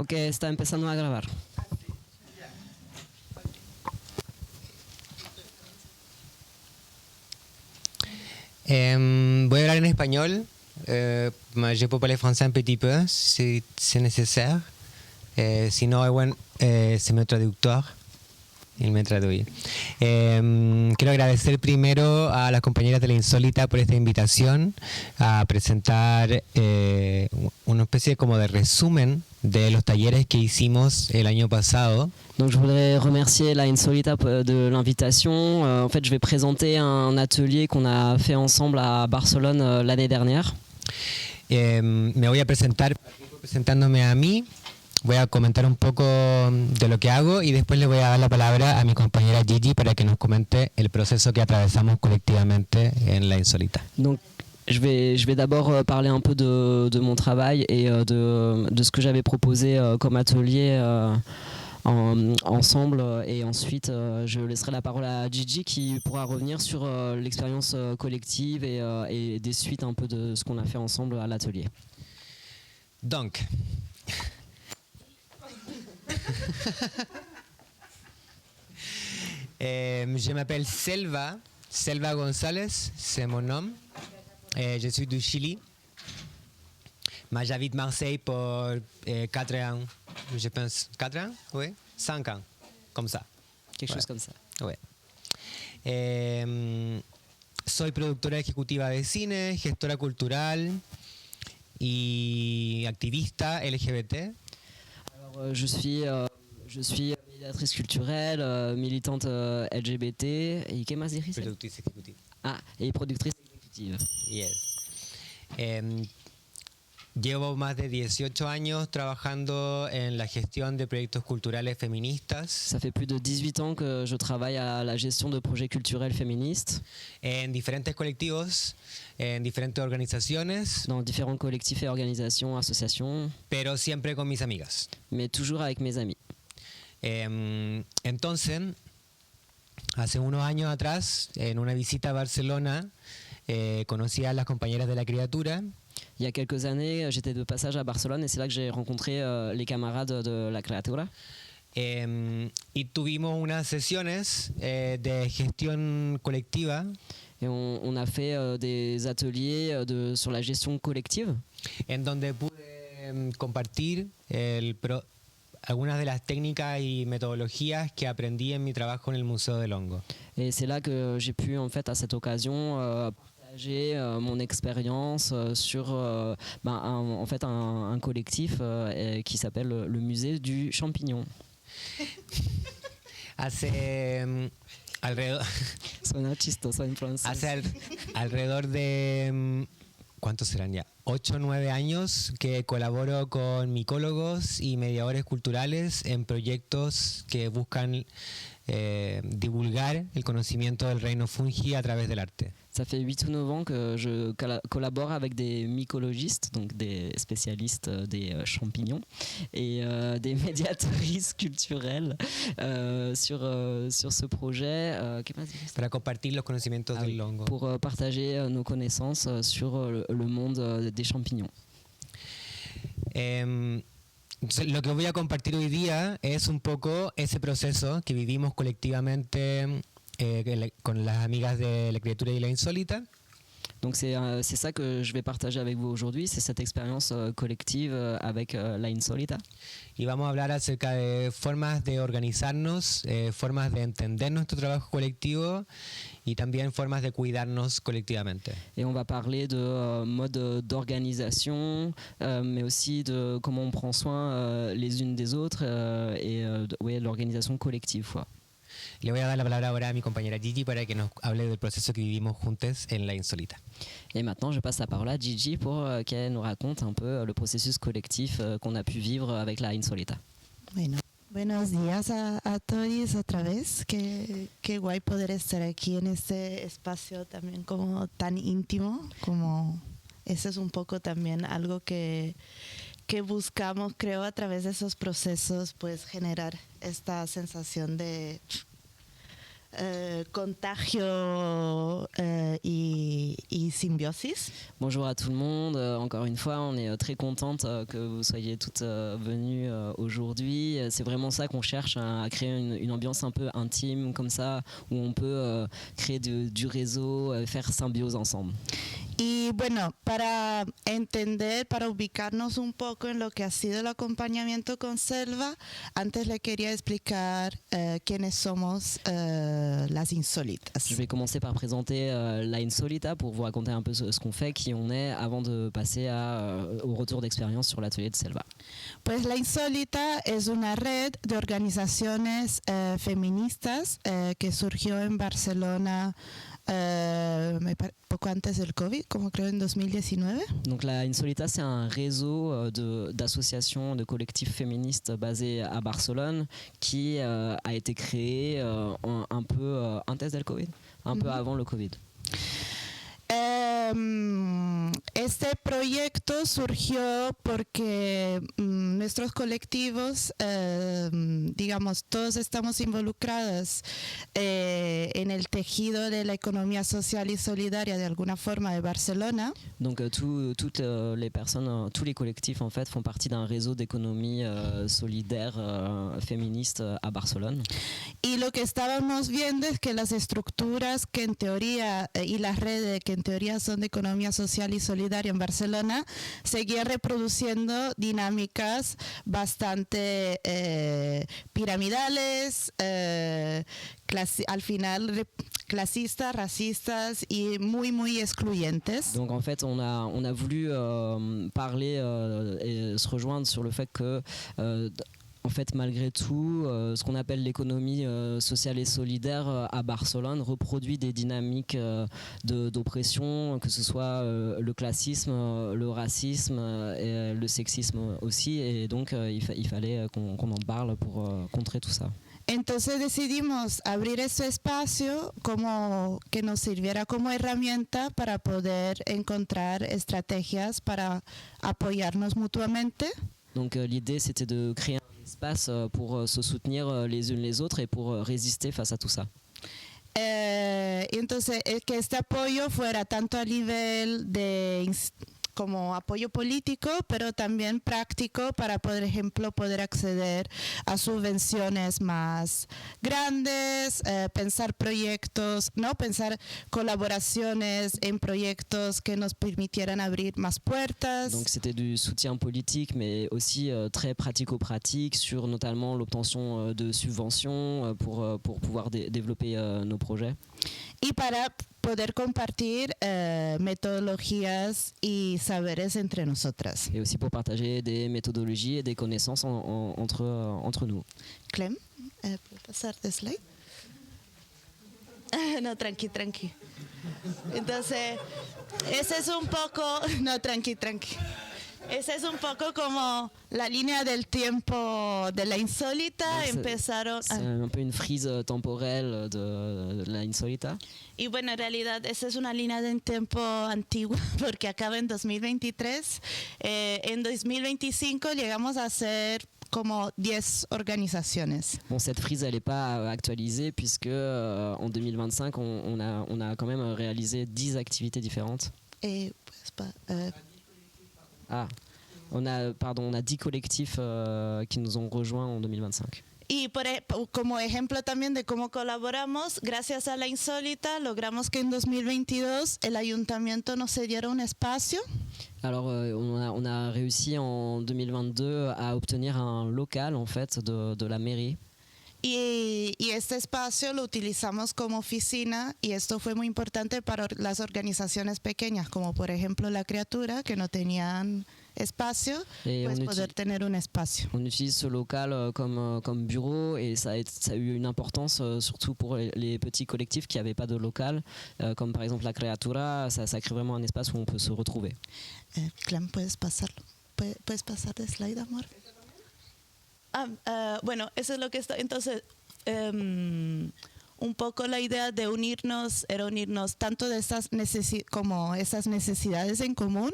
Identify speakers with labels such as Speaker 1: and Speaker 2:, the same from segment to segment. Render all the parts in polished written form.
Speaker 1: que está empezando a grabar.
Speaker 2: Voy a hablar en español. Je peux parler français un petit peu si c'est nécessaire. Sinon, bueno, c'est mon traducteur. Il me traduce. Quiero agradecer primero a las compañeras de La Insólita por esta invitación a presentar una especie como de resumen de los talleres que hicimos el año pasado.
Speaker 1: Donc je voudrais remercier La Insólita de l'invitation. En fait, je vais présenter un atelier qu'on a fait ensemble à Barcelone l'année dernière.
Speaker 2: Me voy a presentar presentándome a mí. Voy a comentar un poco de lo que hago y después le voy a dar la palabra a mi compañera Gigi para que nos comente el proceso que atravesamos colectivamente en La Insólita.
Speaker 1: Donc, je vais d'abord parler un peu de mon travail et de ce que j'avais proposé comme atelier ensemble, et ensuite je laisserai la parole à Gigi qui pourra revenir sur l'expérience collective et des suites un peu de ce qu'on a fait ensemble à l'atelier.
Speaker 2: Donc, je m'appelle Selva González, c'est mon nom. Je suis du Chili. Mais j'habite Marseille pour 4 ans, je pense. 4 ans? Oui, 5 ans, comme ça.
Speaker 1: Quelque chose comme ça.
Speaker 2: Oui. Soy productora ejecutiva de cine, gestora cultural y activista LGBT.
Speaker 1: Alors, je suis médiatrice culturelle, militante LGBT et ¿qué más dijiste?
Speaker 2: Productrice ejecutiva.
Speaker 1: Ah, et productrice exécutive.
Speaker 2: Yes. Llevo más de 18 años trabajando en la gestión de proyectos culturales feministas.
Speaker 1: Ça fait plus de 18 ans que je travaille à la gestion de projets culturels féministes.
Speaker 2: En diferentes colectivos, en diferentes organizaciones.
Speaker 1: Dans différents collectifs et organisations, associations.
Speaker 2: Pero siempre con mis amigas.
Speaker 1: Mais toujours avec mes amis.
Speaker 2: Entonces, hace unos años atrás, en una visita a Barcelona, conocí a las compañeras de La Creatura.
Speaker 1: Il y a quelques années, j'étais de passage à Barcelone et c'est là que j'ai rencontré les camarades de La Creatura.
Speaker 2: Y tuvimos unas sesiones de gestión colectiva.
Speaker 1: Et on a fait des ateliers sur la gestion collective.
Speaker 2: En donde pude compartir algunas de las técnicas y metodologías que aprendí en mi trabajo en el Museo del Hongo.
Speaker 1: Et c'est là que j'ai pu, en fait, à cette occasion, partager mon expérience sur en fait, un collectif qui s'appelle le musée du champignon. Suena chistoso en francés.
Speaker 2: Hace alrededor de, ¿cuántos serán ya? 8 o 9 años que colaboro con micólogos y mediadores culturales en proyectos que buscan divulgar el conocimiento del reino fungi a través del arte.
Speaker 1: Ça fait 8 ou 9 ans que je collabore avec des mycologistes, donc des spécialistes des champignons, et des médiatrices culturelles sur ce projet.
Speaker 2: Para compartir los conocimientos del hongo.
Speaker 1: Pour partager nos connaissances sur le monde des champignons.
Speaker 2: Entonces, lo que voy a compartir hoy día es un poco ese proceso que vivimos colectivamente con las amigas de La Creatura y La Insólita.
Speaker 1: Donc c'est ça que je vais partager avec vous aujourd'hui, c'est cette expérience collective avec La Insólita.
Speaker 2: Y vamos a hablar acerca de formas de organizarnos, formas de entender nuestro trabajo colectivo y también formas de cuidarnos colectivamente.
Speaker 1: Et on va parler de mode d'organisation, mais aussi de comment on prend soin les unes des autres et l'organisation collective. Quoi.
Speaker 2: Le voy a dar la palabra ahora a mi compañera Gigi para que nos hable del proceso que vivimos juntos en La Insólita.
Speaker 1: Et maintenant, je passe la parole à Gigi pour qu'elle nous raconte un peu le processus collectif qu'on a pu vivre avec La Insólita.
Speaker 3: Bueno, buenos días a todos otra vez. Qué guay poder estar aquí en este espacio también como tan íntimo, como eso es un poco también algo que buscamos, creo, a través de esos procesos, pues generar esta sensación de contagio y simbiosis.
Speaker 1: Bonjour à tout le monde. Encore une fois, on est très contente que vous soyez toutes venues aujourd'hui. C'est vraiment ça qu'on cherche, à créer une ambiance un peu intime comme ça, où on peut créer du réseau, faire symbiose ensemble.
Speaker 3: Y bueno, para entender, para ubicarnos un poco en lo que ha sido el acompañamiento con Selva, antes le quería explicar quiénes somos las insólitas.
Speaker 1: Je vais commencer par présenter la Insólita pour vous raconter un peu ce qu'on fait, qui on est, avant de passer au retour d'expérience sur l'atelier de Selva.
Speaker 3: Pues la Insólita es una red de organizaciones feministas que surgió en Barcelona poco antes del COVID, como creo en 2019.
Speaker 1: Donc la Insólita, c'est un réseau d'associations, de collectifs féministes basés à Barcelone qui a été créé un peu antes del COVID, un peu avant le COVID.
Speaker 3: Este proyecto surgió porque nuestros colectivos, digamos, todos estamos involucrados en el tejido de la economía social y solidaria de alguna forma de Barcelona.
Speaker 1: Donc toutes les personnes, tous les collectifs en fait font partie d'un réseau d'économie solidaire féministe à Barcelone.
Speaker 3: Y lo que estábamos viendo es que las estructuras que en teoría y las redes que en teoría son de economía social y solidaria en Barcelona seguían reproduciendo dinámicas bastante piramidales, al final clasistas, racistas y muy excluyentes.
Speaker 1: Donc en fait on a voulu parler et se rejoindre sur le fait que en fait, malgré tout, ce qu'on appelle l'économie sociale et solidaire à Barcelone reproduit des dynamiques d'oppression, que ce soit le classisme, le racisme et le sexisme aussi. Et donc, il fallait qu'on en parle pour contrer tout ça.
Speaker 3: Entonces decidimos abrir ese espacio como que nos sirviera como herramienta para poder encontrar estrategias para apoyarnos mutuamente.
Speaker 1: Donc l'idée c'était de créer un espace pour se soutenir les unes les autres et pour résister face à tout ça.
Speaker 3: Entonces que este apoyo fuera tanto a nivel de como apoyo político, pero también práctico para, por ejemplo, poder acceder a subvenciones más grandes, pensar proyectos, ¿no? Pensar colaboraciones en proyectos que nos permitieran abrir más puertas.
Speaker 1: Donc c'était du soutien politique, mais aussi très pratico-pratique sur notamment l'obtention de subventions pour pouvoir développer nos projets.
Speaker 3: Y para poder compartir metodologías y saberes entre nosotras.
Speaker 1: Et aussi pour partager des méthodologies et des connaissances entre nous.
Speaker 3: Clem, ¿puedo pasar de slide? No, tranqui. Entonces, ese es un poco... No, tranqui. Ese es un poco como la línea del tiempo de la Insólita. Empezaron...
Speaker 1: C'est un peu une frise temporelle de la Insólita.
Speaker 3: Y bueno, en realidad esa es una línea de tiempo antigua porque acaba en 2023. En 2025 llegamos a ser como 10 organizaciones.
Speaker 1: Bon, cette frise, elle n'est pas actualisée puisque en 2025, on a quand même réalisé 10 activités différentes. On a 10 collectifs qui nous ont rejoints en 2025.
Speaker 3: Y como ejemplo también de cómo colaboramos, gracias a la Insólita logramos que en 2022 el ayuntamiento nos cediera un espacio.
Speaker 1: Alors on a réussi en 2022 à obtenir un local en fait de la mairie.
Speaker 3: Y este espacio lo utilizamos como oficina y esto fue muy importante para las organizaciones pequeñas, como por ejemplo La Creatura, que no tenían espacio, pues poder tener un espacio.
Speaker 1: On utilise ce local comme bureau et ça a eu une importance surtout pour les petits collectifs qui n'avaient pas de local, comme par exemple La Creatura, ça crée vraiment un espace où on peut se retrouver.
Speaker 3: Clem, ¿puedes pasarlo? ¿Puedes pasar de slide, amor? Bueno, eso es lo que está. Entonces, un poco la idea de unirnos tanto de como esas necesidades en común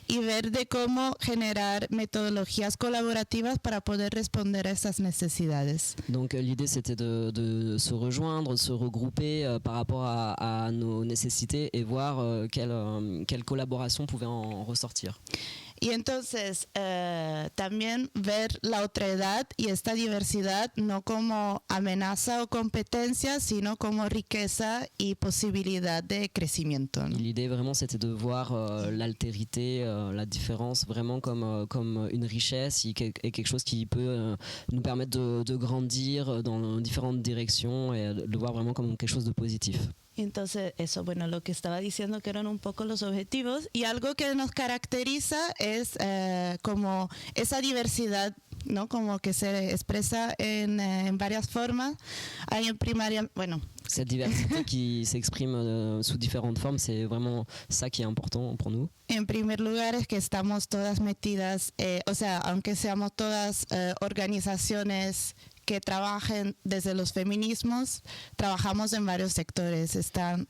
Speaker 3: y ver de cómo generar metodologías colaborativas para poder responder a esas necesidades.
Speaker 1: Donc l'idée c'était de se rejoindre, de se regrouper par rapport à nos nécessités et voir quelle collaboration pouvait en ressortir.
Speaker 3: Y entonces también ver la otredad y esta diversidad no como amenaza o competencia, sino como riqueza y posibilidad de crecimiento, ¿no?
Speaker 1: L'idée vraiment c'était de voir l'altérité, la différence vraiment comme une richesse et quelque chose qui peut nous permettre de grandir dans différentes directions et de le voir vraiment comme quelque chose de positif.
Speaker 3: Entonces, eso, bueno, lo que estaba diciendo que eran un poco los objetivos y algo que nos caracteriza es como esa diversidad, ¿no? Como que se expresa en varias formas. Hay en primaria, bueno.
Speaker 1: Cette diversité qui s'exprime sous différentes formes, c'est vraiment ça qui est important pour nous.
Speaker 3: En primer lugar es que estamos todas metidas, o sea, aunque seamos todas organizaciones que trabajen desde los feminismos, trabajamos en varios sectores.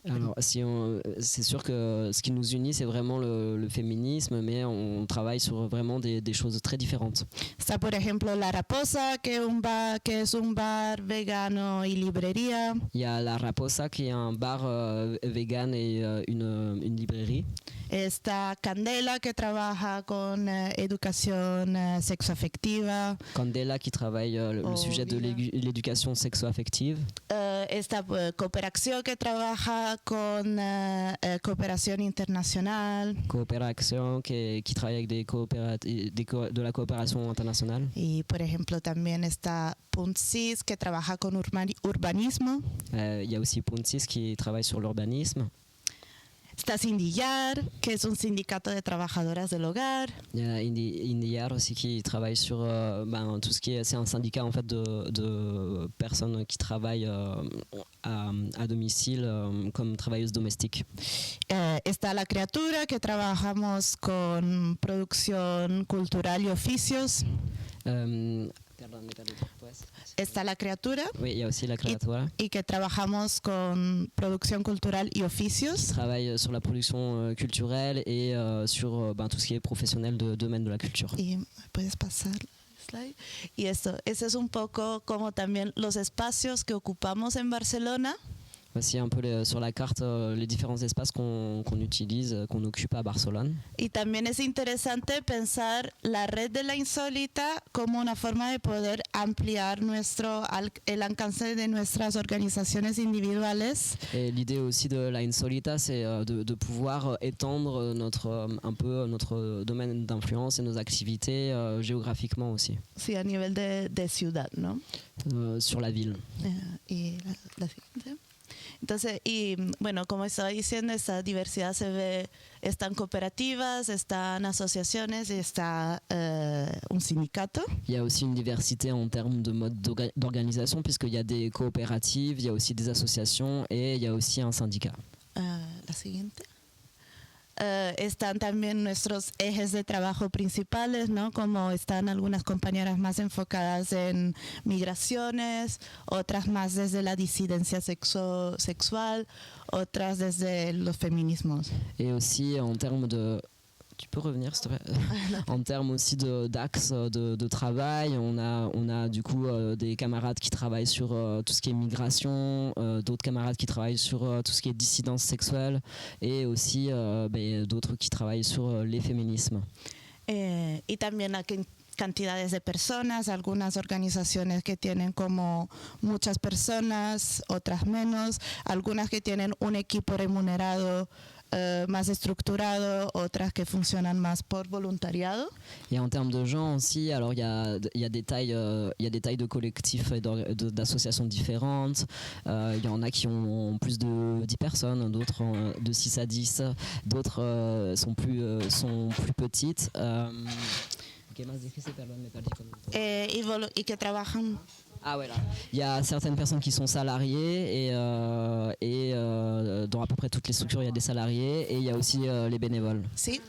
Speaker 1: Alors, c'est sûr que ce qui nous unit, c'est vraiment le féminisme, mais on travaille sur vraiment des choses très différentes.
Speaker 3: Está, por ejemplo, La Raposa, que es un bar vegano y librería.
Speaker 1: Il y a La Raposa, qui est un bar vegan et une librairie.
Speaker 3: Está Candela, que trabaja con educación sexoafectiva.
Speaker 1: Candela, qui travaille le sujet de l'éducation sexo-affective.
Speaker 3: Está Cooperación, que trabaja con cooperación internacional.
Speaker 1: Cooperación, qui travaille avec de la coopération internationale.
Speaker 3: Y, por ejemplo, también está Punsis, que trabaja con urbanismo.
Speaker 1: Il y a aussi Punsis, qui travaille sur l'urbanisme.
Speaker 3: Está Sindillar, que es un sindicato de trabajadoras del hogar.
Speaker 1: Il y a Indiyar aussi qui travaille sur tout ce qui est, c'est un syndicat en fait de personnes qui travaillent à domicile comme travailleuses domestiques.
Speaker 3: Está La Creatura, que trabajamos con producción cultural y oficios. Está La Creatura.
Speaker 1: Oui, il y a aussi La Creatura.
Speaker 3: Y que trabajamos con producción cultural y oficios.
Speaker 1: On travaille sur la production culturelle et sur tout ce qui est professionnel de domaine de la culture.
Speaker 3: Y puedes pasar slide. Y ese es un poco como también los espacios que ocupamos en Barcelona.
Speaker 1: Voici un peu sur la carte les différents espaces qu'on utilise, qu'on occupe à Barcelone.
Speaker 3: Y también es interesante pensar la red de la Insólita como una forma de poder ampliar el alcance de nuestras organizaciones individuales.
Speaker 1: Et l'idée aussi de la Insólita, c'est de pouvoir étendre un peu notre domaine d'influence et nos activités géographiquement aussi.
Speaker 3: Sí, a nivel de ciudad, ¿no?
Speaker 1: Sur la ville.
Speaker 3: Y la siguiente. Entonces, y bueno, como estaba diciendo, esta diversidad se ve, están cooperativas, están asociaciones, está un sindicato.
Speaker 1: Il y a aussi une diversité en termes de mode d'organisation, puisqu'il y a des coopératives, il y a aussi des associations et il y a aussi un syndicat.
Speaker 3: La siguiente. Están también nuestros ejes de trabajo principales, ¿no? Como están algunas compañeras más enfocadas en migraciones, otras más desde la disidencia sexual, otras desde los feminismos.
Speaker 1: Et aussi en termes de... Tu peux revenir s'il te plaît. En termes aussi d'axes de travail, on a du coup des camarades qui travaillent sur tout ce qui est migration, d'autres camarades qui travaillent sur tout ce qui est dissidence sexuelle et aussi d'autres qui travaillent sur les féminismes.
Speaker 3: Y también aquí cantidades de personas, algunas organizaciones que tienen como muchas personas, otras menos, algunas que tienen un equipo remunerado más estructurado, otras que funcionan más por voluntariado.
Speaker 1: Et en termes de gens aussi, alors il y a des tailles de collectifs et d'associations différentes. Il y en a qui ont plus de 10 personnes, d'autres de 6 à 10, d'autres sont plus petites.
Speaker 3: Y que trabajan.
Speaker 1: Ah voilà. Il y a certaines personnes qui sont salariées et dans à peu près toutes les structures il y a des salariés et il y a aussi les bénévoles.
Speaker 3: Sí.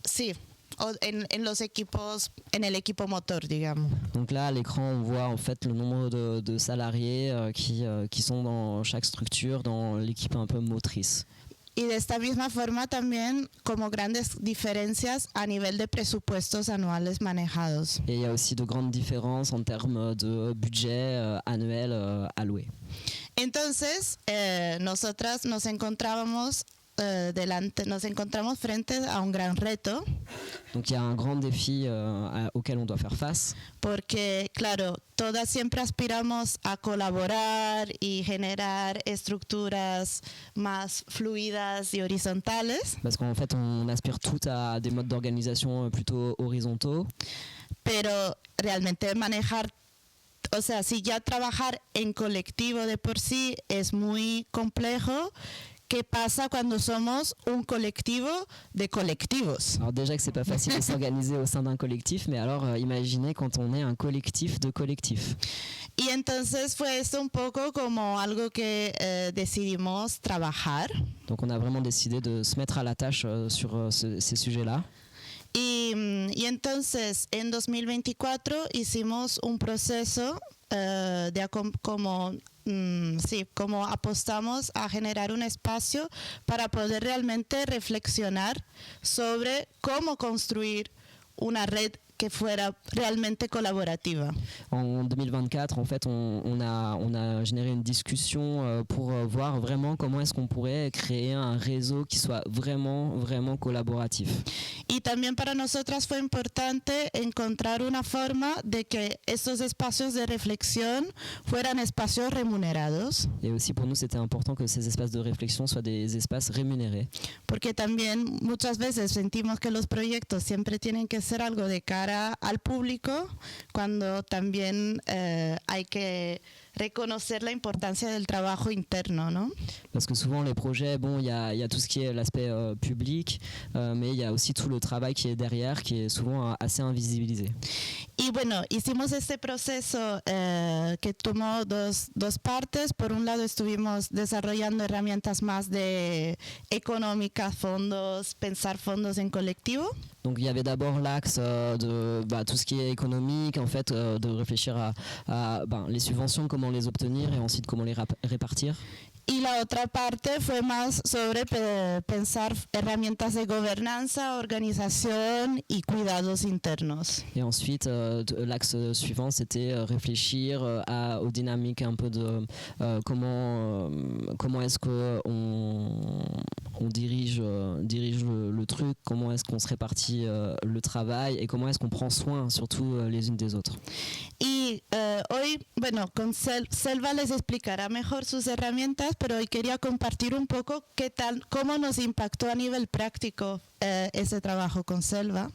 Speaker 3: Sí. en los equipos, en el equipo motor, digamos.
Speaker 1: Donc là, à l'écran, on voit en fait le nombre de salariés qui sont dans chaque structure, dans l'équipe un peu motrice.
Speaker 3: Y de esta misma forma también como grandes diferencias a nivel de presupuestos anuales manejados.
Speaker 1: Et il y a aussi de grandes différences en termes de budget annuel alloué.
Speaker 3: Entonces, nosotras nos encontramos frente a un gran reto.
Speaker 1: Donc il y a un grand défi auquel on doit faire face.
Speaker 3: Porque, claro, todas siempre aspiramos a colaborar y generar estructuras más fluidas y horizontales.
Speaker 1: Parce qu'en fait, on aspire toutes à des modes d'organisation plutôt horizontaux.
Speaker 3: Pero realmente manejar, o sea, si ya trabajar en colectivo de por sí es muy complejo, ¿qué pasa cuando somos un colectivo de colectivos?
Speaker 1: Alors déjà que c'est pas facile de s'organiser au sein d'un collectif, mais alors imaginez quand on est un collectif de collectifs.
Speaker 3: Y entonces fue esto un poco como algo que decidimos trabajar.
Speaker 1: Donc on a vraiment décidé de se mettre à la tâche sur ces sujets-là.
Speaker 3: Y entonces en 2024 hicimos un proceso como apostamos a generar un espacio para poder realmente reflexionar sobre cómo construir una red que fuera realmente colaborativa.
Speaker 1: En 2024, en fait, on a généré une discussion pour voir vraiment comment est-ce qu'on pourrait créer un réseau qui soit vraiment, vraiment collaboratif.
Speaker 3: Y también para nosotras fue importante encontrar una forma de que estos espacios de reflexión fueran espacios remunerados.
Speaker 1: Et aussi pour nous, c'était important que ces espaces de réflexion soient des espaces rémunérés.
Speaker 3: Porque también muchas veces sentimos que los proyectos siempre tienen que ser algo de cara al público, cuando también hay que reconocer la importancia del trabajo interno, ¿no?
Speaker 1: Parce que souvent les projets, bon, il y a tout ce qui est l'aspect public, mais il y a aussi tout le travail qui est derrière, qui est souvent assez invisibilisé.
Speaker 3: Y bueno, hicimos este proceso que tomó dos partes. Por un lado estuvimos desarrollando herramientas más de económicas, fondos, pensar fondos en colectivo.
Speaker 1: Donc il y avait d'abord l'axe de tout ce qui est économique, en fait, de réfléchir à les subventions, comment les obtenir et ensuite comment les répartir.
Speaker 3: Y la otra parte fue más sobre pensar herramientas de gobernanza, organización y cuidados internos.
Speaker 1: Et ensuite, l'axe suivant, c'était réfléchir aux dynamiques un peu de comment est-ce qu'on dirige le truc, comment est-ce qu'on se répartit le travail et comment est-ce qu'on prend soin surtout les unes des autres.
Speaker 3: Y hoy, bueno, con Selva les explicará mejor sus herramientas, pero hoy quería compartir un poco cómo nos impactó a nivel práctico ese trabajo con Selva.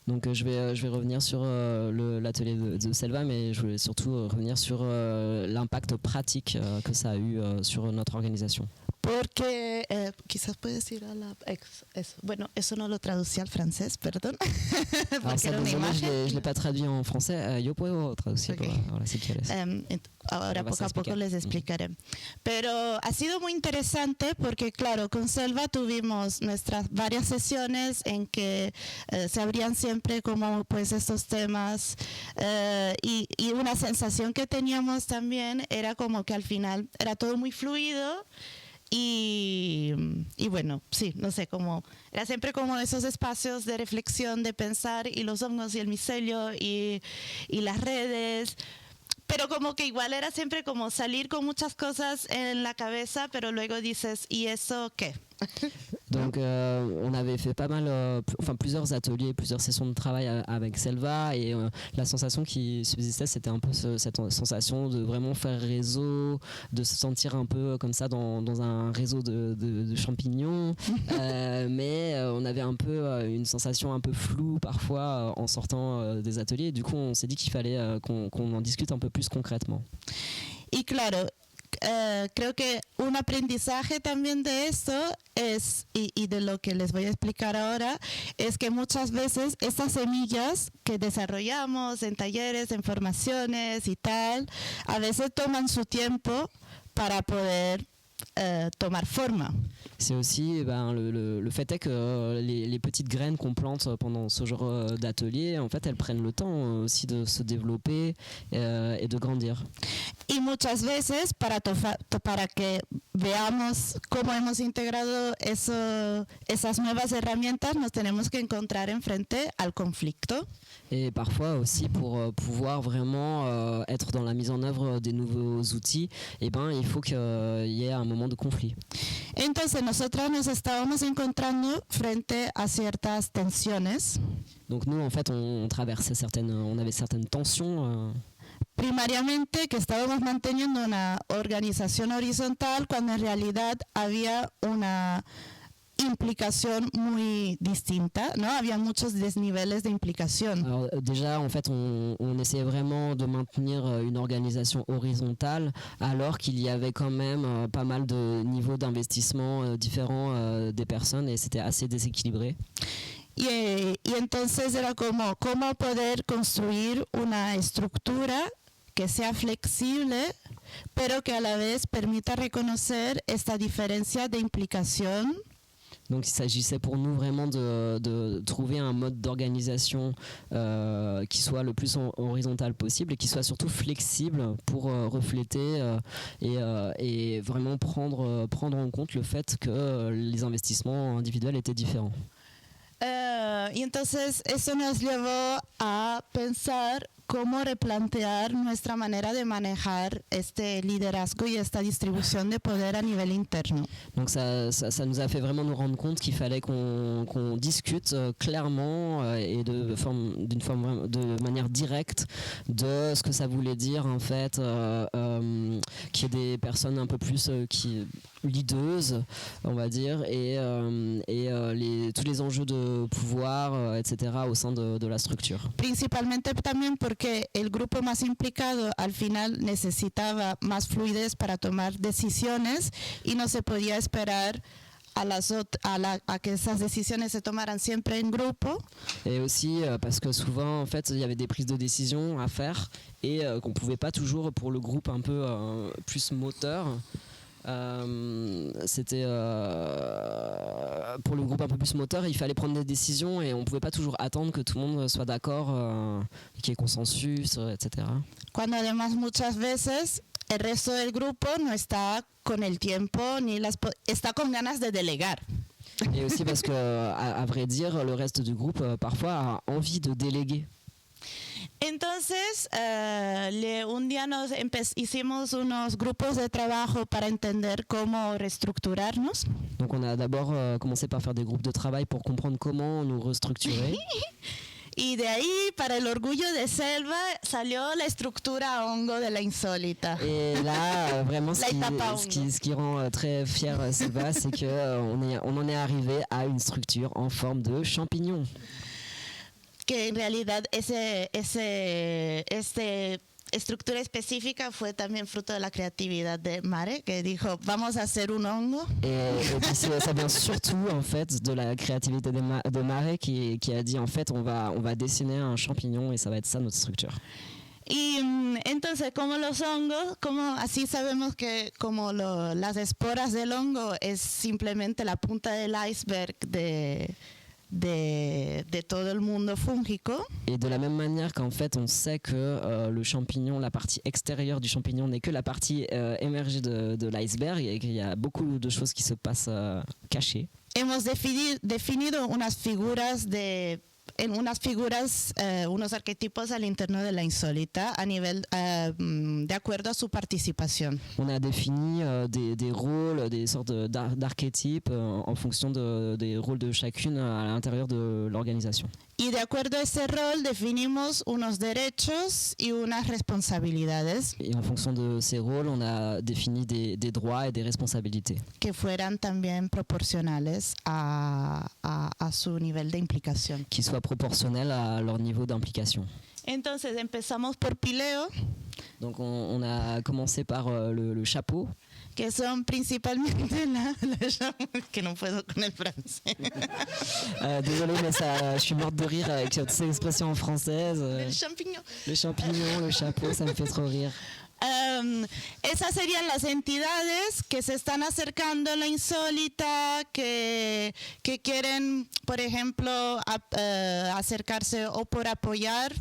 Speaker 1: Donc je vais revenir sur l'atelier de Selva, mais je voulais surtout revenir sur l'impact pratique que ça a eu sur notre organisation.
Speaker 3: Porque quizás puedes ir a la... Bueno, eso no lo traducí al francés, perdón.
Speaker 1: Alors ça, désolé, je ne l'ai pas traduit en français. Yo puedo traducir,
Speaker 3: okay.
Speaker 1: Ahora si quieres.
Speaker 3: Ahora poco a poco les explicaré. Pero ha sido muy interesante porque, claro, con Selva tuvimos nuestras varias sesiones en que se abrían siempre como pues estos temas y una sensación que teníamos también era como que al final era todo muy fluido. Y bueno, sí, no sé, como era siempre como esos espacios de reflexión, de pensar, y los hongos y el micelio y las redes, pero como que igual era siempre como salir con muchas cosas en la cabeza, pero luego dices, ¿y eso qué?
Speaker 1: Donc on avait fait pas mal, plusieurs ateliers, plusieurs sessions de travail avec Selva, et la sensation qui subsistait, c'était un peu cette sensation de vraiment faire réseau, de se sentir un peu comme ça dans un réseau de champignons, mais on avait un peu une sensation un peu floue parfois en sortant des ateliers, et du coup on s'est dit qu'il fallait qu'on en discute un peu plus concrètement.
Speaker 3: Y claro, creo que un aprendizaje también de esto es, y de lo que les voy a explicar ahora, es que muchas veces estas semillas que desarrollamos en talleres, en formaciones y tal, a veces toman su tiempo para poder tomar forma.
Speaker 1: C'est aussi le fait est que les petites graines qu'on plante pendant ce genre d'atelier, en fait, elles prennent le temps aussi de se développer et de grandir.
Speaker 3: Y muchas veces para que veamos cómo hemos integrado esas nuevas herramientas, nos tenemos que encontrar enfrente al conflicto.
Speaker 1: Et parfois aussi pour pouvoir vraiment être dans la mise en œuvre des nouveaux outils, il faut qu'il y ait un moment de conflit.
Speaker 3: Entonces nosotras nos estábamos encontrando frente a ciertas tensiones.
Speaker 1: Donc nous en fait on avait certaines tensions.
Speaker 3: Primariamente que estábamos manteniendo una organización horizontal cuando en realidad había una implicación muy distinta, ¿no? Había muchos desniveles de implicación.
Speaker 1: Alors, déjà, en fait, on essayait vraiment de maintenir une organisation horizontale, alors qu'il y avait quand même pas mal de niveaux d'investissement différents des personnes, et c'était assez déséquilibré.
Speaker 3: Y entonces era como cómo poder construir una estructura que sea flexible, pero que a la vez permita reconocer esta diferencia de implicación.
Speaker 1: Donc il s'agissait pour nous vraiment de trouver un mode d'organisation qui soit le plus horizontal possible et qui soit surtout flexible pour refléter et vraiment prendre en compte le fait que les investissements individuels étaient différents.
Speaker 3: Y entonces eso nos llevó a pensar cómo replantear nuestra manera de manejar este liderazgo y esta distribución de poder a nivel interno.
Speaker 1: Donc ça nous a fait vraiment nous rendre compte qu'il fallait qu'on discute clairement et de manière directe de ce que ça voulait dire en fait qu'il y ait des personnes un peu plus leadeuses, on va dire, et tous les enjeux de pouvoir, etc. au sein de la structure.
Speaker 3: Principalmente también porque el grupo más implicado al final necesitaba más fluidez para tomar decisiones y no se podía esperar a que esas decisiones se tomaran siempre en grupo.
Speaker 1: Et aussi parce que souvent en fait il y avait des prises de décision à faire et qu'on pouvait pas toujours pour le groupe un peu plus moteur. C'était pour le groupe un peu plus moteur, il fallait prendre des décisions et on pouvait pas toujours attendre que tout le monde soit d'accord, qu'il y ait consensus, etc.
Speaker 3: Cuando además muchas veces el resto del grupo no está con el tiempo ni está con ganas de delegar.
Speaker 1: Et aussi parce que à vrai dire le reste du groupe parfois a envie de déléguer.
Speaker 3: Entonces, un día hicimos unos grupos de trabajo para entender cómo reestructurarnos.
Speaker 1: Donc on a d'abord commencé par faire des groupes de travail pour comprendre comment nous restructurer.
Speaker 3: Y de ahí, para el orgullo de Selva, salió la estructura hongo de la Insólita.
Speaker 1: Et là, vraiment, ce qui rend très fier Selva, c'est qu'on en est arrivé à une structure en forme de champignon.
Speaker 3: Que en realidad esta estructura específica fue también fruto de la creatividad de Mare, que dijo, vamos a hacer un hongo.
Speaker 1: Et puis ça vient surtout en fait de la créativité de Mare qui a dit en fait on va dessiner un champignon et ça va être ça notre structure.
Speaker 3: Y entonces como los hongos, así sabemos que como las esporas del hongo es simplemente la punta del iceberg de todo el mundo fúngico.
Speaker 1: Et de la même manière qu'en fait on sait que le champignon, la partie extérieure du champignon n'est que la partie émergée de l'iceberg et qu'il y a beaucoup de choses qui se passent cachées.
Speaker 3: Hemos definido unos arquetipos al interno de la Insólita a nivel de acuerdo a su participación.
Speaker 1: On a défini des rôles, des sortes d'archétypes en fonction des rôles de chacune à l'intérieur de l'organisation.
Speaker 3: Y de acuerdo a ese rol definimos unos derechos y unas responsabilidades.
Speaker 1: Et en fonction de ces rôles, on a défini des droits et des responsabilités.
Speaker 3: Que fueran también proporcionales a su nivel de implicación.
Speaker 1: Qui soient proportionnels à leur niveau d'implication.
Speaker 3: Entonces empezamos por pileo.
Speaker 1: Donc on a commencé par le chapeau.
Speaker 3: Que son principalmente que no puedo con el francés.
Speaker 1: Désolée, mais je suis morte de rire avec toutes ces expressions en française.
Speaker 3: Le champignon.
Speaker 1: Le champignon, le chapeau, ça me fait trop rire.
Speaker 3: Esas serían las entidades que se están acercando a la insólita, que quieren, por ejemplo, acercarse o por apoyar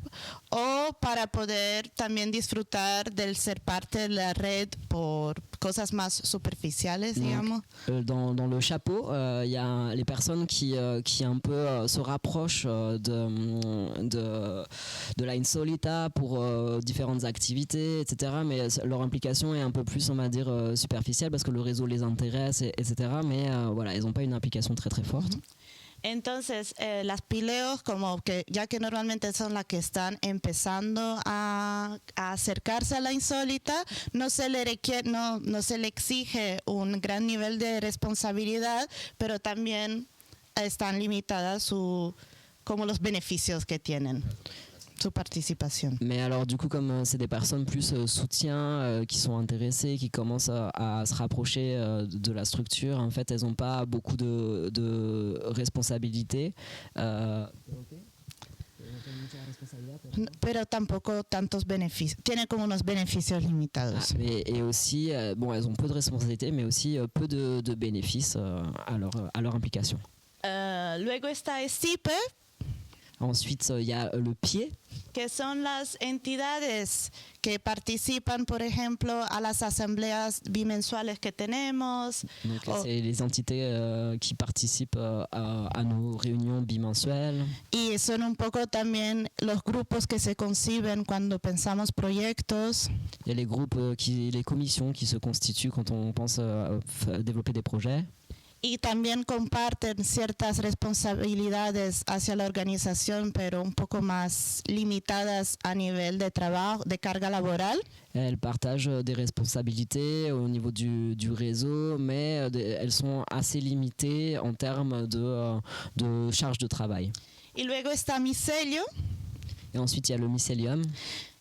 Speaker 3: o para poder también disfrutar del ser parte de la red por cosas más superficiales, digamos.
Speaker 1: Dans le chapeau, il y a les personnes qui un peu se rapprochent de la insolita pour différentes activités, etc. Mais leur implication est un peu plus, on va dire, superficielle parce que le réseau les intéresse, etc. Mais voilà, ils n'ont pas une implication très très forte.
Speaker 3: Entonces, las pileos, como que ya que normalmente son las que están empezando a acercarse a la insólita, no se le exige un gran nivel de responsabilidad, pero también están limitadas como los beneficios que tienen. Su participación.
Speaker 1: Mais alors du coup, comme c'est des personnes plus soutien, qui sont intéressées, qui commencent à se rapprocher de la structure, en fait, elles n'ont pas beaucoup de responsabilités.
Speaker 3: Pero tampoco tantos beneficios. Tiene como unos beneficios limitados.
Speaker 1: Et aussi, bon, elles ont peu de responsabilités, mais aussi peu de bénéfices à leur implication.
Speaker 3: Luego está Stipe.
Speaker 1: Ensuite, il y a le pied.
Speaker 3: Que son las entidades que participan, por ejemplo, a las asambleas bimensuales que tenemos.
Speaker 1: Donc, c'est les entités qui participent à nos réunions bimensuelles.
Speaker 3: Y son un poco también los grupos que se conciben cuando pensamos proyectos.
Speaker 1: Il y a les groupes, les commissions qui se constituent quand on pense développer des projets.
Speaker 3: Y también comparten ciertas responsabilidades hacia la organización, pero un poco más limitadas a nivel de trabajo, de carga laboral.
Speaker 1: Elles partagent des responsabilités au niveau du réseau, mais elles sont assez limitées en termes de charge de travail.
Speaker 3: Y luego está micelio.
Speaker 1: Et ensuite, il y a le mycélium.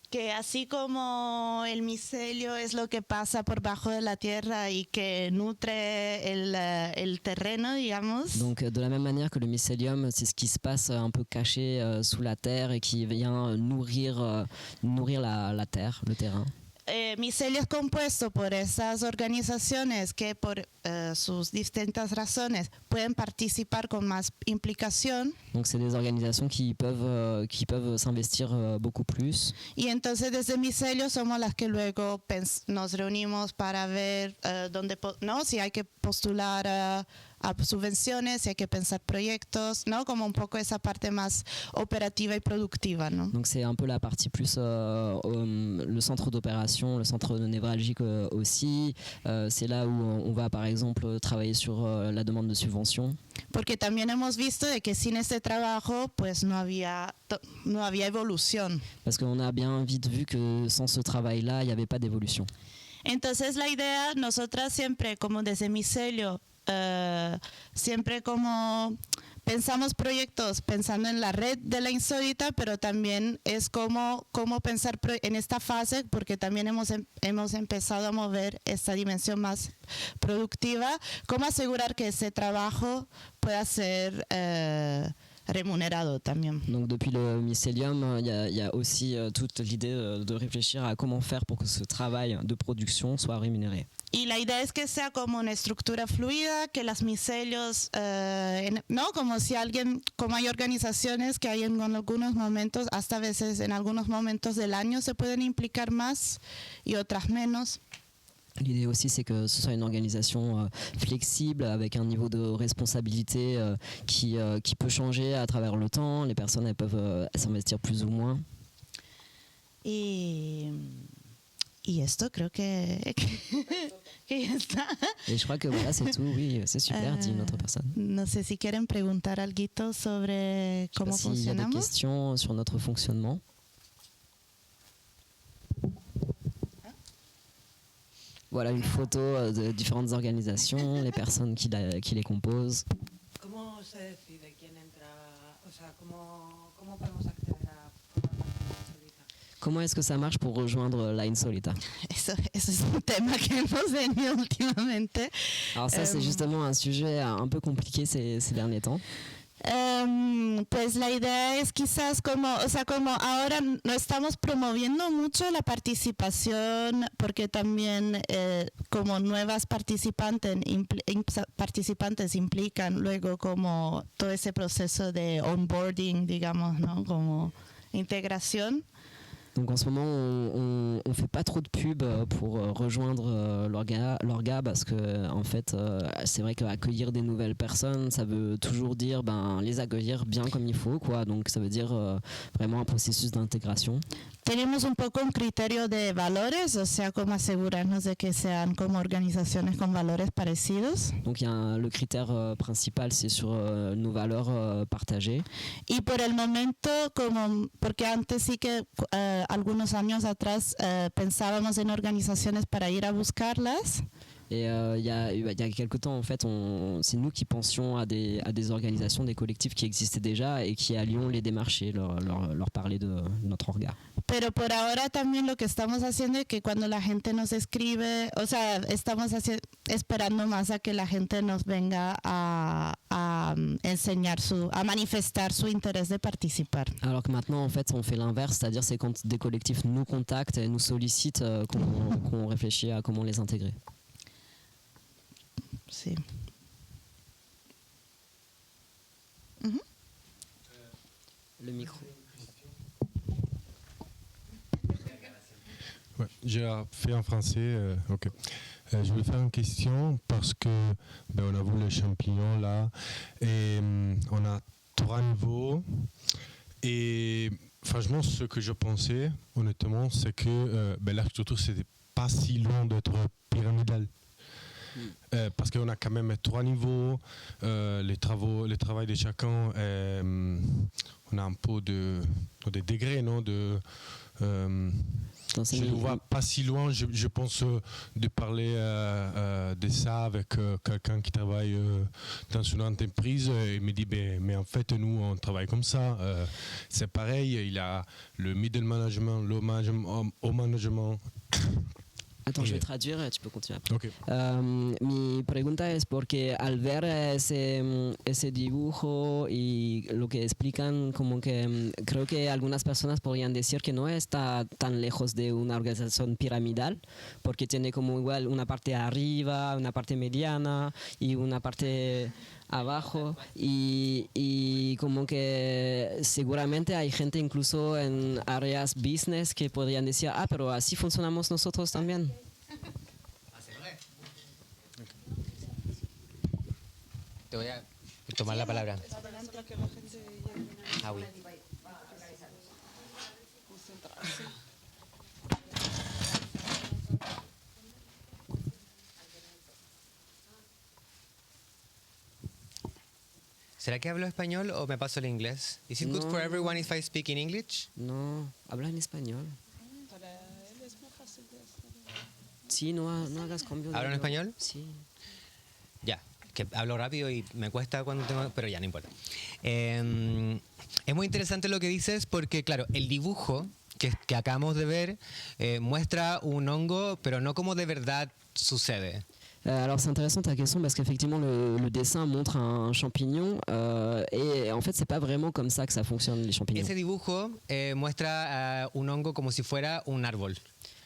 Speaker 3: Que así como el micelio es lo que pasa por bajo de la tierra y que nutre el terreno, digamos.
Speaker 1: Donc de la même manière que le mycélium, c'est ce qui se passe un peu caché sous la terre et qui vient nourrir la terre, le terrain.
Speaker 3: Micelio es compuesto por esas organizaciones que por sus distintas razones pueden participar con más implicación.
Speaker 1: Donc c'est des organisations qui peuvent s'investir beaucoup plus.
Speaker 3: Y entonces desde Micelio somos las que luego nos reunimos para ver si hay que postular a subvenciones, si hay que pensar proyectos, ¿no? Como un poco esa parte más operativa y productiva, ¿no?
Speaker 1: Donc c'est un peu la partie plus le centre d'opération, le centre névralgique aussi. C'est là où on va par exemple travailler sur la demande de subventions.
Speaker 3: Porque también hemos visto de que sin este trabajo pues no había evolución.
Speaker 1: Parce qu'on a bien vite vu que sans ce travail-là, il n'y avait pas d'évolution.
Speaker 3: Entonces la idea, nosotras siempre como desde Micelio, siempre como pensamos proyectos pensando en la red de la insólita, pero también es cómo pensar en esta fase, porque también hemos empezado a mover esta dimensión más productiva, cómo asegurar que ese trabajo pueda ser rémunérado también.
Speaker 1: Donc depuis le mycélium, il y a aussi toute l'idée de réfléchir à comment faire pour que ce travail de production soit rémunéré.
Speaker 3: Y la idea es que sea como una estructura fluida, que las micelios, no, como hay organizaciones que hay en algunos momentos, hasta a veces en algunos momentos del año se pueden implicar más y otras menos.
Speaker 1: L'idée aussi, c'est que ce soit une organisation flexible, avec un niveau de responsabilité qui peut changer à travers le temps. Les personnes, elles peuvent s'investir plus ou moins.
Speaker 3: Y esto creo que ya está.
Speaker 1: Et je crois que voilà, c'est tout. Oui, c'est super, dit une autre personne.
Speaker 3: No sé si quieren preguntar algo sobre cómo funcionamos.
Speaker 1: S'il y a des questions sur notre fonctionnement. Voilà une photo de différentes organisations, les personnes qui les composent.
Speaker 4: ¿Cómo se decide quién entra? O sea, ¿cómo podemos acceder a la Insolita?
Speaker 1: Comment est-ce que ça marche pour rejoindre la Insolita?
Speaker 3: Eso es un tema que hemos tenido últimamente.
Speaker 1: Alors ça, c'est justement un sujet un peu compliqué ces derniers temps.
Speaker 3: Pues la idea es quizás como ahora no estamos promoviendo mucho la participación porque también como nuevas participantes implican luego como todo ese proceso de onboarding, digamos, ¿no? Como integración.
Speaker 1: Donc en ce moment, on fait pas trop de pub pour rejoindre l'orga parce que en fait, c'est vrai qu'accueillir des nouvelles personnes, ça veut toujours dire les accueillir bien comme il faut, quoi. Donc ça veut dire vraiment un processus d'intégration.
Speaker 3: Tenemos un poco un criterio de valores, o sea, como asegurarnos de que sean como organizaciones con valores parecidos.
Speaker 1: Donc le critère principal, c'est sur nos valeurs partagées.
Speaker 3: Y por el momento, porque antes sí que algunos años atrás pensábamos en organizaciones para ir a buscarlas.
Speaker 1: Et il y a quelques temps, en fait, c'est nous qui pensions à des organisations, des collectifs qui existaient déjà et qui allions les démarcher, leur parler de notre orga.
Speaker 3: Pero por ahora también lo que estamos haciendo es que cuando la gente nos escribe, o sea, estamos esperando más a que la gente nos venga a enseñar a manifestar su interés de participar.
Speaker 1: Alors que maintenant, en fait, on fait l'inverse, c'est-à-dire c'est quand des collectifs nous contactent et nous sollicitent qu'on réfléchit à comment les intégrer.
Speaker 3: Sí.
Speaker 1: Le micro.
Speaker 5: Ouais, j'ai fait en français. Ok. Je vais faire une question parce que on a vu les champignons là et on a 3 niveaux et franchement ce que je pensais honnêtement c'est que l'architecture c'était pas si loin d'être pyramidal. Parce qu'on a quand même 3 niveaux, le travail de chacun, on a un peu des degrés, non, je ne vois pas si loin, je pense de parler de ça avec quelqu'un qui travaille dans une entreprise et me dit mais en fait nous on travaille comme ça, c'est pareil, il a le middle management, le management, au management.
Speaker 1: Attends, je vais traduire, tu peux continuer après.
Speaker 5: Okay.
Speaker 1: Mi pregunta es porque al ver ese dibujo y lo que explican, como que creo que algunas personas podrían decir que no está tan lejos de una organización piramidal, porque tiene como igual una parte arriba, una parte mediana y una parte abajo y como que seguramente hay gente incluso en áreas business que podrían decir pero así funcionamos nosotros también.
Speaker 2: Te voy a tomar la palabra. Ah, oui. ¿Será que hablo español o me paso al inglés? Is it good for everyone if I speak in English?
Speaker 1: No, habla en español.
Speaker 4: Para él es más fácil de hacer.
Speaker 1: Sí, no hagas cambio.
Speaker 2: ¿Hablo en español?
Speaker 1: Sí.
Speaker 2: Ya, que hablo rápido y me cuesta cuando tengo... Pero ya, no importa. Es muy interesante lo que dices porque, claro, el dibujo que acabamos de ver muestra un hongo, pero no como de verdad sucede.
Speaker 1: Alors c'est intéressant ta question parce qu'effectivement le dessin montre un champignon et en fait c'est pas vraiment comme ça que ça fonctionne les champignons.
Speaker 2: Ese dibujo muestra un hongo como si fuera un árbol.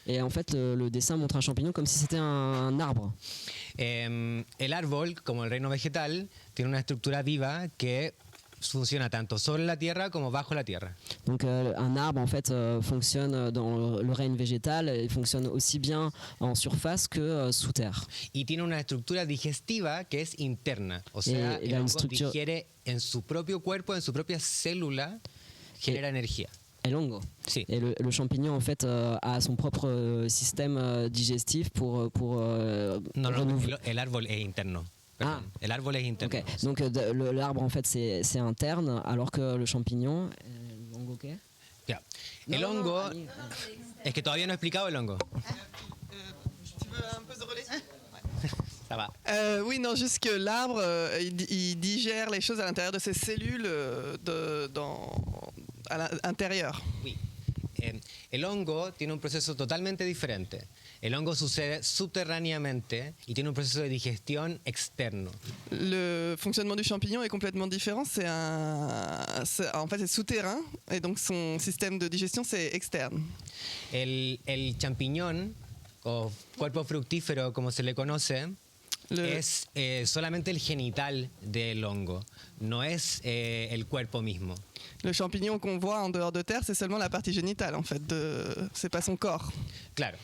Speaker 1: Et en fait le dessin montre un champignon comme si c'était un arbre.
Speaker 2: El árbol, como el reino vegetal, tiene una estructura viva que funciona tanto sobre la tierra como bajo la tierra.
Speaker 1: Donc un arbre en fait fonctionne dans le règne végétal, il fonctionne aussi bien en surface que sous terre.
Speaker 2: Y tiene una estructura digestiva que es interna, o sea, el hongo digiere en su propio cuerpo, en su propia célula, genera energía.
Speaker 1: El hongo.
Speaker 2: Sí.
Speaker 1: Et le champignon en fait a son propre système digestif pour
Speaker 2: no, el árbol es interno. Perdón.
Speaker 1: Ah.
Speaker 2: El árbol es interno.
Speaker 1: Okay. Donc l'arbre en fait c'est interne alors que le champignon hongo qué?
Speaker 2: Ya. El hongo es que todavía no he explicado el hongo.
Speaker 6: Tu veux un peu de relais?
Speaker 2: Ça va.
Speaker 6: Oui, non, juste que l'arbre, il digère les choses à l'intérieur de ses cellules à l'intérieur.
Speaker 2: Oui. El hongo tiene un proceso totalmente diferente. El hongo sucede subterráneamente y tiene un proceso de digestión externo.
Speaker 6: Le fonctionnement du champignon est complètement différent. En fait, c'est souterrain et donc son système de digestion, c'est externe.
Speaker 2: El champiñón, o cuerpo fructífero como se le conoce, es solamente el genital del hongo, no es el cuerpo mismo.
Speaker 6: Le champignon qu'on voit en dehors de terre, c'est seulement la partie génitale, en fait. C'est pas son corps.
Speaker 2: Claro.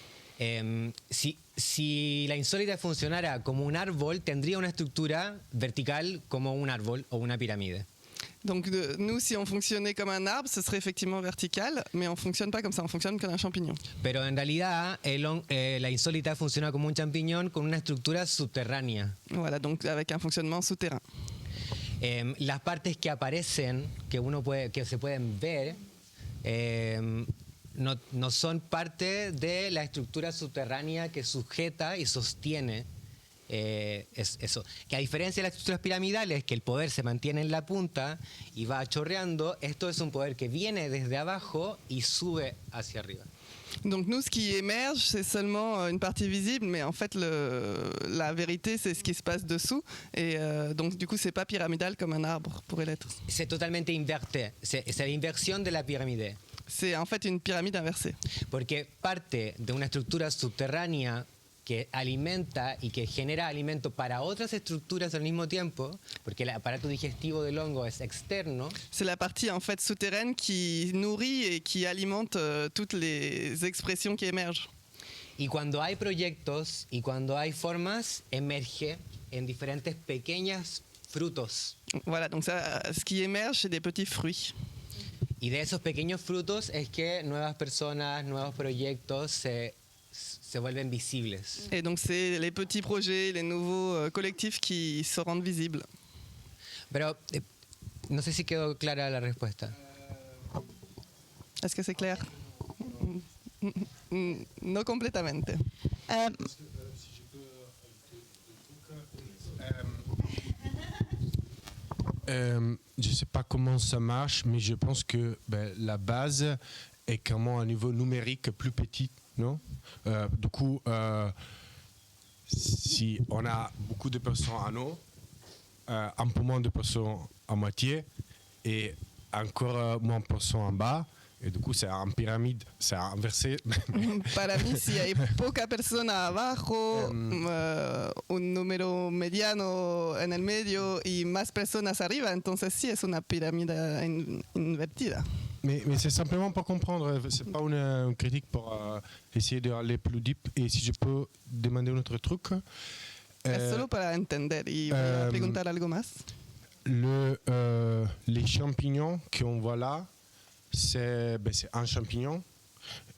Speaker 2: Si la insólita funcionara como un árbol, tendría una estructura vertical como un árbol o una pirámide.
Speaker 6: Donc nous, si on fonctionnait comme un arbre, ce serait effectivement vertical, mais on fonctionne pas comme ça, on fonctionne comme un champignon.
Speaker 2: Pero en realidad la insólita funciona como un champiñón con una estructura subterránea.
Speaker 6: Voilà, donc avec un fonctionnement souterrain.
Speaker 2: Las partes que aparecen, que se pueden ver, no son parte de la estructura subterránea que sujeta y sostiene eso. Que a diferencia de las estructuras piramidales, que el poder se mantiene en la punta y va chorreando, esto es un poder que viene desde abajo y sube hacia arriba.
Speaker 6: Donc nous, ce qui émerge, c'est seulement une partie visible, mais en fait, la vérité, c'est ce qui se passe dessous. Et donc du coup, c'est pas pyramidal comme un arbre pourrait l'être.
Speaker 2: C'est totalement inverté. C'est l'inversion de la pyramide.
Speaker 6: C'est en fait une pyramide inversée.
Speaker 2: Porque parte de una estructura subterránea que alimenta y que genera alimento para otras estructuras al mismo tiempo, porque el aparato digestivo del hongo es externo.
Speaker 6: C'est la partie en fait souterraine qui nourrit et qui alimente toutes les expressions qui émergent.
Speaker 2: Y cuando hay proyectos y cuando hay formas, emerge en diferentes pequeños frutos.
Speaker 6: Voilà, donc ça, ce qui émerge, c'est des petits fruits.
Speaker 2: Y de esos pequeños frutos es que nuevas personas, nuevos proyectos se vuelven visibles.
Speaker 6: Et donc c'est les petits projets, les nouveaux collectifs qui se rendent visibles.
Speaker 2: Pero no sé si quedó clara la respuesta.
Speaker 6: Est-ce que c'est clair? No completamente.
Speaker 5: Je ne sais pas comment ça marche, mais je pense que la base est quand même à un niveau numérique plus petit, non? Du coup, si on a beaucoup de personnes en haut, un peu moins de personnes à moitié et encore moins de personnes en bas, et du coup c'est en pyramide, c'est inversé.
Speaker 6: Para mí, si hay poca persona abajo, un número mediano en el medio y más personas arriba, entonces sí es una pirámide invertida.
Speaker 5: Mais c'est simplement pour comprendre, c'est pas une critique pour essayer d'aller plus deep. Et si je peux demander un autre truc.
Speaker 6: Es solo para entender y voy a preguntar algo más.
Speaker 5: Les champignons qu'on voit là, c'est un champignon.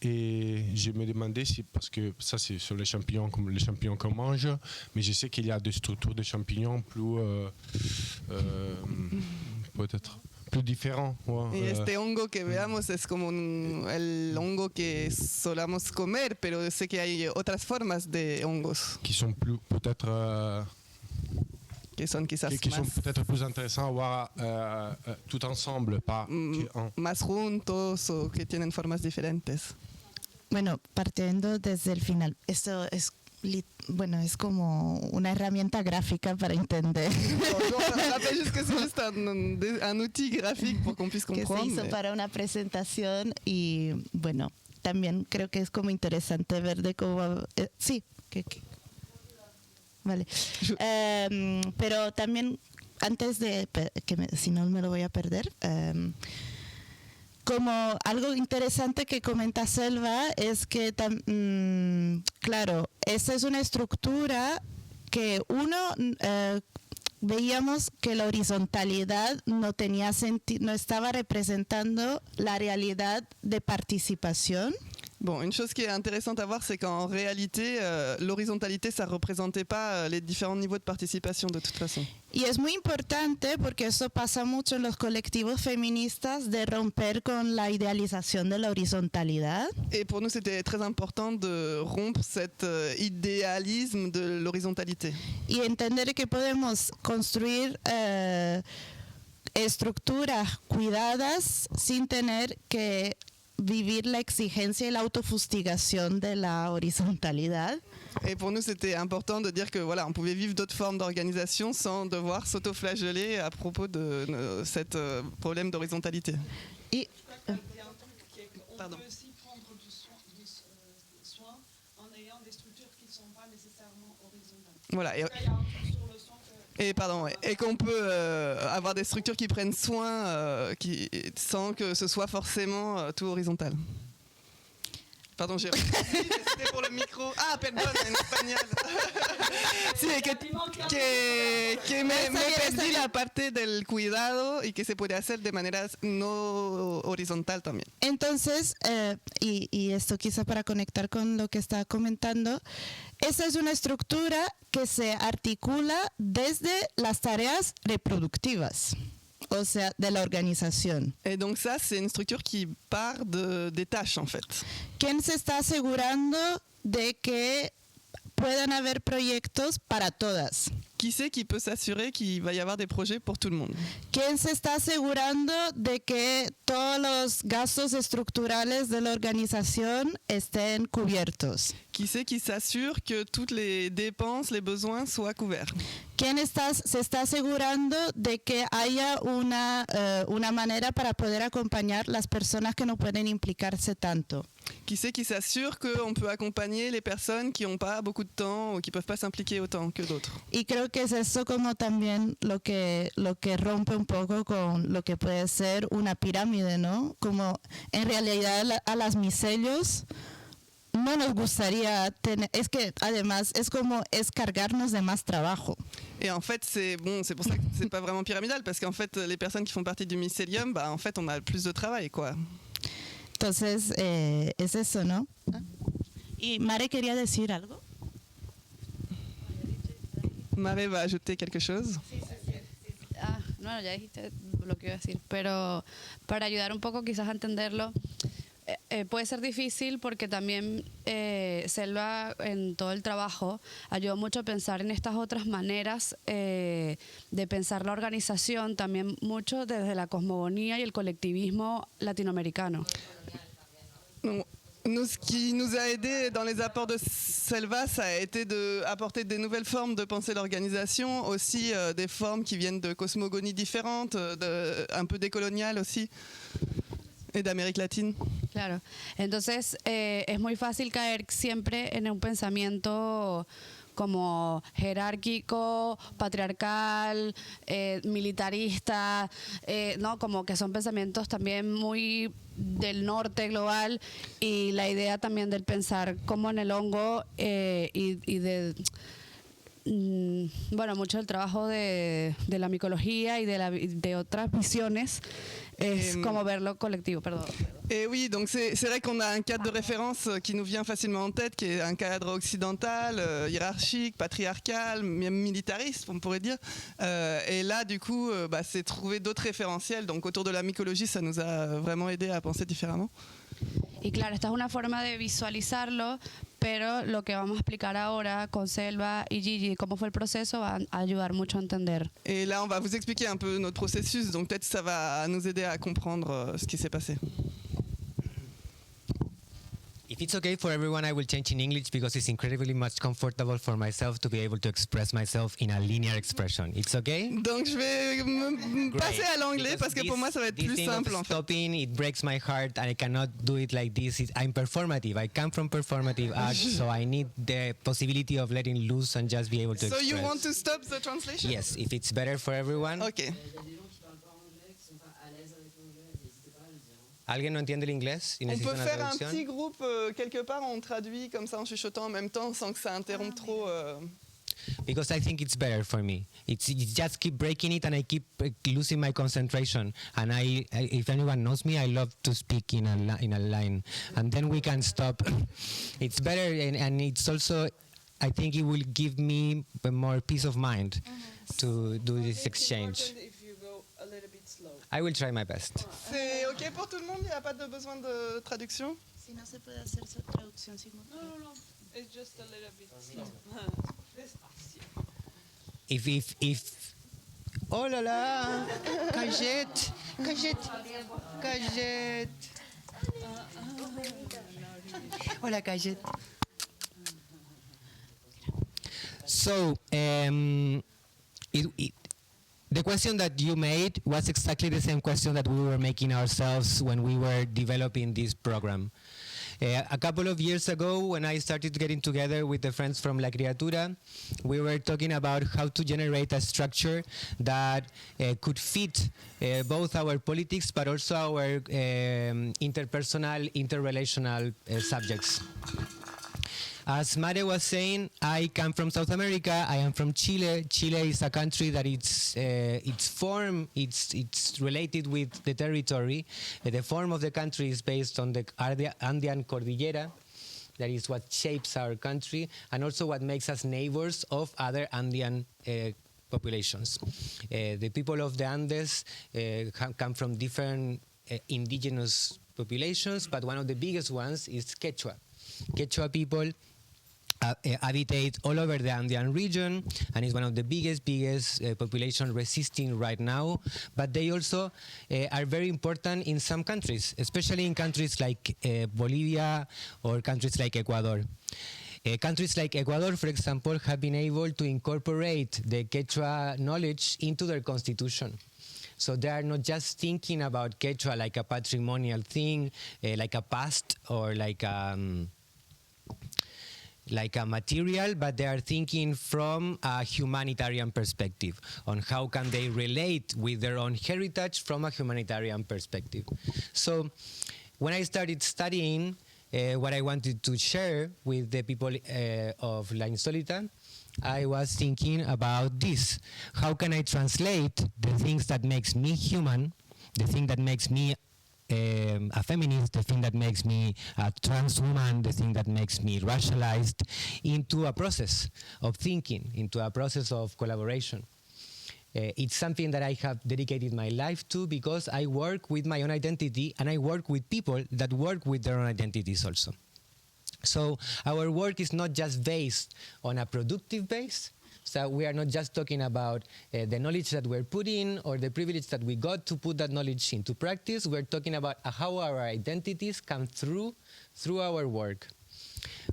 Speaker 5: Et je me demandais si, parce que ça c'est sur les champignons qu'on mange, mais je sais qu'il y a des structures de champignons plus peut-être plus différents.
Speaker 6: Y este hongo que veamos es como el hongo que solamos comer, pero sé que hay otras formas de hongos.
Speaker 5: Qui sont plus peut-être
Speaker 6: que son quizás
Speaker 5: qui sont peut-être plus intéressants à voir tout ensemble, pas
Speaker 6: más juntos o que tienen formas diferentes.
Speaker 3: Bueno, partiendo desde el final, esto es es como una herramienta gráfica para entender.
Speaker 6: Je rappelle juste que c'est juste un outil graphique pour qu'on puisse comprendre.
Speaker 3: Que se hizo para una presentación y bueno, también creo que es como interesante ver de cómo... sí, vale. Pero también, antes de si no me lo voy a perder, como algo interesante que comenta Selva es que, claro, esa es una estructura que veíamos que la horizontalidad no tenía no estaba representando la realidad de participación.
Speaker 6: Bon, une chose qui est intéressante à voir, c'est qu'en réalité, l'horizontalité, ça ne représentait pas les différents niveaux de participation de toute façon.
Speaker 3: Y es muy importante porque eso pasa mucho en los colectivos feministas de romper con la idealización de la horizontalidad.
Speaker 6: Et pour nous, c'était très important de rompre cet idéalisme de l'horizontalité.
Speaker 3: Y entender que podemos construir estructuras cuidadas sin tener que vivir la exigencia y la autofustigación de la horizontalidad.
Speaker 6: Et pour nous, c'était important de dire que voilà, on pouvait vivre d'autres formes d'organisation sans devoir s'auto-flageller à propos de cet problème d'horizontalité.
Speaker 3: Y,
Speaker 4: On
Speaker 6: Pardon.
Speaker 4: peut aussi prendre du soin en ayant des structures qui ne sont pas nécessairement horizontales.
Speaker 6: Voilà.
Speaker 4: Il y a un truc sur le soin que...
Speaker 6: Et qu'on peut avoir des structures qui prennent soin sans que ce soit forcément tout horizontal. Pardon, j'ai c'était pour le micro. Ah, perdón, en español. Sí, que me perdí la parte del cuidado y que se puede hacer de manera no horizontal también.
Speaker 3: Entonces, y esto quizá para conectar con lo que estaba comentando, esa es una estructura que se articula desde las tareas reproductivas, o sea, de la organización.
Speaker 6: Et donc ça, c'est une structure qui part des tâches en fait.
Speaker 3: ¿Quién se está asegurando de que puedan haber proyectos para todas?
Speaker 6: Qui c'est qui peut s'assurer qu'il va y avoir des projets pour tout le monde?
Speaker 3: ¿Quién se está asegurando de que todos los gastos estructurales de la organización estén cubiertos?
Speaker 6: Qui c'est qui s'assure que toutes les dépenses, les besoins soient couverts?
Speaker 3: ¿Quién se está asegurando de que haya una manera para poder acompañar las personas que no pueden implicarse tanto?
Speaker 6: Qui c'est qui s'assure qu'on peut accompagner les personnes qui n'ont pas beaucoup de temps ou qui ne peuvent pas s'impliquer autant que d'autres?
Speaker 3: Y creo que es eso como también lo que rompe un poco con lo que puede ser una pirámide, ¿no? Como en realidad a las micelios no nos gustaría tener, es que además es como es cargarnos de más trabajo.
Speaker 6: Et en fait, c'est pour ça que c'est pas vraiment pyramidal, parce qu'en fait, les personnes qui font partie du mycélium, bah, en fait, on a plus de travail, quoi.
Speaker 3: Entonces, es eso, ¿no? Y Mare quería decir algo.
Speaker 6: Mare va ajouter quelque chose.
Speaker 7: Ah, bueno, ya dijiste lo que iba a decir, pero para ayudar un poco quizás a entenderlo, puede ser difícil porque también Selva en todo el trabajo ayudó mucho a pensar en estas otras maneras de pensar la organización, también mucho desde la cosmogonía y el colectivismo latinoamericano.
Speaker 6: Nous, ce qui nous a aidé dans les apports de Selva, ça a été d'apporter des nouvelles formes de penser l'organisation, aussi des formes qui viennent de cosmogonies différentes, un peu décoloniales aussi, et d'Amérique latine.
Speaker 7: Claro, entonces es muy fácil caer siempre en un pensamiento como jerárquico, patriarcal, militarista, ¿no? Como que son pensamientos también muy del norte global, y la idea también del pensar como en el hongo y de... Bueno, mucho del trabajo de la micología y de otras visiones es como verlo colectivo, perdón.
Speaker 6: Et oui, donc c'est vrai qu'on a un cadre de référence qui nous vient facilement en tête, qui est un cadre occidental, hiérarchique, patriarcal, même militariste, on pourrait dire. Et là, du coup, c'est trouver d'autres référentiels. Donc autour de la mycologie, ça nous a vraiment aidé à penser différemment.
Speaker 7: Y claro, esta es una forma de visualizarlo, pero lo que vamos a explicar ahora con Selva y Gigi, cómo fue el proceso, va a ayudar mucho a entender.
Speaker 6: Et là, on va vous expliquer un peu notre processus, donc peut-être ça va nous aider à comprendre ce qui s'est passé.
Speaker 2: If it's okay for everyone, I will change in English because it's incredibly much comfortable for myself to be able to express myself in a linear expression. It's okay?
Speaker 6: Donc je vais passer à l'anglais parce que pour moi ça va être plus simple en fait.
Speaker 2: Stopping, it breaks my heart and I cannot do it like this. I'm performative. I come from performative art, so I need the possibility of letting loose and just be able to
Speaker 6: So
Speaker 2: express.
Speaker 6: you want to stop the translation?
Speaker 2: Yes, if it's better for everyone.
Speaker 6: Ok.
Speaker 2: ¿Alguien no entiende el inglés?
Speaker 6: On peut faire un petit groupe quelque part, on traduit comme ça en chuchotant en même temps sans que ça interrompe trop.
Speaker 2: Because I think it's better for me. It's just keep breaking it and I keep losing my concentration. And if anyone knows me, I love to speak in a line. And then we can stop. It's better and it's also, I think it will give me more peace of mind to do this exchange. I will try my best.
Speaker 6: C'est ok pour tout le monde? Il n'y a pas de besoin de traduction?
Speaker 3: Si no se puede hacer su traducción simultánea.
Speaker 4: No. It's just a little bit slow.
Speaker 2: If oh là là, Cagette. Hola, Cayet. So, the question that you made was exactly the same question that we were making ourselves when we were developing this program. A couple of years ago, when I started getting together with the friends from La Creatura, we were talking about how to generate a structure that could fit both our politics but also our interpersonal, interrelational subjects. As Mare was saying, I come from South America. I am from Chile. Chile is a country that its form, it's related with the territory. The form of the country is based on the Andean Cordillera. That is what shapes our country and also what makes us neighbors of other Andean populations. The people of the Andes come from different indigenous populations, but one of the biggest ones is Quechua. Quechua people habitate all over the Andean region and is one of the biggest population resisting right now, but they also are very important in some countries, especially in countries like Bolivia or countries like Ecuador. Countries like Ecuador, for example, have been able to incorporate the Quechua knowledge into their constitution. So they are not just thinking about Quechua like a patrimonial thing, like a past or like a material, but they are thinking from a humanitarian perspective on how can they relate with their own heritage from a humanitarian perspective. So when I started studying what I wanted to share with the people of La Insólita, I was thinking about this. How can I translate the things that makes me human, the thing that makes me a feminist, the thing that makes me a trans woman, the thing that makes me racialized, into a process of thinking, into a process of collaboration. It's something that I have dedicated my life to because I work with my own identity and I work with people that work with their own identities also. So our work is not just based on a productive base. So we are not just talking about the knowledge that we're putting or the privilege that we got to put that knowledge into practice. We're talking about how our identities come through our work.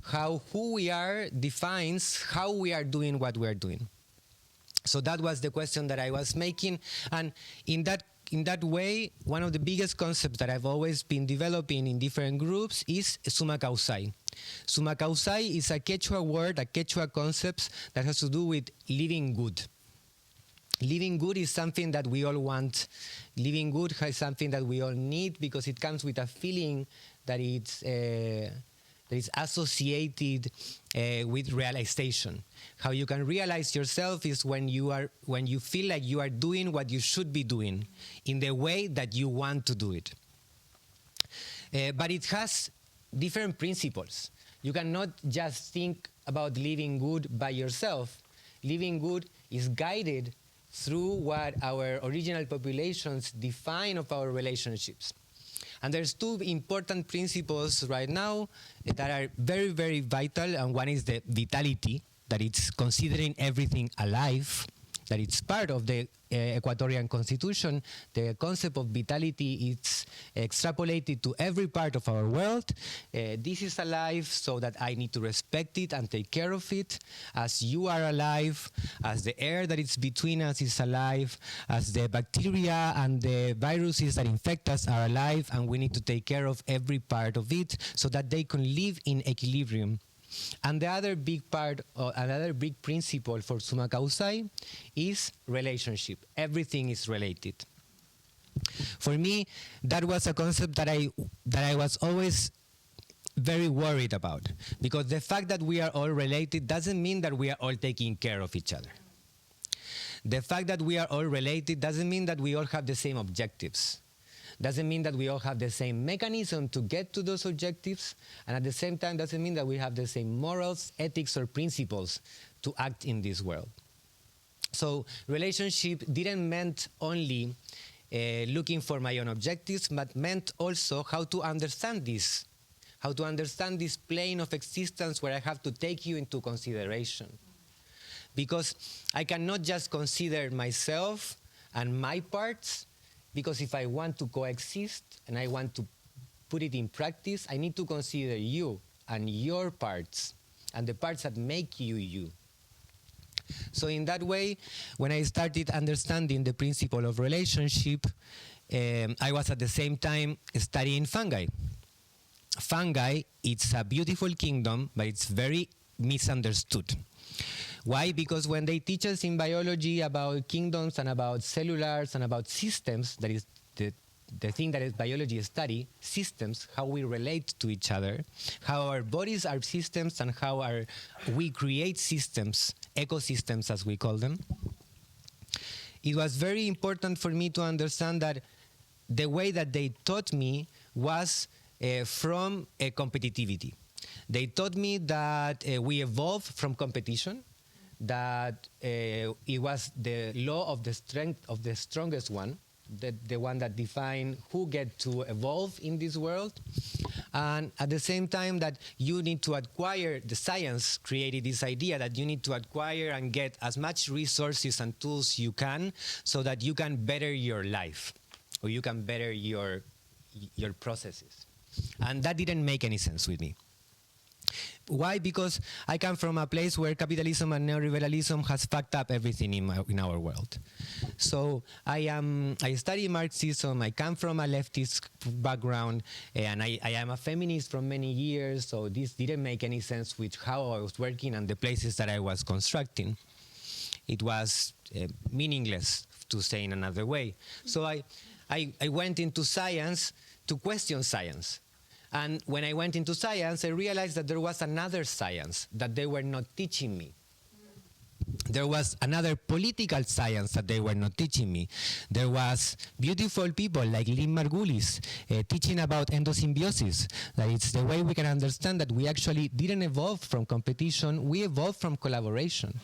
Speaker 2: How who we are defines how we are doing what we're doing. So that was the question that I was making. And in that way, one of the biggest concepts that I've always been developing in different groups is summa causai. Summa causai is a Quechua word, a Quechua concept that has to do with living good. Living good is something that we all want. Living good is something that we all need because it comes with a feeling that it's associated with realization. How you can realize yourself is when you feel like you are doing what you should be doing in the way that you want to do it. But it has different principles. You cannot just think about living good by yourself. Living good is guided through what our original populations define of our relationships. And there's two important principles right now that are very, very vital, and one is the vitality, that it's considering everything alive, that it's part of the Ecuadorian Constitution. The concept of vitality is extrapolated to every part of our world. This is alive, so that I need to respect it and take care of it. As you are alive, as the air that is between us is alive, as the bacteria and the viruses that infect us are alive, and we need to take care of every part of it so that they can live in equilibrium. And the other big part, or another big principle for summa causai is relationship. Everything is related. For me, that was a concept that I was always very worried about, because the fact that we are all related doesn't mean that we are all taking care of each other. The fact that we are all related doesn't mean that we all have the same objectives. Doesn't mean that we all have the same mechanism to get to those objectives, and at the same time doesn't mean that we have the same morals, ethics, or principles to act in this world. So relationship didn't meant only looking for my own objectives, but meant also how to understand this, how to understand this plane of existence where I have to take you into consideration. Because I cannot just consider myself and my parts, because if I want to coexist and I want to put it in practice, I need to consider you and your parts and the parts that make you you. So in that way, when I started understanding the principle of relationship, I was at the same time studying fungi. Fungi, it's a beautiful kingdom, but it's very misunderstood. Why? Because when they teach us in biology about kingdoms and about cellulars and about systems, that is the thing that is biology study, systems, how we relate to each other, how our bodies are systems and how we create systems, ecosystems as we call them. It was very important for me to understand that the way that they taught me was from competitivity. They taught me that we evolved from competition, that it was the law of the strength of the strongest one, the one that define who get to evolve in this world. And at the same time that you need to acquire, the science created this idea that you need to acquire and get as much resources and tools you can so that you can better your life or you can better your processes. And that didn't make any sense with me. Why? Because I come from a place where capitalism and neoliberalism has fucked up everything in our world. So I study Marxism, I come from a leftist background, and I am a feminist for many years, so this didn't make any sense with how I was working and the places that I was constructing. It was meaningless, to say in another way. So I went into science to question science. And when I went into science, I realized that there was another science that they were not teaching me. There was another political science that they were not teaching me. There was beautiful people like Lynn Margulis teaching about endosymbiosis. That it's the way we can understand that we actually didn't evolve from competition, we evolved from collaboration.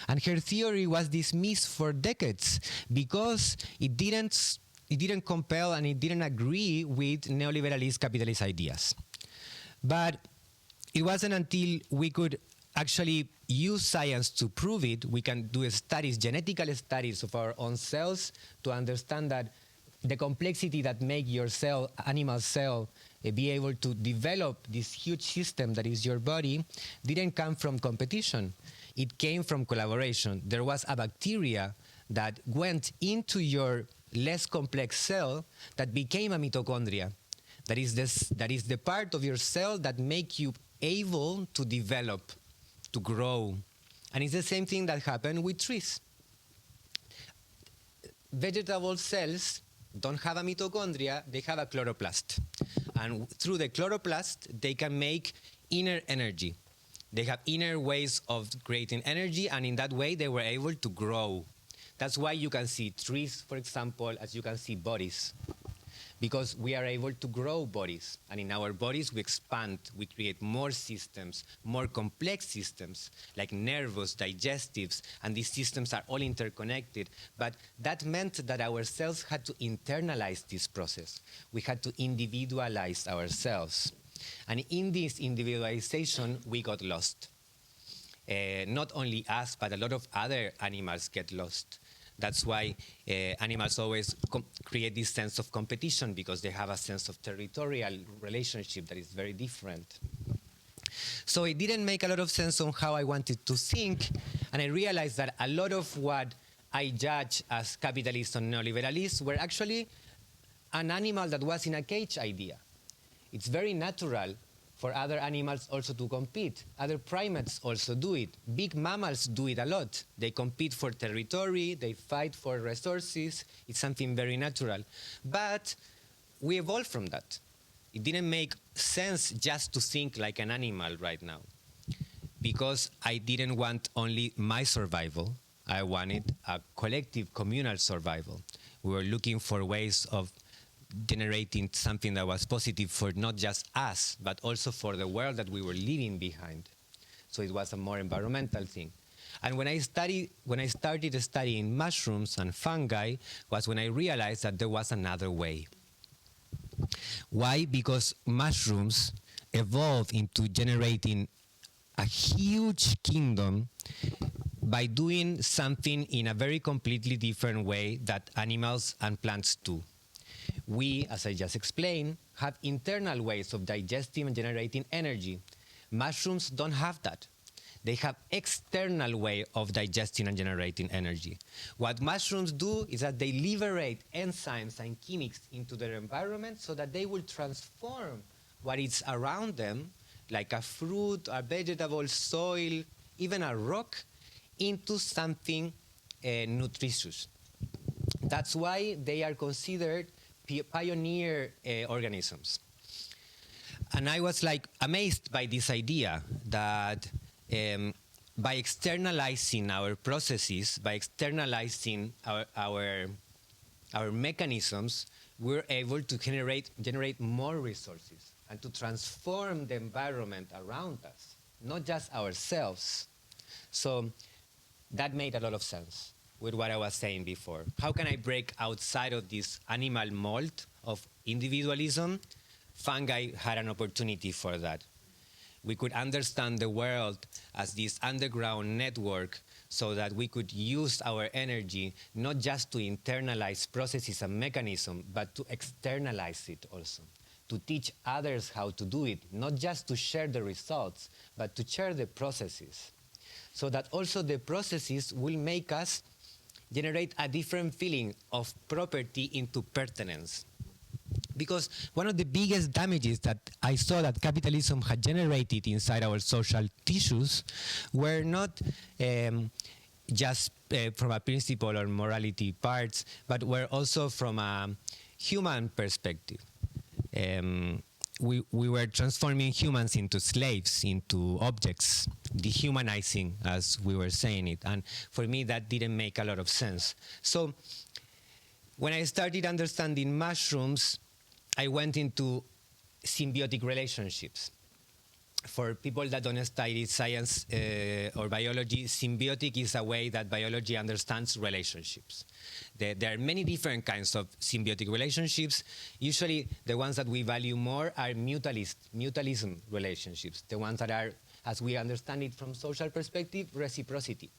Speaker 2: And her theory was dismissed for decades because it didn't compel and it didn't agree with neoliberalist capitalist ideas. But it wasn't until we could actually use science to prove it, we can do studies, genetical studies of our own cells to understand that the complexity that make your cell, animal cell, be able to develop this huge system that is your body, didn't come from competition. It came from collaboration. There was a bacteria that went into your less complex cell that became a mitochondria. That is the part of your cell that make you able to develop, to grow. And it's the same thing that happened with trees. Vegetable cells don't have a mitochondria, they have a chloroplast. And through the chloroplast, they can make inner energy. They have inner ways of creating energy, and in that way, they were able to grow. That's why you can see trees, for example, as you can see bodies. Because we are able to grow bodies. And in our bodies, we expand. We create more systems, more complex systems, like nervous, digestives. And these systems are all interconnected. But that meant that our cells had to internalize this process. We had to individualize ourselves. And in this individualization, we got lost. Not only us, but a lot of other animals get lost. That's why animals always create this sense of competition, because they have a sense of territorial relationship that is very different. So it didn't make a lot of sense on how I wanted to think, and I realized that a lot of what I judge as capitalist and neoliberalist were actually an animal that was in a cage idea. It's very natural for other animals also to compete. Other primates also do it. Big mammals do it a lot. They compete for territory, they fight for resources. It's something very natural. But we evolved from that. It didn't make sense just to think like an animal right now, because I didn't want only my survival. I wanted a collective, communal survival. We were looking for ways of generating something that was positive for not just us, but also for the world that we were leaving behind. So it was a more environmental thing. And when I started studying mushrooms and fungi, was when I realized that there was another way. Why? Because mushrooms evolved into generating a huge kingdom by doing something in a very completely different way that animals and plants do. We, as I just explained, have internal ways of digesting and generating energy. Mushrooms don't have that. They have external way of digesting and generating energy. What mushrooms do is that they liberate enzymes and chemics into their environment so that they will transform what is around them, like a fruit, a vegetable, soil, even a rock, into something nutritious. That's why they are considered pioneer organisms. And I was like amazed by this idea that by externalizing our processes, by externalizing our mechanisms, we're able to generate more resources and to transform the environment around us, not just ourselves. So that made a lot of sense with what I was saying before. How can I break outside of this animal mold of individualism? Fungi had an opportunity for that. We could understand the world as this underground network so that we could use our energy not just to internalize processes and mechanisms, but to externalize it also, to teach others how to do it, not just to share the results, but to share the processes. So that also the processes will make us generate a different feeling of property into pertinence. Because one of the biggest damages that I saw that capitalism had generated inside our social tissues were not just from a principle or morality parts, but were also from a human perspective. We were transforming humans into slaves, into objects, dehumanizing, as we were saying it. And for me, that didn't make a lot of sense. So when I started understanding mushrooms, I went into symbiotic relationships. For people that don't study science or biology, symbiotic is a way that biology understands relationships. There are many different kinds of symbiotic relationships. Usually the ones that we value more are mutualism relationships, the ones that are, as we understand it from social perspective, reciprocity.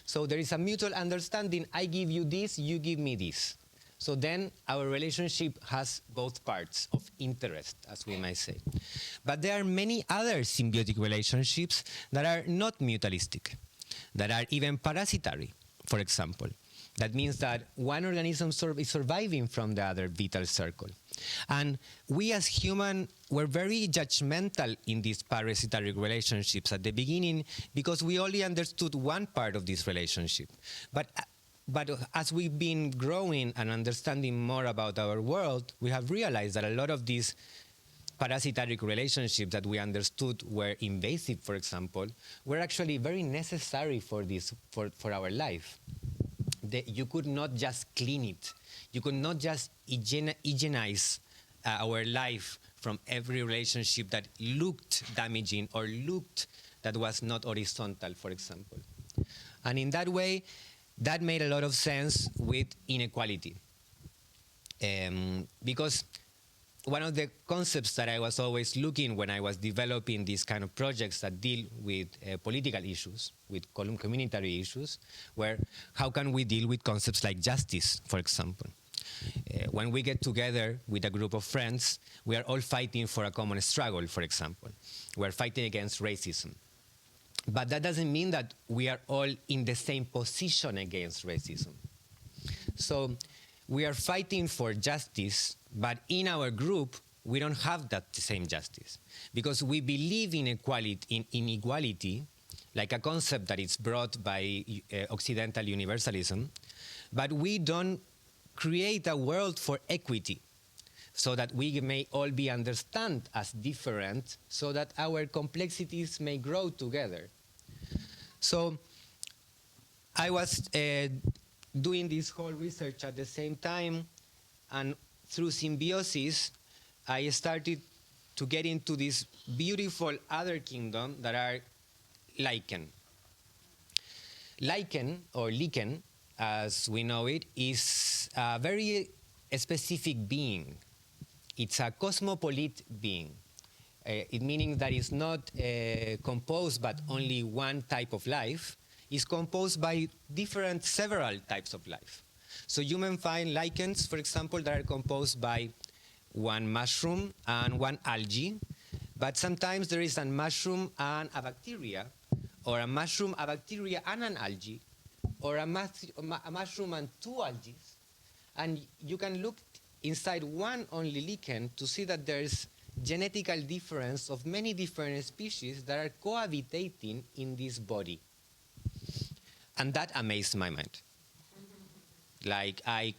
Speaker 2: So there is a mutual understanding, I give you this, you give me this. So then our relationship has both parts of interest, as we might say. But there are many other symbiotic relationships that are not mutualistic, that are even parasitary, for example. That means that one organism is surviving from the other vital circle. And we as humans were very judgmental in these parasitary relationships at the beginning because we only understood one part of this relationship. But as we've been growing and understanding more about our world, we have realized that a lot of these parasitic relationships that we understood were invasive, for example, were actually very necessary for our life. You could not just clean it. You could not just hygienize our life from every relationship that looked damaging or looked that was not horizontal, for example. And in that way, that made a lot of sense with inequality. Because one of the concepts that I was always looking when I was developing these kind of projects that deal with political issues, with community issues, were how can we deal with concepts like justice, for example. When we get together with a group of friends, we are all fighting for a common struggle, for example. We are fighting against racism. But that doesn't mean that we are all in the same position against racism. So we are fighting for justice, but in our group, we don't have that same justice. Because we believe in inequality, like a concept that is brought by Occidental universalism, but we don't create a world for equity so that we may all be understood as different, so that our complexities may grow together. So I was doing this whole research at the same time, and through symbiosis, I started to get into this beautiful other kingdom that are lichen. Lichen, or lichen, as we know it, is a very specific being. It's a cosmopolite being. It meaning that it's not composed by only one type of life. It's composed by several types of life. So you may find lichens, for example, that are composed by one mushroom and one algae, but sometimes there is a mushroom and a bacteria, or a mushroom, a bacteria and an algae, or a mushroom and two algae. And you can look inside one only lichen to see that there's genetical difference of many different species that are cohabitating in this body. And that amazed my mind. Like, I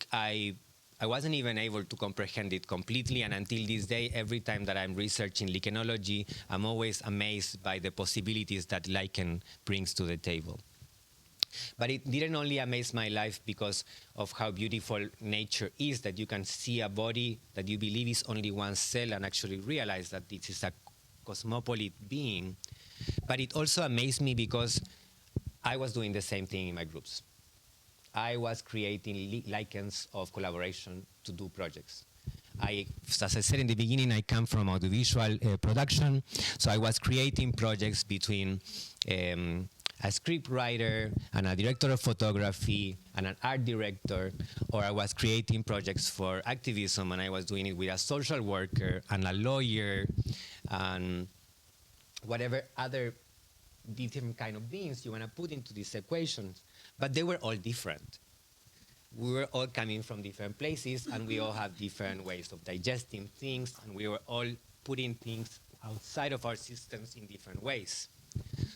Speaker 2: wasn't even able to comprehend it completely, and until this day, every time that I'm researching lichenology, I'm always amazed by the possibilities that lichen brings to the table. But it didn't only amaze my life because of how beautiful nature is, that you can see a body that you believe is only one cell and actually realize that this is a cosmopolite being. But it also amazed me because I was doing the same thing in my groups. I was creating lichens of collaboration to do projects. As I said in the beginning, I come from audiovisual production, so I was creating projects between a script writer and a director of photography and an art director, or I was creating projects for activism and I was doing it with a social worker and a lawyer and whatever other different kind of beings you want to put into these equations. But they were all different. We were all coming from different places and we all have different ways of digesting things, and we were all putting things outside of our systems in different ways.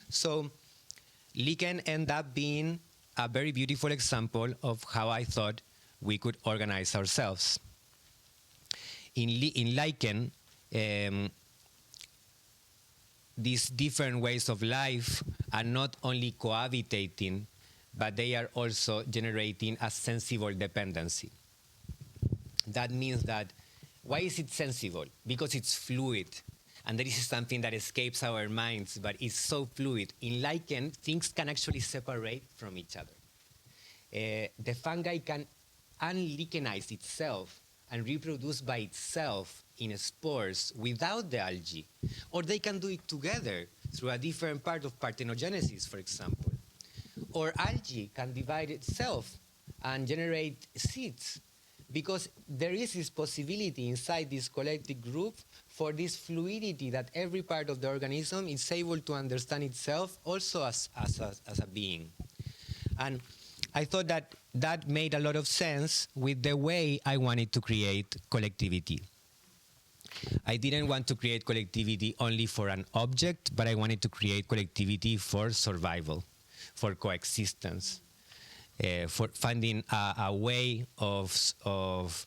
Speaker 2: So lichen ended up being a very beautiful example of how I thought we could organize ourselves. In lichen, these different ways of life are not only cohabitating, but they are also generating a sensible dependency. That means that, why is it sensible? Because it's fluid. And this is something that escapes our minds, but it's so fluid. In lichen, things can actually separate from each other. The fungi can unlichenize itself and reproduce by itself in spores without the algae. Or they can do it together through a different part of parthenogenesis, for example. Or algae can divide itself and generate seeds, because there is this possibility inside this collective group for this fluidity that every part of the organism is able to understand itself also as a being. And I thought that that made a lot of sense with the way I wanted to create collectivity. I didn't want to create collectivity only for an object, but I wanted to create collectivity for survival, for coexistence, for finding a way of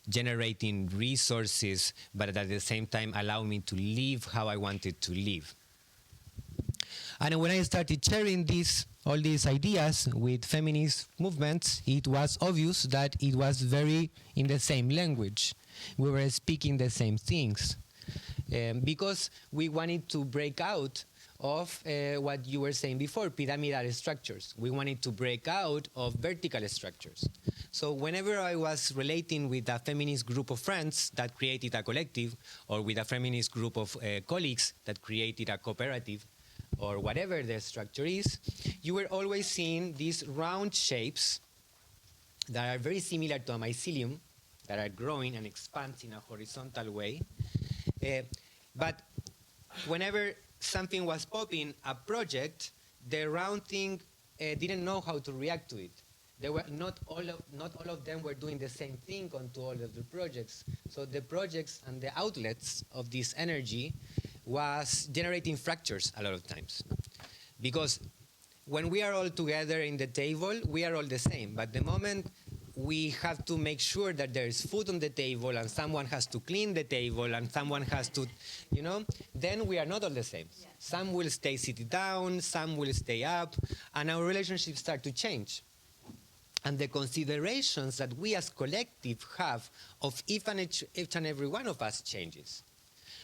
Speaker 2: generating resources, but at the same time allow me to live how I wanted to live. And when I started sharing all these ideas with feminist movements, it was obvious that it was very in the same language. We were speaking the same things. Because we wanted to break out of what you were saying before, pyramidal structures. We wanted to break out of vertical structures. So whenever I was relating with a feminist group of friends that created a collective, or with a feminist group of colleagues that created a cooperative, or whatever the structure is, you were always seeing these round shapes that are very similar to a mycelium, that are growing and expanding in a horizontal way. But whenever something was popping, a project, the round thing didn't know how to react to it. There were not all of them were doing the same thing onto all of the projects. So the projects and the outlets of this energy was generating fractures a lot of times. Because when we are all together in the table, we are all the same. But the moment we have to make sure that there is food on the table and someone has to clean the table and someone has to, then we are not all the same. Yeah. Some will stay seated down, some will stay up, and our relationships start to change. And the considerations that we as collective have of each and every one of us changes.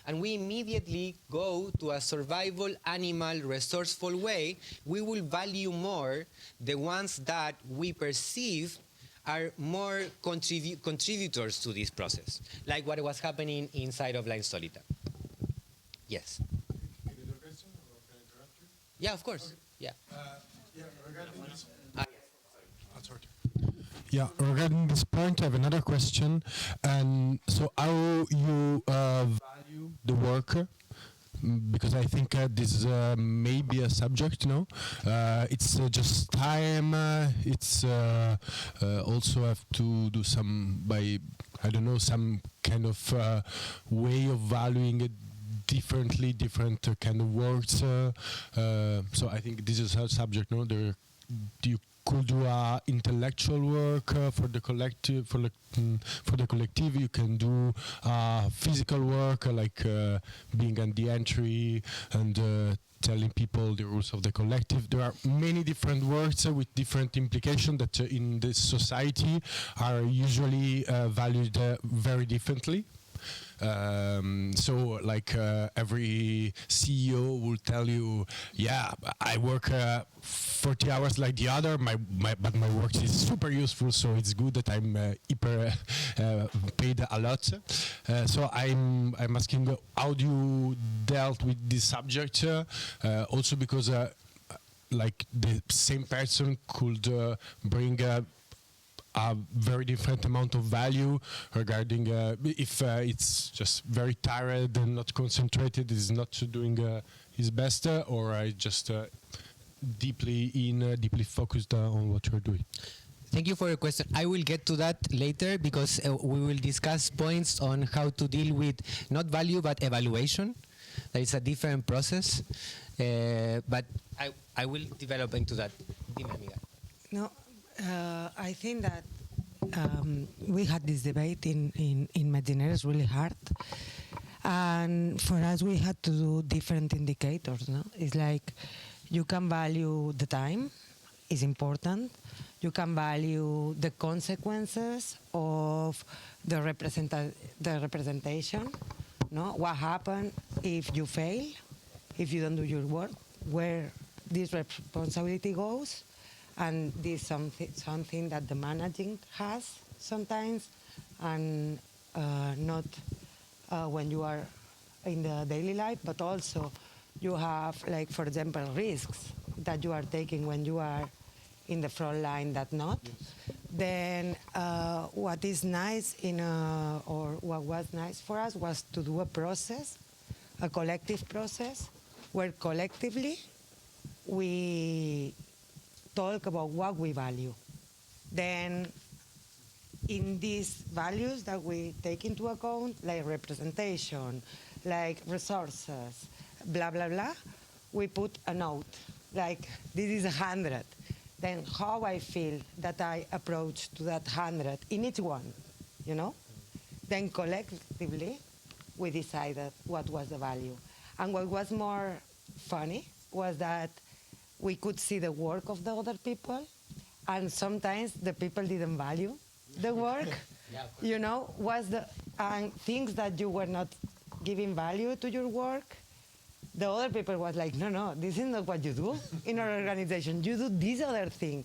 Speaker 2: And we immediately go to a survival, animal, resourceful way. We will value more the ones that we perceive are more contributors to this process, like what was happening inside of La Insólita. Yes.
Speaker 5: Any other question, or can I interrupt you?
Speaker 2: Yeah, of course.
Speaker 5: Okay.
Speaker 2: Yeah.
Speaker 5: Yeah, regarding this.
Speaker 2: Yes.
Speaker 5: That's okay. Yeah, regarding this point, I have another question. And so, how you value the worker? Because I think this may be a subject, it's just time. It's also have to do some some kind of way of valuing it differently, different kind of works. So I think this is a subject. You could do intellectual work for the collective. For the collective, you can do physical work like being on the entry and telling people the rules of the collective. There are many different works with different implications that in this society are usually valued very differently. So like every CEO will tell you, yeah, I work 40 hours like the other, but my work is super useful, so it's good that I'm hyper paid a lot. So I'm asking, how do you dealt with this subject? Also because like the same person could bring a very different amount of value regarding if it's just very tired and not concentrated, is not doing his best, or just deeply focused on what you're doing.
Speaker 2: Thank you for your question. I will get to that later because we will discuss points on how to deal with not value but evaluation. That is a different process, but I will develop into that. Dime, amiga.
Speaker 4: No, I think that we had this debate in Mediner. It's really hard. And for us, we had to do different indicators. No? It's like you can value the time, is important. You can value the consequences of the representation. No? What happens if you fail, if you don't do your work, where this responsibility goes. And this is something that the managing has sometimes, and not when you are in the daily life, but also you have, like, for example, risks that you are taking when you are in the front line that not. Yes. Then what is nice or what was nice for us was to do a process, a collective process, where collectively we talk about what we value. Then in these values that we take into account, like representation, like resources, blah, blah, blah, we put a note, like this is 100. Then how I feel that I approach to that 100 in each one, you know? Then collectively, we decided what was the value. And what was more funny was that we could see the work of the other people, and sometimes the people didn't value the work. You know, things that you were not giving value to your work. The other people was like, no, this is not what you do in our organization. You do this other thing.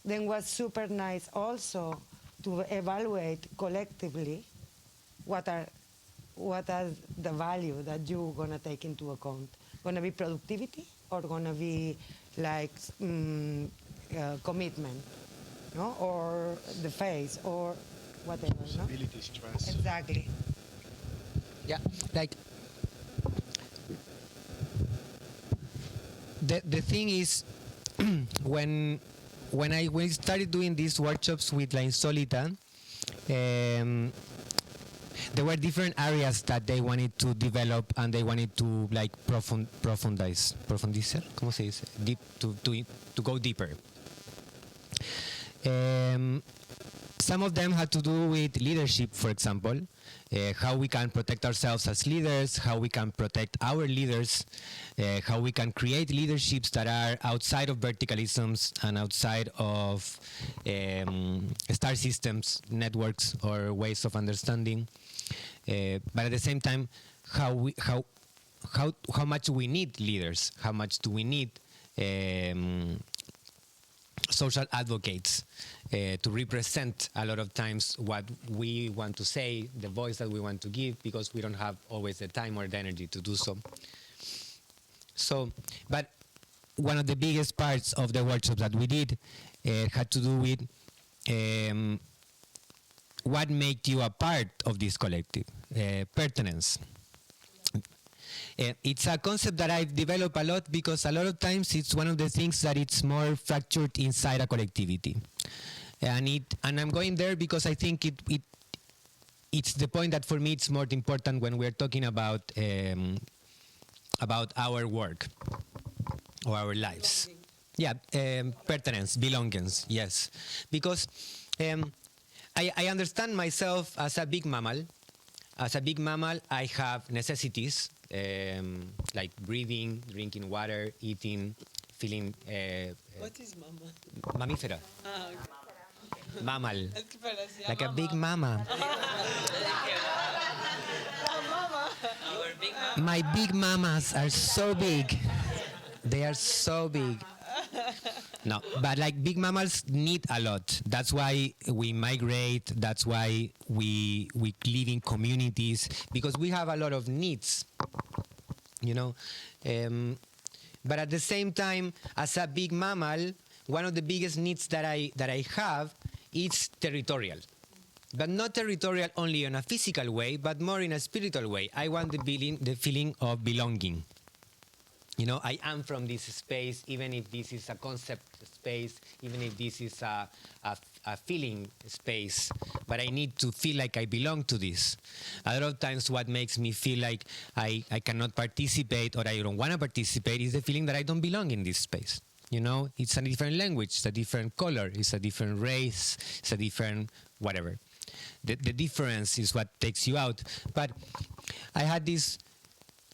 Speaker 4: Then was super nice also to evaluate collectively what are the value that you're gonna take into account. Gonna be productivity, or gonna be like commitment, no? Or the face, or whatever.
Speaker 5: Responsibility, no? Stress.
Speaker 4: Exactly.
Speaker 2: Yeah, like the thing is, when we started doing these workshops with La Insólita, there were different areas that they wanted to develop, and they wanted to like profundize, ¿cómo se dice? To go deeper. Some of them had to do with leadership, for example, how we can protect ourselves as leaders, how we can protect our leaders, how we can create leaderships that are outside of verticalisms and outside of star systems, networks, or ways of understanding. But at the same time, how much we need leaders, how much do we need social advocates to represent a lot of times what we want to say, the voice that we want to give, because we don't have always the time or the energy to do so. So, but one of the biggest parts of the workshop that we did had to do with what makes you a part of this collective, pertinence. It's a concept that I've developed a lot because a lot of times it's one of the things that it's more fractured inside a collectivity. And I'm going there because I think it's the point that for me it's more important when we're talking about our work or our lives. Yeah, pertinence, belongings, yes. Because I understand myself as a big mammal. As a big mammal, I have necessities like breathing, drinking water, eating, feeling.
Speaker 8: What is mama?
Speaker 2: Mamífero.
Speaker 8: Ah, okay.
Speaker 2: Mammal.
Speaker 8: Es que parecía
Speaker 2: Like
Speaker 8: mama.
Speaker 2: a big mama. My big mamas are so big. They are so big. No, but like big mammals need a lot. That's why we migrate. That's why we live in communities, because we have a lot of needs, you know. But at the same time, as a big mammal, one of the biggest needs that I have is territorial. But not territorial only in a physical way, but more in a spiritual way. I want the feeling of belonging. You know, I am from this space, even if this is a concept space, even if this is a feeling space, but I need to feel like I belong to this. A lot of times what makes me feel like I cannot participate or I don't want to participate is the feeling that I don't belong in this space. You know, it's a different language, it's a different color, it's a different race, it's a different whatever. The difference is what takes you out. But I had this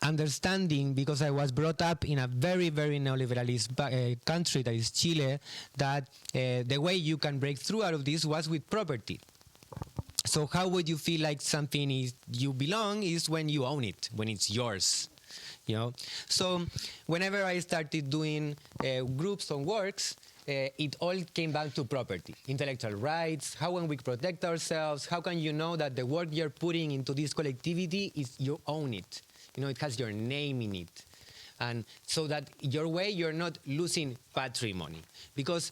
Speaker 2: understanding, because I was brought up in a very, very neoliberalist country that is Chile, that the way you can break through out of this was with property. So how would you feel like something is you belong is when you own it, when it's yours, you know? So whenever I started doing groups on works, it all came back to property, intellectual rights, how can we protect ourselves, how can you know that the work you're putting into this collectivity is you own it. You know, it has your name in it. And so that your way, you're not losing patrimony. Because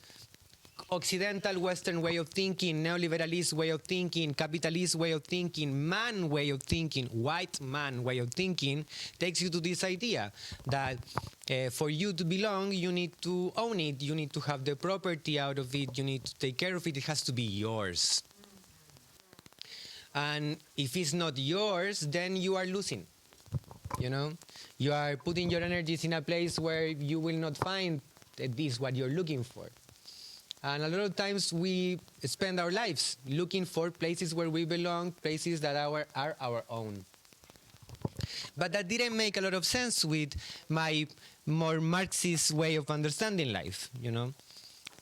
Speaker 2: Occidental Western way of thinking, neoliberalist way of thinking, capitalist way of thinking, man way of thinking, white man way of thinking, takes you to this idea that for you to belong, you need to own it, you need to have the property out of it, you need to take care of it, it has to be yours. And if it's not yours, then you are losing. You know, you are putting your energies in a place where you will not find this what you're looking for. And a lot of times we spend our lives looking for places where we belong, places that are our own. But that didn't make a lot of sense with my more Marxist way of understanding life, you know.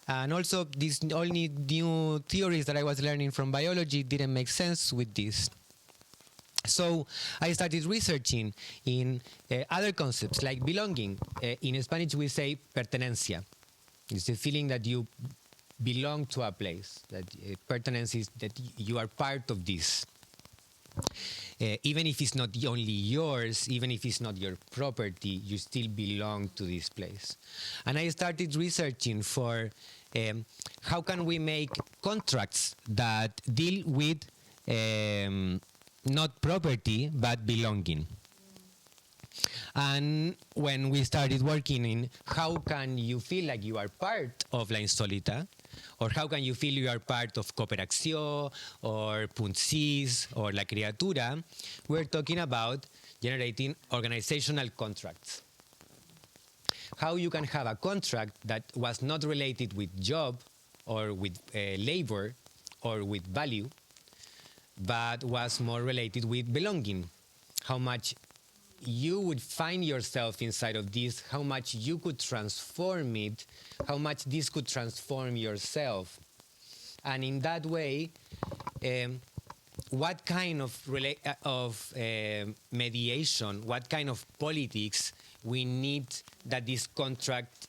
Speaker 2: And also these only new theories that I was learning from biology didn't make sense with this. So I started researching in other concepts like belonging. In Spanish we say pertenencia. It's the feeling that you belong to a place, that pertenence is that you are part of this. Even if it's not only yours, even if it's not your property, you still belong to this place. And I started researching for how can we make contracts that deal with not property, but belonging. And when we started working in how can you feel like you are part of La Insólita, or how can you feel you are part of Cooperación, or Puncis, or La Creatura, we're talking about generating organizational contracts. How you can have a contract that was not related with job, or with labor, or with value, but was more related with belonging. How much you would find yourself inside of this, how much you could transform it, how much this could transform yourself. And in that way, what kind of mediation, what kind of politics we need that this contract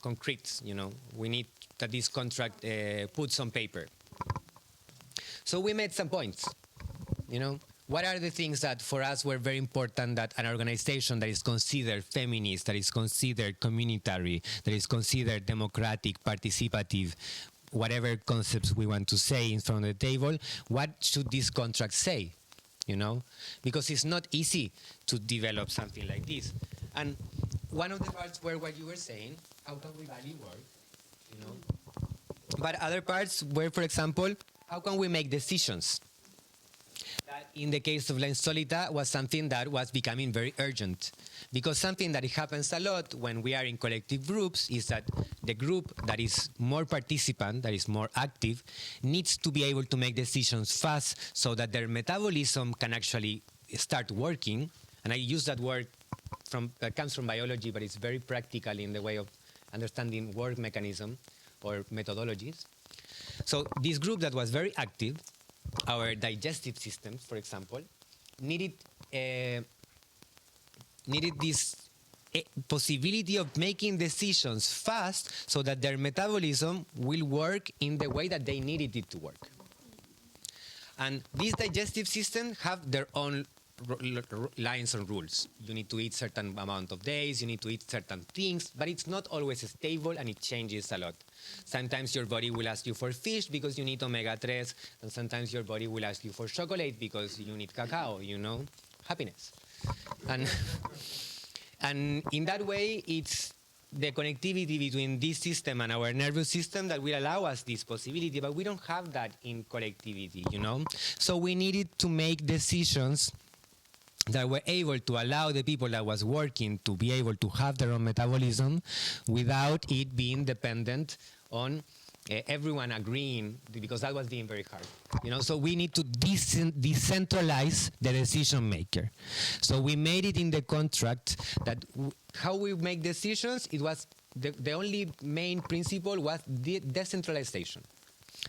Speaker 2: concretes, you know, we need that this contract puts on paper. So we made some points, you know. what are the things that for us were very important that an organization that is considered feminist, that is considered communitary, that is considered democratic, participative, whatever concepts we want to say in front of the table, what should this contract say? You know, because it's not easy to develop something like this. And one of the parts were what you were saying, how can we value work, you know? But other parts were, for example, how can we make decisions? That in the case of La Insólita was something that was becoming very urgent. Because something that happens a lot when we are in collective groups is that the group that is more participant, that is more active, needs to be able to make decisions fast so that their metabolism can actually start working. And I use that word that comes from biology, but it's very practical in the way of understanding work mechanism or methodologies. So this group that was very active, our digestive systems, for example, needed this possibility of making decisions fast so that their metabolism will work in the way that they needed it to work. And these digestive systems have their own lines and rules. You need to eat certain amount of days, you need to eat certain things, but it's not always stable and it changes a lot. Sometimes your body will ask you for fish because you need omega-3, and sometimes your body will ask you for chocolate because you need cacao, you know, happiness. And in that way, it's the connectivity between this system and our nervous system that will allow us this possibility, but we don't have that in collectivity, you know? So we needed to make decisions that were able to allow the people that was working to be able to have their own metabolism without it being dependent on everyone agreeing, because that was being very hard. You know, so we need to decentralize the decision maker. So we made it in the contract that how we make decisions, it was the only main principle was decentralization.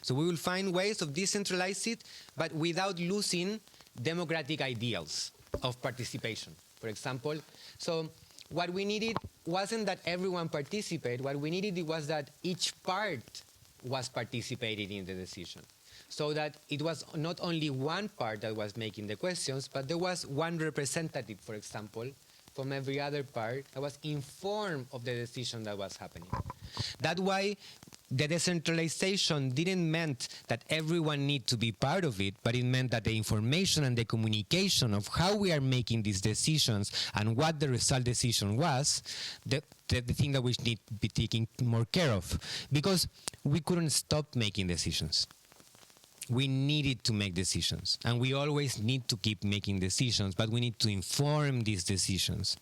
Speaker 2: So we will find ways of decentralize it, but without losing democratic ideals of participation, for example. So what we needed wasn't that everyone participated. What we needed was that each part was participating in the decision. So that it was not only one part that was making the questions, but there was one representative, for example, from every other part that was informed of the decision that was happening. That's why the decentralization didn't mean that everyone need to be part of it, but it meant that the information and the communication of how we are making these decisions and what the result decision was, the thing that we need to be taking more care of. Because we couldn't stop making decisions. We needed to make decisions, and we always need to keep making decisions, but we need to inform these decisions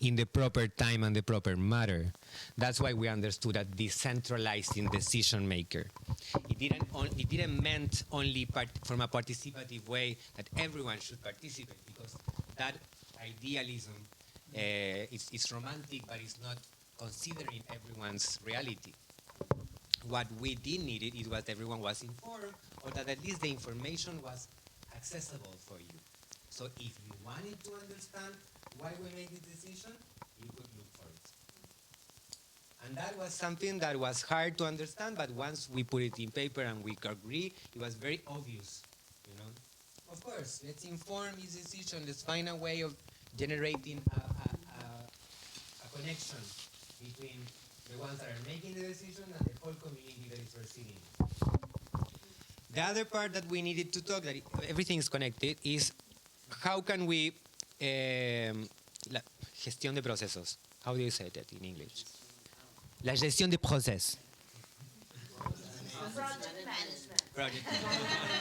Speaker 2: in the proper time and the proper matter. That's why we understood that decentralizing decision maker. It didn't mean only from a participative way that everyone should participate, because that idealism is romantic, but it's not considering everyone's reality. What we did need it was everyone was informed, or that at least the information was accessible for you. So if you wanted to understand why we made this decision, you could look for it. And that was something that was hard to understand, but once we put it in paper and we agree, it was very obvious, you know. Of course, let's inform this decision, let's find a way of generating a connection between the ones that are making the decision and the whole community that is receiving it. The other part that we needed to talk, that everything is connected, is how can we la gestión de procesos. How do you say that in English? La gestión de procesos. Project management.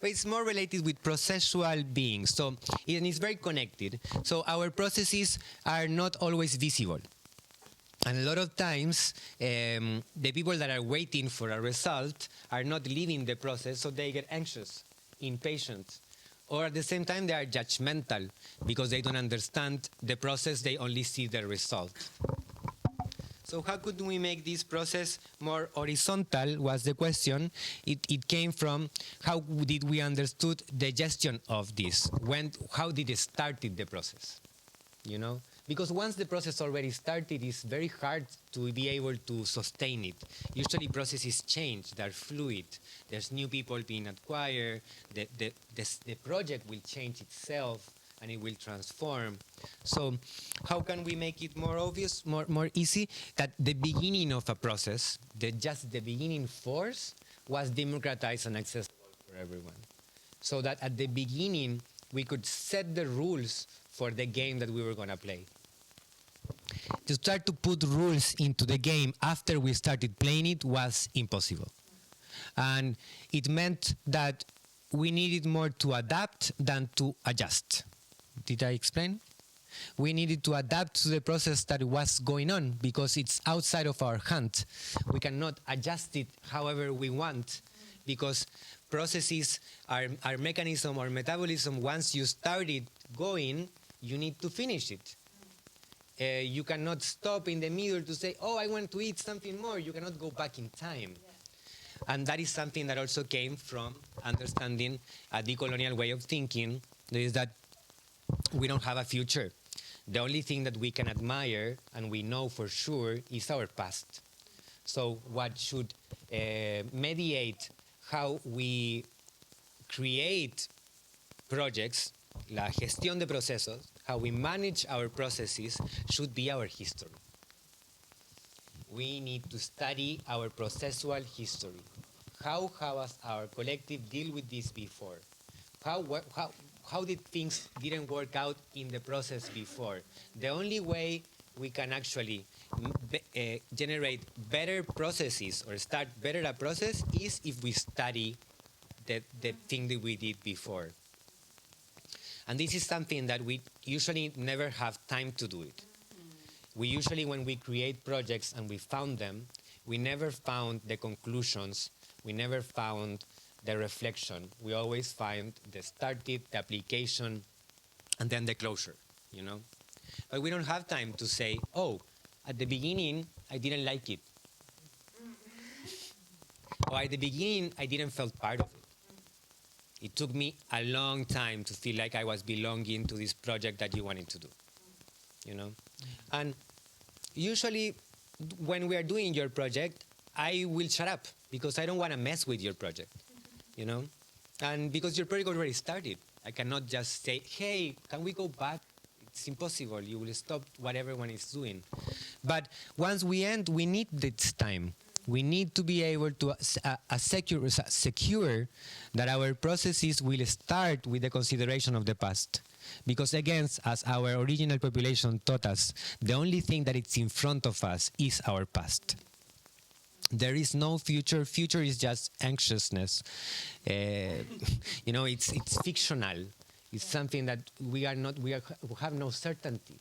Speaker 2: But it's more related with processual beings. So it's very connected. So our processes are not always visible. And a lot of times, the people that are waiting for a result are not living the process, so they get anxious, impatient. Or at the same time, they are judgmental because they don't understand the process, they only see the result. So how could we make this process more horizontal was the question. It came from how did we understood the gestion of this? How did it started the process? You know? Because once the process already started, it's very hard to be able to sustain it. Usually processes change, they're fluid. There's new people being acquired, the project will change itself and it will transform. So how can we make it more obvious, more easy? That the beginning of a process, just the beginning force, was democratized and accessible for everyone. So that at the beginning, we could set the rules for the game that we were going to play. To start to put rules into the game after we started playing it was impossible. And it meant that we needed more to adapt than to adjust. Did I explain? We needed to adapt to the process that was going on because it's outside of our hand. We cannot adjust it however we want because processes, our mechanism or metabolism, once you started going, you need to finish it. You cannot stop in the middle to say, oh, I want to eat something more. You cannot go back in time. And that is something that also came from understanding a decolonial way of thinking, is that we don't have a future. The only thing that we can admire and we know for sure is our past. So what should mediate how we create projects, la gestión de procesos, how we manage our processes should be our history. We need to study our processual history. How has our collective deal with this before? How did things didn't work out in the process before? The only way we can actually generate better processes or start better a process is if we study the thing that we did before. And this is something that we usually never have time to do it. We usually, when we create projects and we found them, we never found the conclusions, we never found the reflection. We always find the started, the application, and then the closure, you know? But we don't have time to say, oh, at the beginning, I didn't like it. Or at the beginning, I didn't feel part of it. It took me a long time to feel like I was belonging to this project that you wanted to do, you know? And usually, when we are doing your project, I will shut up because I don't want to mess with your project, you know? And because your project already started, I cannot just say, hey, can we go back? It's impossible. You will stop what everyone is doing. But once we end, we need this time. We need to be able to secure that our processes will start with the consideration of the past. Because again, as our original population taught us, the only thing that is in front of us is our past. There is no future. Future is just anxiousness. You know, it's fictional. It's something that we have no certainty.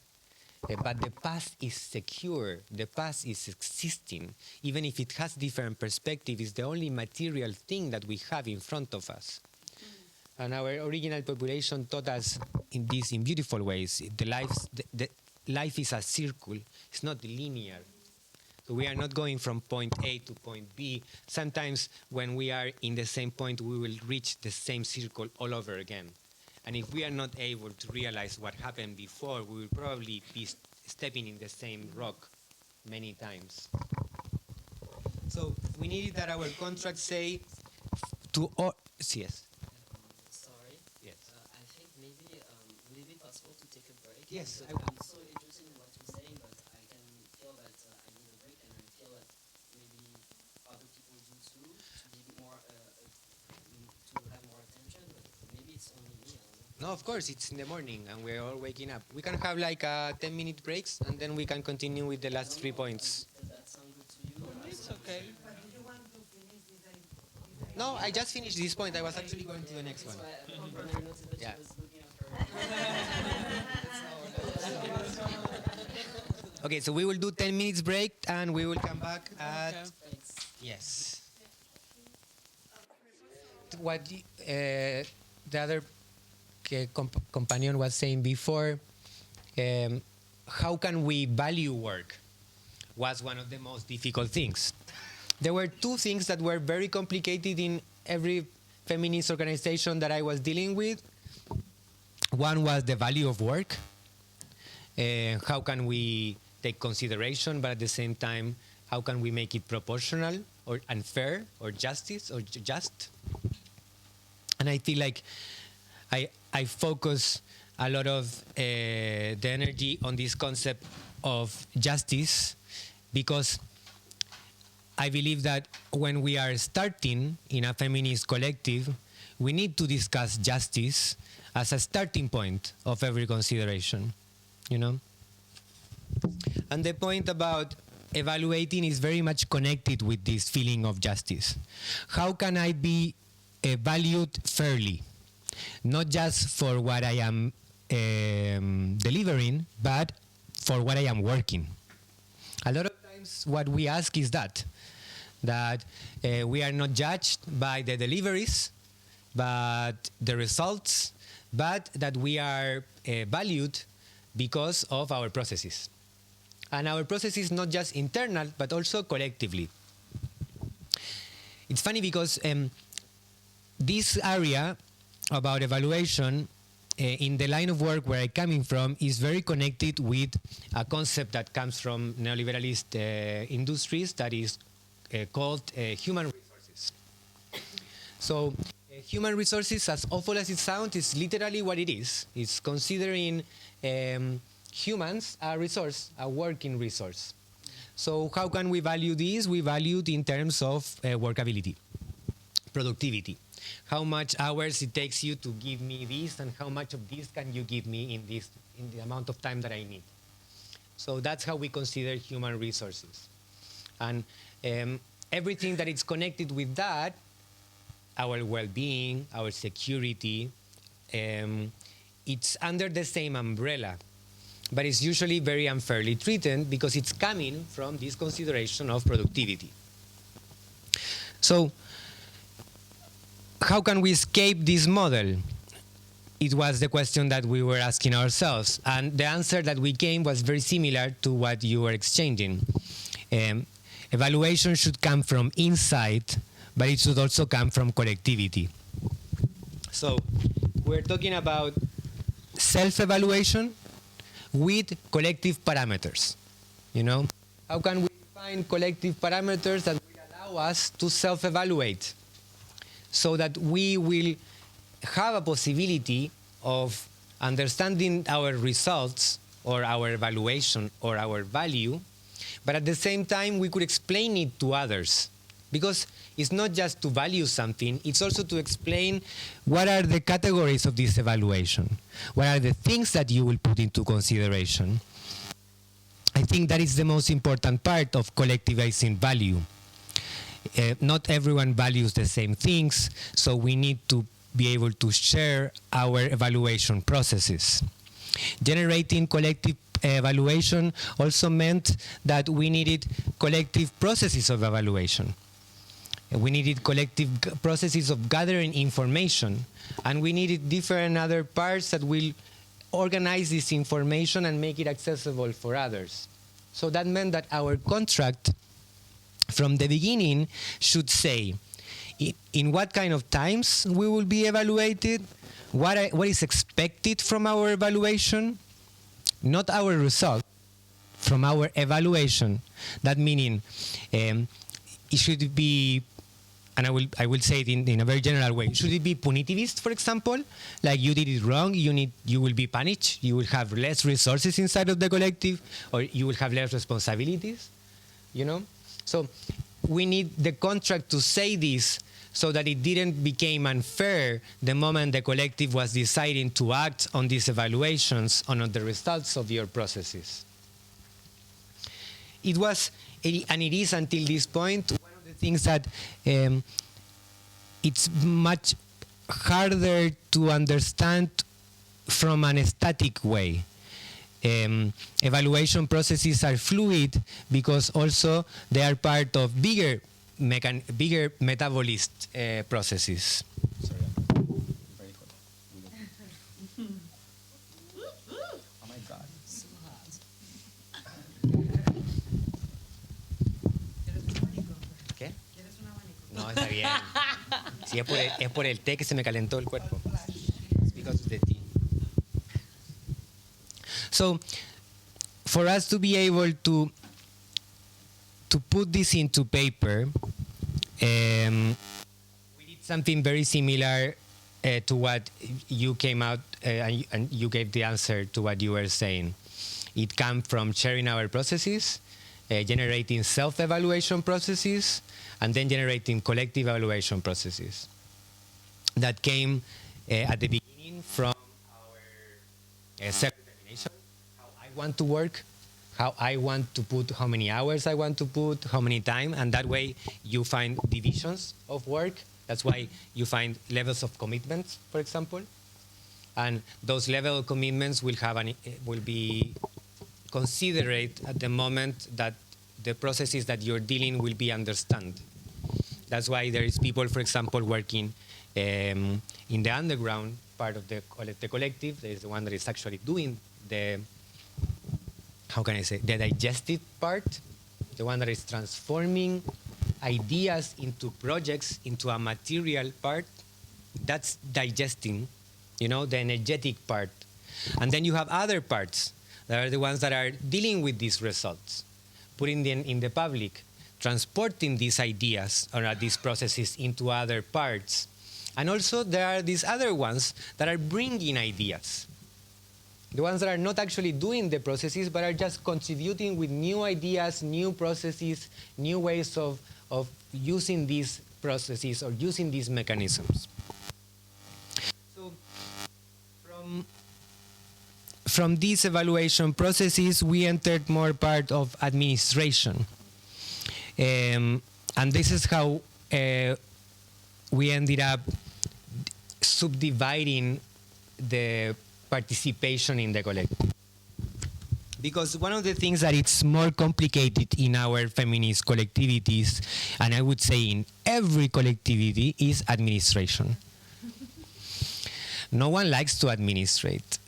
Speaker 2: But the past is secure. The past is existing. Even if it has different perspective, it's the only material thing that we have in front of us. And our original population taught us in beautiful ways. The life is a circle. It's not linear. So we are not going from point A to point B. Sometimes when we are in the same point, we will reach the same circle all over again. And if we are not able to realize what happened before, we will probably be stepping in the same rock many times. So we needed that our contract say to all... Yes.
Speaker 1: Sorry.
Speaker 2: Yes.
Speaker 1: I think maybe would it be possible to take a break?
Speaker 2: Yes.
Speaker 1: I'm so interested in what you're saying, but I can feel that I need a break, and I feel that maybe other people do too, to be more, to have more attention. But maybe it's only me.
Speaker 2: No, of course, it's in the morning and we're all waking up. We can have like 10-minute breaks and then we can continue with the last 3 points.
Speaker 1: Does that sound good to you?
Speaker 8: It's okay.
Speaker 2: No, I just finished this point. I was actually going to the next one. Yeah. Okay, so we will do 10 minutes break and we will come back at... Yes. What the other companion was saying before, how can we value work was one of the most difficult things. There were two things that were very complicated in every feminist organization that I was dealing with. One was the value of work. how can we take consideration, but at the same time, how can we make it proportional or unfair or justice or just? And I feel like I focus a lot of the energy on this concept of justice because I believe that when we are starting in a feminist collective, we need to discuss justice as a starting point of every consideration, you know? And the point about evaluating is very much connected with this feeling of justice. How can I be valued fairly? Not just for what I am delivering, but for what I am working. A lot of times what we ask is that we are not judged by the deliveries, but the results, but that we are valued because of our processes. And our processes not just internal, but also collectively. It's funny because this area about evaluation in the line of work where I'm coming from is very connected with a concept that comes from neoliberalist industries that is called human resources. So human resources, as awful as it sounds, is literally what it is. It's considering humans a resource, a working resource. So how can we value this? We value it in terms of workability, productivity. How much hours it takes you to give me this, and how much of this can you give me in the amount of time that I need. So that's how we consider human resources. And everything that is connected with that, our well-being, our security, it's under the same umbrella, but it's usually very unfairly treated because it's coming from this consideration of productivity. So how can we escape this model? It was the question that we were asking ourselves, and the answer that we came was very similar to what you were exchanging. Evaluation should come from inside, but it should also come from collectivity. So we're talking about self-evaluation with collective parameters. You know, how can we find collective parameters that will allow us to self-evaluate so that we will have a possibility of understanding our results or our evaluation or our value, but at the same time we could explain it to others. Because it's not just to value something, it's also to explain what are the categories of this evaluation, what are the things that you will put into consideration. I think that is the most important part of collectivizing value. Not everyone values the same things, so we need to be able to share our evaluation processes. Generating collective evaluation also meant that we needed collective processes of evaluation. We needed collective processes of gathering information, and we needed different other parts that will organize this information and make it accessible for others. So that meant that our contract from the beginning should say in what kind of times we will be evaluated, what is expected from our evaluation, not our result, from our evaluation. That meaning it should be, and I will say it in a very general way, should it be punitivist, for example? Like you did it wrong, you will be punished, you will have less resources inside of the collective, or you will have less responsibilities, you know? So we need the contract to say this so that it didn't become unfair the moment the collective was deciding to act on these evaluations and on the results of your processes. It was, and it is until this point, one of the things that it's much harder to understand from an static way. Evaluation processes are fluid because also they are part of bigger metabolist processes.
Speaker 9: Sorry, very hot. Oh my God, so hot.
Speaker 2: ¿Qué? No, está bien. Sí, es por el té que se me calentó el cuerpo. It's because of the tea. So for us to be able to put this into paper, we did something very similar to what you came out and you gave the answer to what you were saying. It came from sharing our processes, generating self-evaluation processes, and then generating collective evaluation processes. That came at the beginning from our self-determination, how I want to work, how I want to put, how many hours I want to put, how many time, and that way you find divisions of work. That's why you find levels of commitments, for example, and those level of commitments will be considerate at the moment that the processes that you're dealing will be understood. That's why there is people, for example, working in the underground part of the collective. There is the one that is actually doing the, how can I say, the digestive part, the one that is transforming ideas into projects, into a material part. That's digesting, you know, the energetic part. And then you have other parts that are the ones that are dealing with these results, putting them in the public, transporting these ideas or these processes into other parts. And also there are these other ones that are bringing ideas. The ones that are not actually doing the processes, but are just contributing with new ideas, new processes, new ways of using these processes or using these mechanisms. So from these evaluation processes, we entered more part of administration. And this is how we ended up subdividing the participation in the collective. Because one of the things that it's more complicated in our feminist collectivities, and I would say in every collectivity, is administration. No one likes to administrate.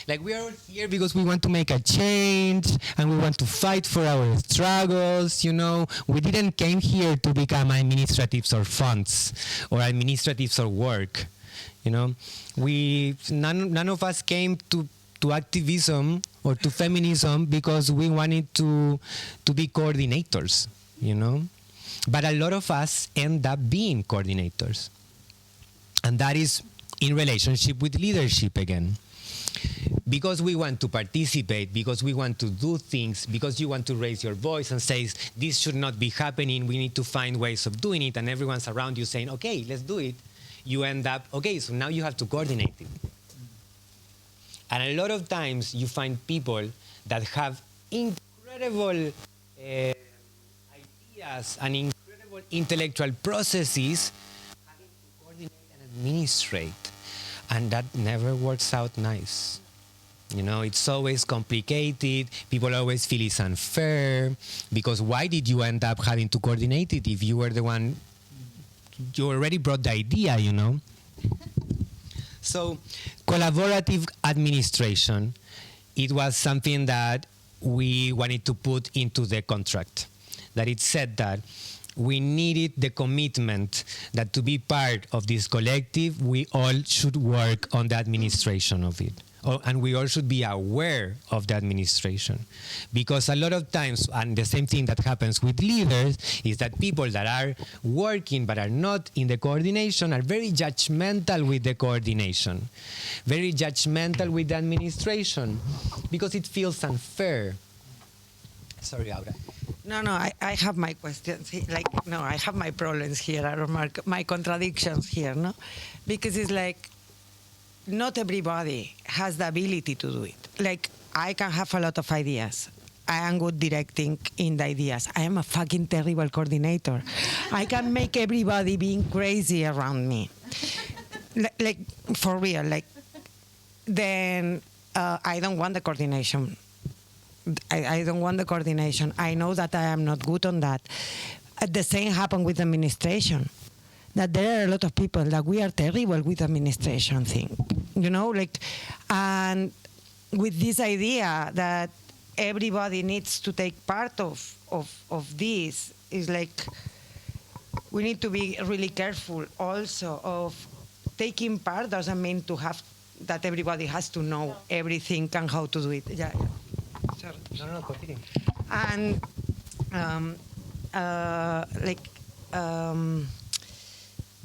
Speaker 2: Like, we are all here because we want to make a change and we want to fight for our struggles, you know. We didn't came here to become administratives or funds or administratives or work, you know. None of us came to activism or to feminism because we wanted to be coordinators, you know. But a lot of us end up being coordinators. And that is in relationship with leadership again. Because we want to participate, because we want to do things, because you want to raise your voice and say, this should not be happening, we need to find ways of doing it, and everyone's around you saying, okay, let's do it. You end up, okay, so now you have to coordinate it. And a lot of times you find people that have incredible ideas and incredible intellectual processes having to coordinate and administrate. And that never works out nice. You know, it's always complicated. People always feel it's unfair. Because why did you end up having to coordinate it if you were the one, you already brought the idea, you know? So, collaborative administration, it was something that we wanted to put into the contract. That it said that we needed the commitment that to be part of this collective, we all should work on the administration of it. And we all should be aware of the administration. Because a lot of times, and the same thing that happens with leaders, is that people that are working but are not in the coordination are very judgmental with the coordination. Very judgmental with the administration. Because it feels unfair. Sorry, Aura.
Speaker 4: No, I have my questions. I have my problems here, or my contradictions here, no? Because it's like, not everybody has the ability to do it. Like, I can have a lot of ideas. I am good directing in the ideas. I am a fucking terrible coordinator. I can make everybody being crazy around me. Like, for real, like, then I don't want the coordination. I don't want the coordination. I know that I am not good on that. The same happened with administration. That there are a lot of people that we are terrible with administration thing, you know, like, and with this idea that everybody needs to take part of this, is like, we need to be really careful also of taking part doesn't mean to have that everybody has to know everything and how to do it. Yeah.
Speaker 2: No, continue.
Speaker 4: And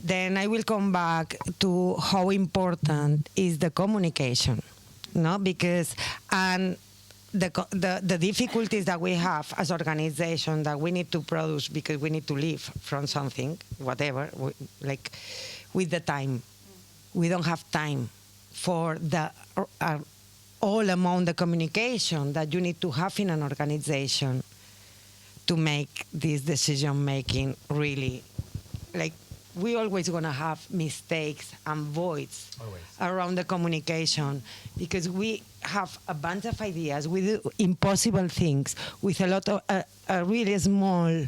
Speaker 4: then I will come back to how important is the communication, no? Because the difficulties that we have as organization that we need to produce because we need to live from something, whatever, with the time. We don't have time for the all amount the communication that you need to have in an organization to make this decision making really, we always gonna have mistakes and voids around the communication because we have a bunch of ideas, we do impossible things with a lot of a really small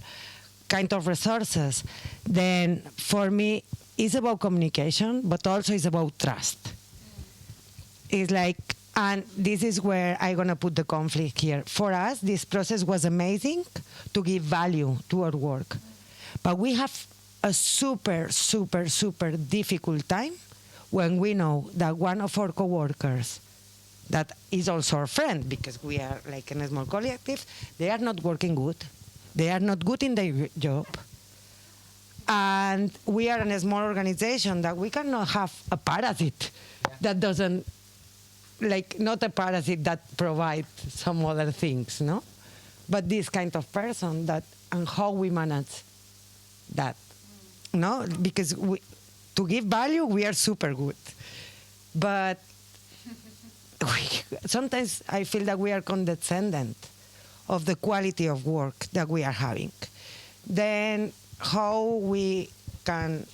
Speaker 4: kind of resources. Then for me, it's about communication, but also it's about trust. It's and this is where I'm going to put the conflict here. For us, this process was amazing to give value to our work. But we have a super, super, super difficult time when we know that one of our coworkers, that is also our friend, because we are in a small collective, they are not working good. They are not good in their job. And we are in a small organization that we cannot have a parasite that doesn't, not a parasite that provides some other things, no? But this kind of person and how we manage that, no? Because to give value, we are super good. But sometimes I feel that we are condescendent of the quality of work that we are having. Then how we can,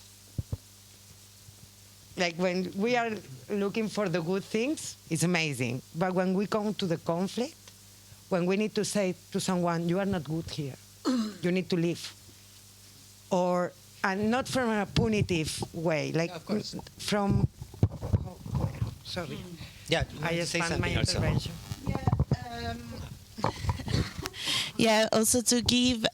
Speaker 4: when we are looking for the good things, it's amazing. But when we come to the conflict, when we need to say to someone, you are not good here, you need to leave. And not from a punitive way, from, sorry.
Speaker 2: Yeah,
Speaker 4: I
Speaker 2: say
Speaker 4: expand my
Speaker 2: something also.
Speaker 4: intervention.
Speaker 3: Yeah, also to give,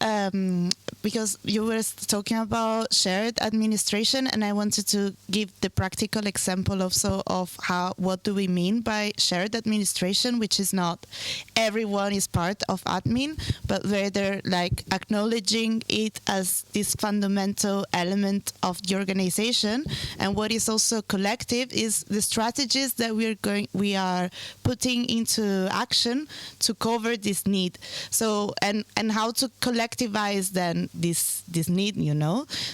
Speaker 3: because you were talking about shared administration, and I wanted to give the practical example also of what do we mean by shared administration, which is not everyone is part of admin, but rather acknowledging it as this fundamental element of the organization. And what is also collective is the strategies that we are putting into action to cover this need. So and how to collectivize then this need,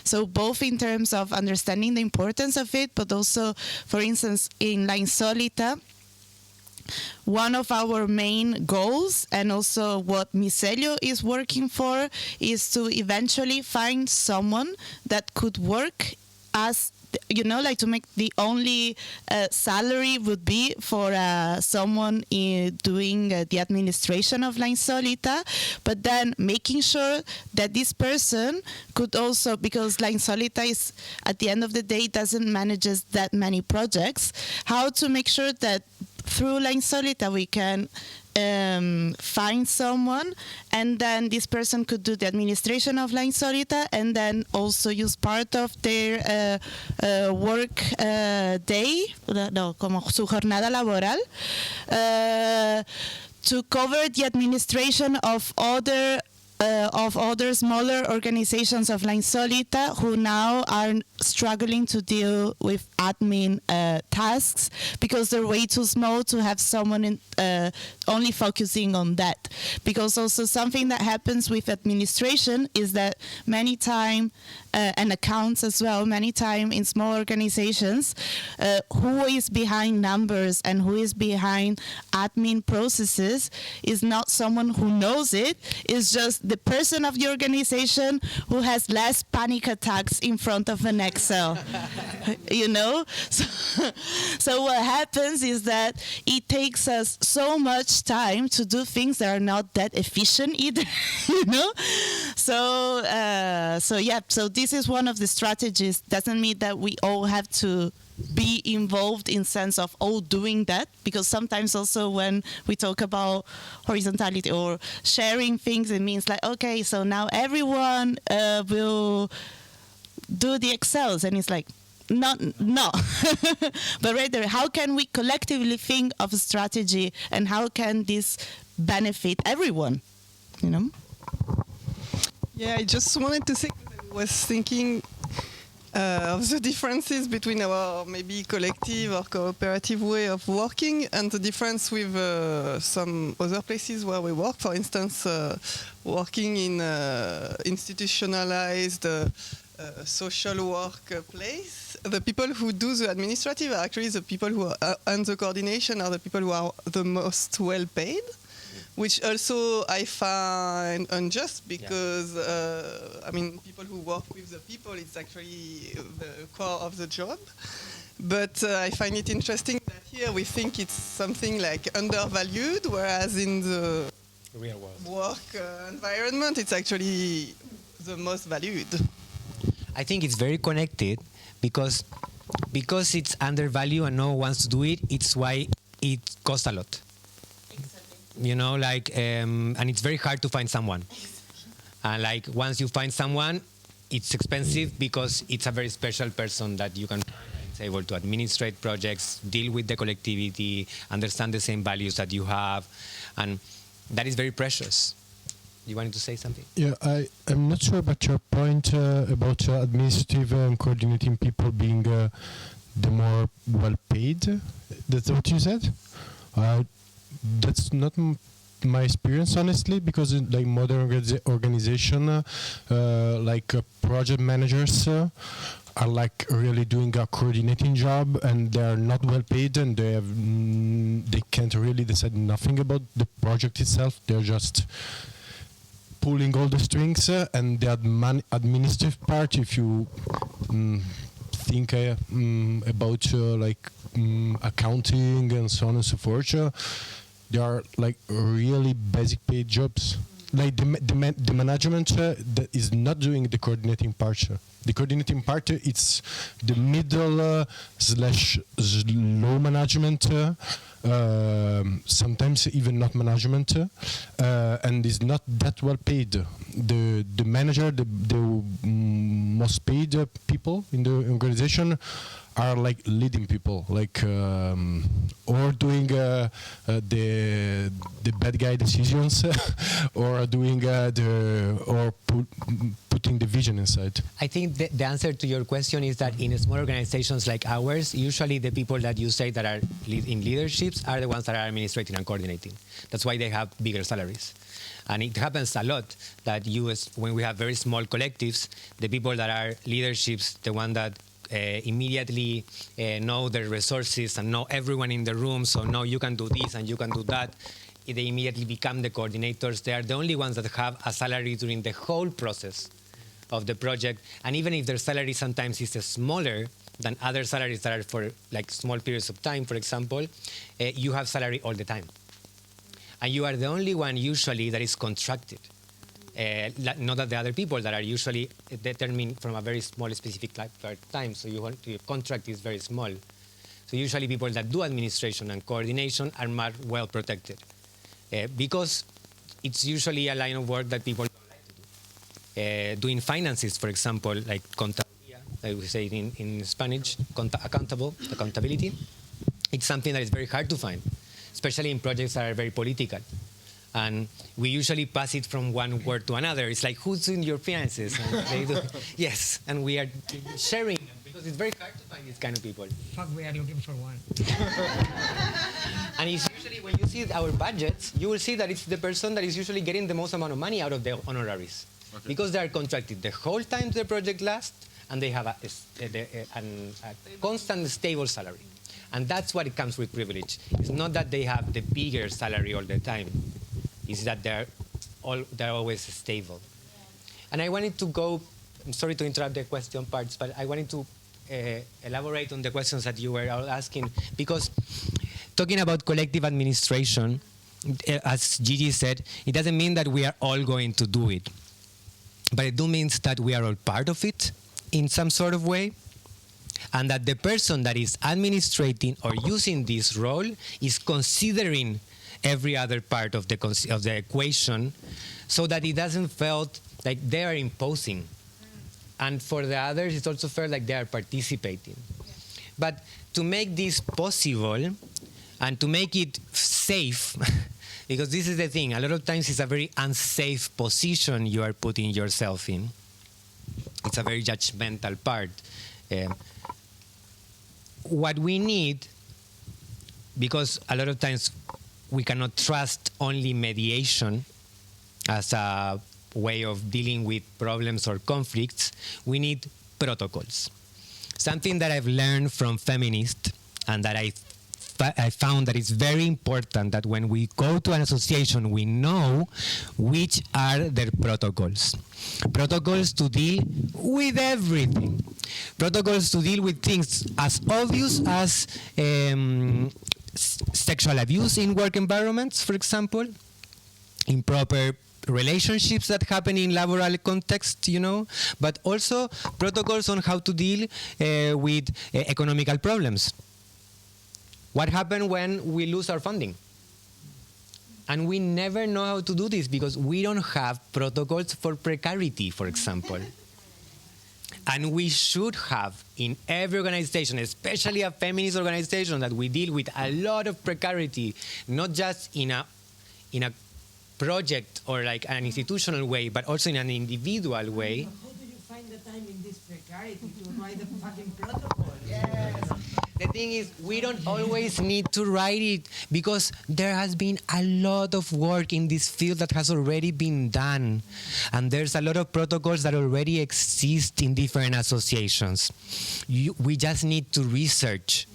Speaker 3: So both in terms of understanding the importance of it, but also, for instance, in La Insólita, one of our main goals, and also what Micelio is working for, is to eventually find someone that could work as, to make the only salary would be for someone doing the administration of La Insólita, but then making sure that this person could also, because La Insólita is, at the end of the day, doesn't manages that many projects, how to make sure that through La Insólita we can find someone, and then this person could do the administration of La Insólita, and then also use part of their work day, como su jornada laboral, to cover the administration of other smaller organizations of La Insólita who now are struggling to deal with admin tasks because they're way too small to have someone only focusing on that. Because also something that happens with administration is that many time, and accounts as well, many time in small organizations, who is behind numbers and who is behind admin processes is not someone who knows it, it's just the person of the organization who has less panic attacks in front of an Excel. So what happens is that it takes us so much time to do things that are not that efficient either. So this is one of the strategies. Doesn't mean that we all have to be involved in sense of all doing that, because sometimes also when we talk about horizontality or sharing things, it means okay, so now everyone will do the Excels, and it's no. But rather, how can we collectively think of a strategy, and how can this benefit everyone, you know?
Speaker 6: Yeah, I just wanted to say, I was thinking of the differences between our maybe collective or cooperative way of working and the difference with some other places where we work. For instance, working in institutionalized social workplace. The people who do the administrative are actually the people who are and the coordination are the people who are the most well paid. Which also I find unjust because, I mean, people who work with the people, it's actually the core of the job. But I find it interesting that here we think it's something like undervalued, whereas in the
Speaker 2: real world
Speaker 6: work environment, it's actually the most valued.
Speaker 2: I think it's very connected because it's undervalued and no one wants to do it. It's why it costs a lot. You know, like, and it's very hard to find someone. And like, once you find someone, it's expensive because it's a very special person that you can find. It's able to administrate projects, deal with the collectivity, understand the same values that you have, and that is very precious. You wanted to say something?
Speaker 5: Yeah, I'm not sure about your point about administrative and coordinating people being the more well paid. That's what you said? That's not my experience, honestly, because in like modern organization, like project managers are like really doing a coordinating job, and they are not well paid, and they can't really decide nothing about the project itself. They're just pulling all the strings, and the administrative part, if you think about like accounting and so on and so forth, they are like really basic paid jobs. Like the management that is not doing the coordinating part. The coordinating part, it's the middle slash low management, sometimes even not management, and is not that well paid. The manager, the most paid people in the organization are like leading people, like or doing the bad guy decisions, or doing putting the vision inside.
Speaker 2: I think the answer to your question is that in small organizations like ours, usually the people that you say that are in leaderships are the ones that are administrating and coordinating. That's why they have bigger salaries. And it happens a lot that when we have very small collectives, the people that are leaderships, the one that immediately know their resources and know everyone in the room, so no, you can do this and you can do that. They immediately become the coordinators. They are the only ones that have a salary during the whole process of the project. And even if their salary sometimes is smaller than other salaries that are for like small periods of time, for example, you have salary all the time. And you are the only one usually that is contracted. Not that the other people that are usually determined from a very small specific time, so your contract is very small. So usually people that do administration and coordination are more well protected because it's usually a line of work that people don't like to do. Doing finances, for example, like contabilidad, like we say in Spanish, accountability, it's something that is very hard to find, especially in projects that are very political. And we usually pass it from one word to another. It's like, who's in your finances? And they do, yes, and we are sharing them because it's very hard to find these kind of people.
Speaker 10: Fuck, we are looking for one.
Speaker 2: And it's usually when you see our budgets, you will see that it's the person that is usually getting the most amount of money out of the honoraries. Okay. Because they are contracted the whole time the project lasts, and they have a constant, stable salary. And that's what it comes with privilege. It's not that they have the bigger salary all the time. Is that they're always stable. And I wanted to go, I'm sorry to interrupt the question parts, but I wanted to elaborate on the questions that you were all asking, because talking about collective administration, as Gigi said, it doesn't mean that we are all going to do it, but it do means that we are all part of it in some sort of way, and that the person that is administrating or using this role is considering every other part of the equation, so that it doesn't feel like they are imposing. And for the others, it also felt like they are participating. But to make this possible and to make it safe, Because this is the thing, a lot of times it's a very unsafe position you are putting yourself in. It's a very judgmental part. What we need, because a lot of times we cannot trust only mediation as a way of dealing with problems or conflicts, we need protocols. Something that I've learned from feminists and that I found that it's very important that when we go to an association, we know which are their protocols. Protocols to deal with everything. Protocols to deal with things as obvious as sexual abuse in work environments, for example, improper relationships that happen in laboral context, but also protocols on how to deal with economical problems. What happens when we lose our funding? And we never know how to do this because we don't have protocols for precarity, for example. And we should have in every organization, especially a feminist organization, that we deal with a lot of precarity, not just in a project or like an institutional way, but also in an individual way.
Speaker 10: How do you find the time in this precarity to write the fucking protocol? Yes.
Speaker 2: The thing is, we don't always need to write it because there has been a lot of work in this field that has already been done. And there's a lot of protocols that already exist in different associations. We just need to research.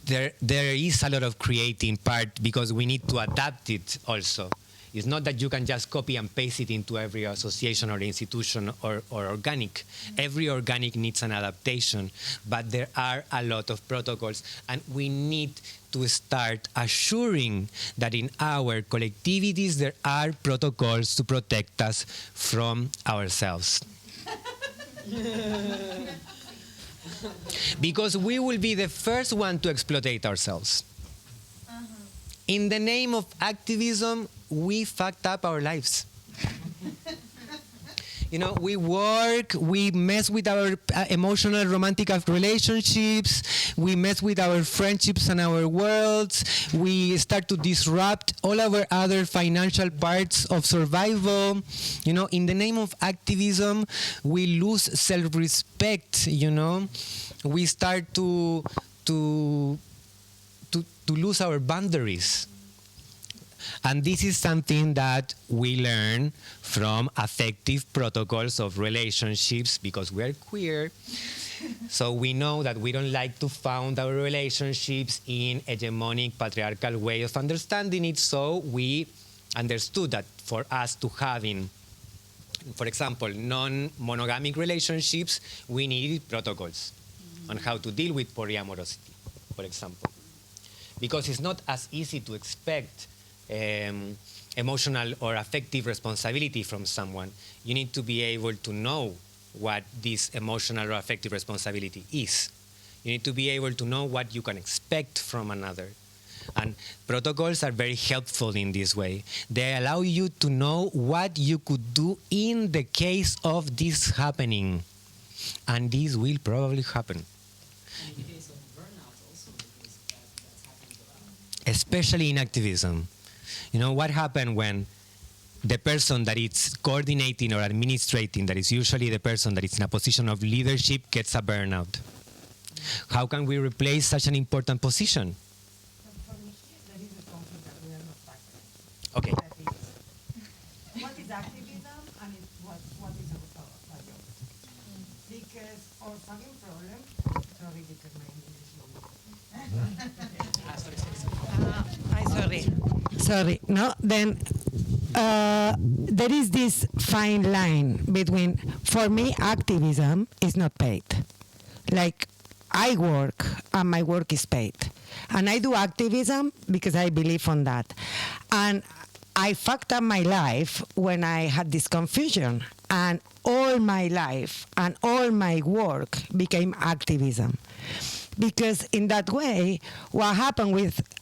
Speaker 2: There is a lot of creating part because we need to adapt it also. It's not that you can just copy and paste it into every association or institution or organic. Every organic needs an adaptation, but there are a lot of protocols, and we need to start assuring that in our collectivities there are protocols to protect us from ourselves. Because we will be the first one to exploit ourselves. In the name of activism, we fucked up our lives. We work, we mess with our emotional romantic relationships, we mess with our friendships and our worlds, we start to disrupt all our other financial parts of survival. In the name of activism, we lose self-respect, we start to lose our boundaries. And this is something that we learn from affective protocols of relationships because we are queer. So we know that we don't like to found our relationships in hegemonic patriarchal way of understanding it. So we understood that for us to having, for example, non-monogamic relationships, we needed protocols on how to deal with polyamorosity, for example. Because it's not as easy to expect emotional or affective responsibility from someone. You need to be able to know what this emotional or affective responsibility is. You need to be able to know what you can expect from another. And protocols are very helpful in this way. They allow you to know what you could do in the case of this happening. And this will probably happen.
Speaker 8: In the case of burnout also, because that's happening a lot.
Speaker 2: Especially in activism. What happens when the person that is coordinating or administrating, that is usually the person that is in a position of leadership, gets a burnout? How can we replace such an important position?
Speaker 10: For me, there is a conflict that we are not tackling.
Speaker 2: Okay.
Speaker 10: What is activism and what is our job? Because our fucking problem, sorry, because my English is Sorry, no, then there is this fine line between, for me, activism is not paid. Like, I work and my work is paid. And I do activism because I believe on that. And I fucked up my life when I had this confusion. And all my life and all my work became activism. Because in that way, what happened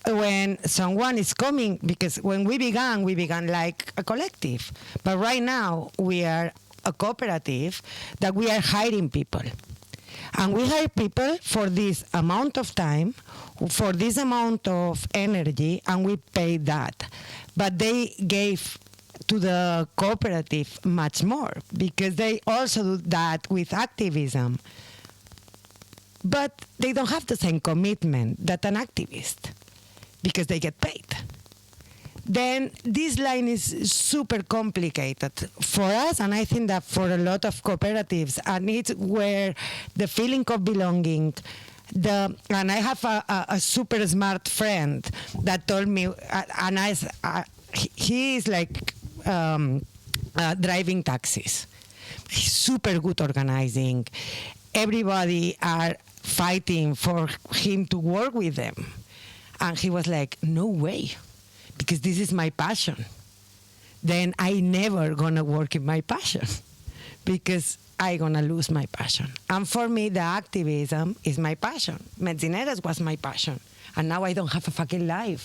Speaker 10: when someone is coming, because when we began like a collective. But right now, we are a cooperative that we are hiring people. And we hire people for this amount of time, for this amount of energy, and we pay that. But they gave to the cooperative much more because they also do that with activism. But they don't have the same commitment that an activist because they get paid. Then this line is super complicated for us, and I think that for a lot of cooperatives, and it's where the feeling of belonging, and I have a super smart friend that told me, he is like driving taxis. He's super good organizing. Everybody are fighting for him to work with them. And he was like, no way, because this is my passion. Then I never gonna work in my passion because I gonna lose my passion. And for me, the activism is my passion. Medicineras was my passion. And now I don't have a fucking life.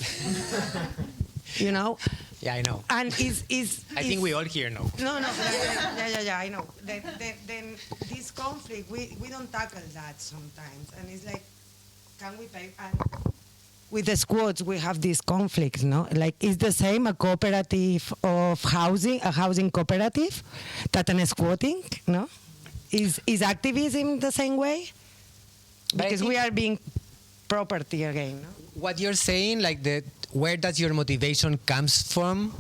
Speaker 10: You know?
Speaker 2: Yeah, I know.
Speaker 10: And
Speaker 2: I think we all here know.
Speaker 10: No, yeah, I know. Then this conflict, we don't tackle that sometimes. And it's like, can we pay? And with the squads, we have this conflict, no? Like, is the same a cooperative of housing, a housing cooperative, that an squatting, no? Is activism the same way? Because we are being property again, no?
Speaker 2: What you're saying, like where does your motivation comes from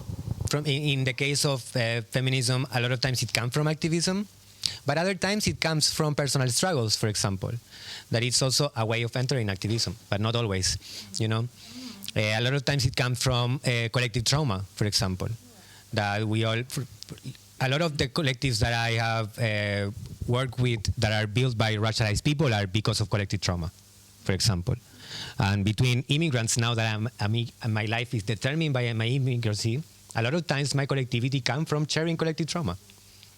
Speaker 2: in the case of feminism, a lot of times it comes from activism, but other times it comes from personal struggles, for example. That it's also a way of entering activism, but not always, you know. A lot of times it comes from collective trauma, for example. That we all, a lot of the collectives that I have worked with that are built by racialized people are because of collective trauma, for example. And between immigrants, now that my life is determined by my immigrancy, a lot of times my collectivity comes from sharing collective trauma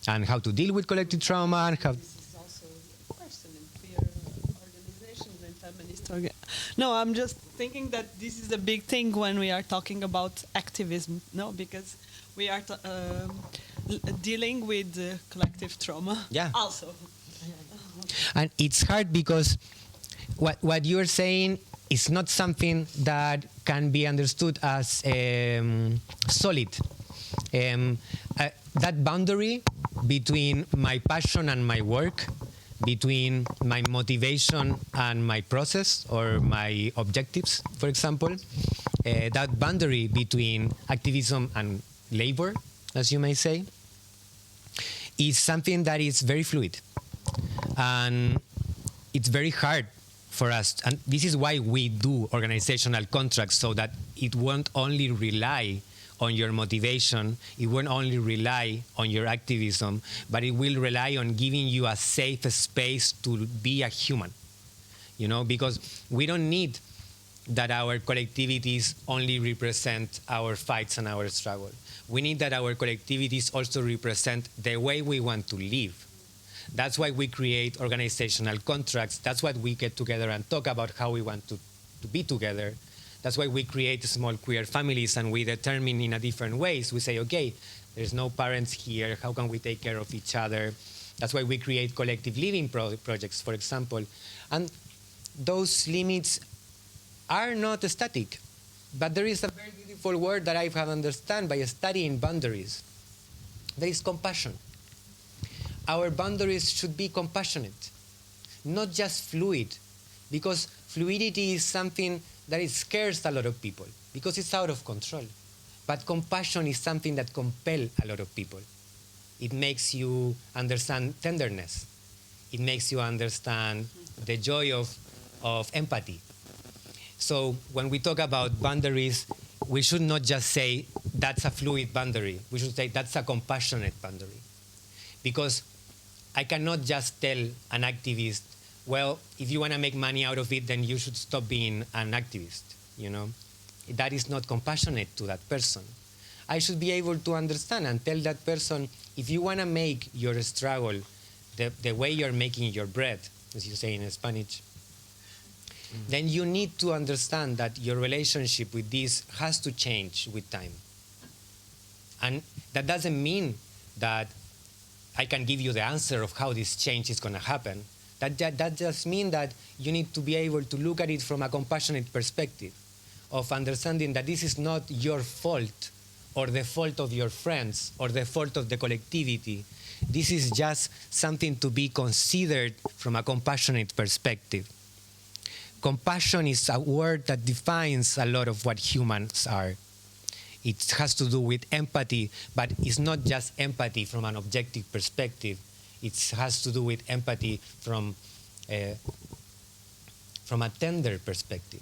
Speaker 2: and how to deal with collective trauma and how.
Speaker 6: This is also a question in peer organizations and feminist No, I'm just thinking that this is a big thing when we are talking about activism, no, because we are dealing with collective trauma.
Speaker 2: Yeah.
Speaker 6: Also.
Speaker 2: And it's hard because what you're saying is not something that can be understood as solid. That boundary between my passion and my work, between my motivation and my process or my objectives, for example, that boundary between activism and labor, as you may say, is something that is very fluid. And it's very hard for us, and this is why we do organizational contracts, so that it won't only rely on your motivation, it won't only rely on your activism, but it will rely on giving you a safe space to be a human, you know, because we don't need that our collectivities only represent our fights and our struggle. We need that our collectivities also represent the way we want to live. That's why we create organizational contracts. That's why we get together and talk about how we want to be together. That's why we create small queer families and we determine in a different ways. We say, okay, there's no parents here. How can we take care of each other? That's why we create collective living projects, for example. And those limits are not static. But there is a very beautiful word that I have understood by studying boundaries. There is compassion. Our boundaries should be compassionate, not just fluid, because fluidity is something that it scares a lot of people because it's out of control. But compassion is something that compels a lot of people. It makes you understand tenderness. It makes you understand the joy of empathy. So when we talk about boundaries, we should not just say that's a fluid boundary. We should say that's a compassionate boundary. Because I cannot just tell an activist, well, if you want to make money out of it, then you should stop being an activist, you know? That is not compassionate to that person. I should be able to understand and tell that person, if you want to make your struggle the way you're making your bread, as you say in Spanish, then you need to understand that your relationship with this has to change with time. And that doesn't mean that I can give you the answer of how this change is going to happen, That just means that you need to be able to look at it from a compassionate perspective of understanding that this is not your fault or the fault of your friends or the fault of the collectivity. This is just something to be considered from a compassionate perspective. Compassion is a word that defines a lot of what humans are. It has to do with empathy, but it's not just empathy from an objective perspective. It has to do with empathy from a tender perspective.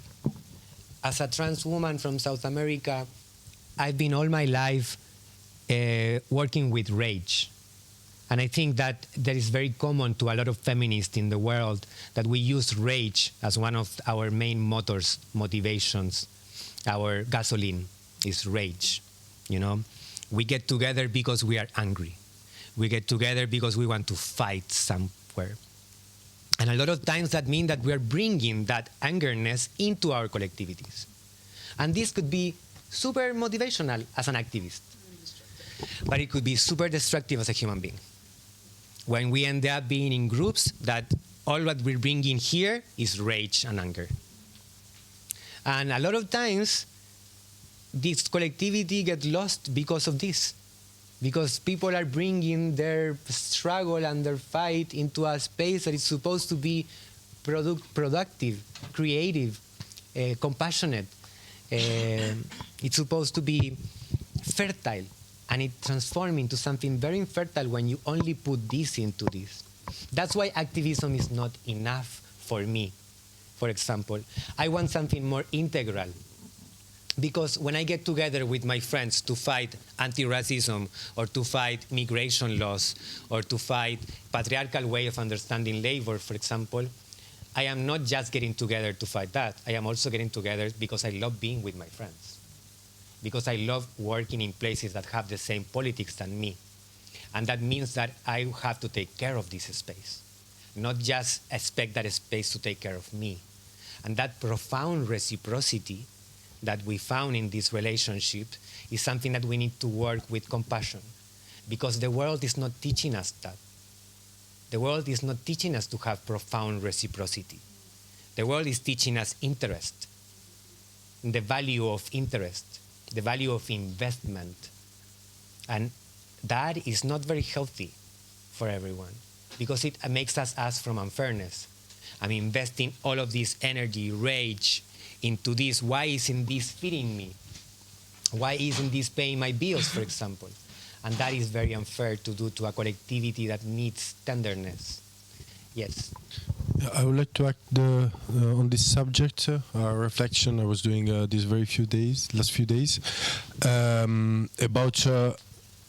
Speaker 2: As a trans woman from South America, I've been all my life working with rage. And I think that that is very common to a lot of feminists in the world, that we use rage as one of our main motivations. Our gasoline is rage, you know. We get together because we are angry. We get together because we want to fight somewhere. And a lot of times that means that we are bringing that angerness into our collectivities. And this could be super motivational as an activist, but it could be super destructive as a human being. When we end up being in groups that all what we're bringing here is rage and anger. And a lot of times, this collectivity gets lost because of this. Because people are bringing their struggle and their fight into a space that is supposed to be productive, creative, compassionate. It's supposed to be fertile. And it transforms into something very infertile when you only put this into this. That's why activism is not enough for me. For example, I want something more integral. Because when I get together with my friends to fight anti-racism or to fight migration laws or to fight patriarchal way of understanding labor, for example, I am not just getting together to fight that. I am also getting together because I love being with my friends. Because I love working in places that have the same politics than me. And that means that I have to take care of this space, not just expect that space to take care of me. And that profound reciprocity that we found in this relationship is something that we need to work with compassion, because the world is not teaching us that. The world is not teaching us to have profound reciprocity. The world is teaching us interest, the value of interest, the value of investment. And that is not very healthy for everyone, because it makes us ask from unfairness. I'm investing all of this energy, rage, into this. Why isn't this feeding me? Why isn't this paying my bills, for example? And that is very unfair to do to a collectivity that needs tenderness. Yes.
Speaker 5: I would like to act on this subject, a reflection I was doing these last few days, about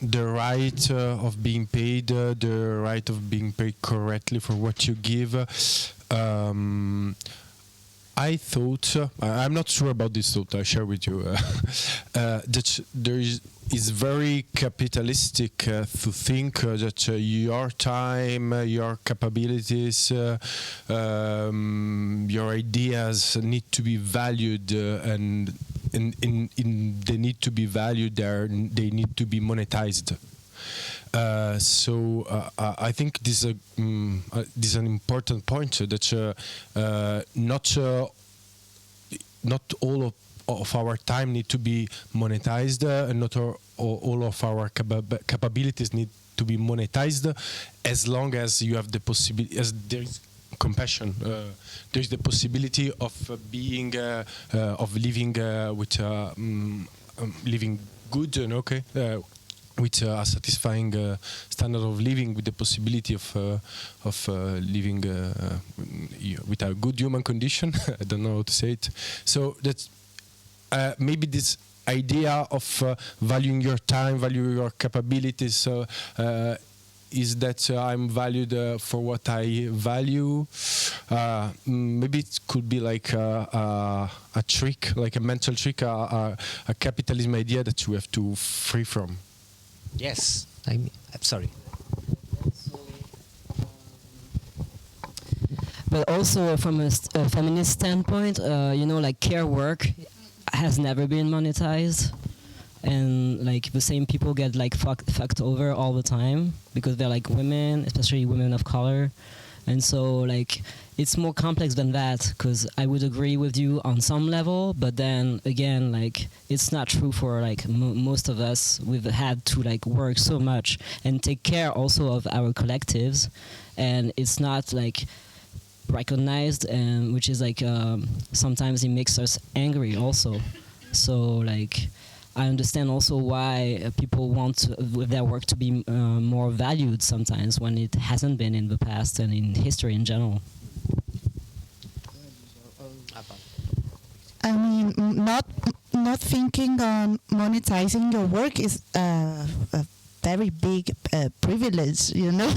Speaker 5: the right of being paid, the right of being paid correctly for what you give. I thought, I'm not sure about this thought, I share with you, that there is very capitalistic to think that your time, your capabilities, your ideas need to be valued, and they need to be valued, they need to be monetized. So I think this is an important point, that not all of our time need to be monetized, and not all of our capabilities need to be monetized, as long as you have the possibility, as there is compassion, there is the possibility of being, of living with living good and okay. With a satisfying standard of living, with the possibility of living with a good human condition. I don't know how to say it. So that's maybe this idea of valuing your time, valuing your capabilities, is that I'm valued for what I value. Maybe it could be like a trick, like a mental trick, a capitalism idea that you have to free from.
Speaker 2: Yes, I'm sorry.
Speaker 1: But also from a feminist standpoint, like care work has never been monetized, and like the same people get like fucked over all the time because they're like women, especially women of color. And so like it's more complex than that, because I would agree with you on some level, but then again, like it's not true for like most of us. We've had to like work so much and take care also of our collectives, and it's not like recognized, and which is like sometimes it makes us angry also. So like I understand also why people want their work to be more valued sometimes when it hasn't been in the past and in history in general.
Speaker 3: I mean, not thinking on monetizing your work is a very big privilege, you know.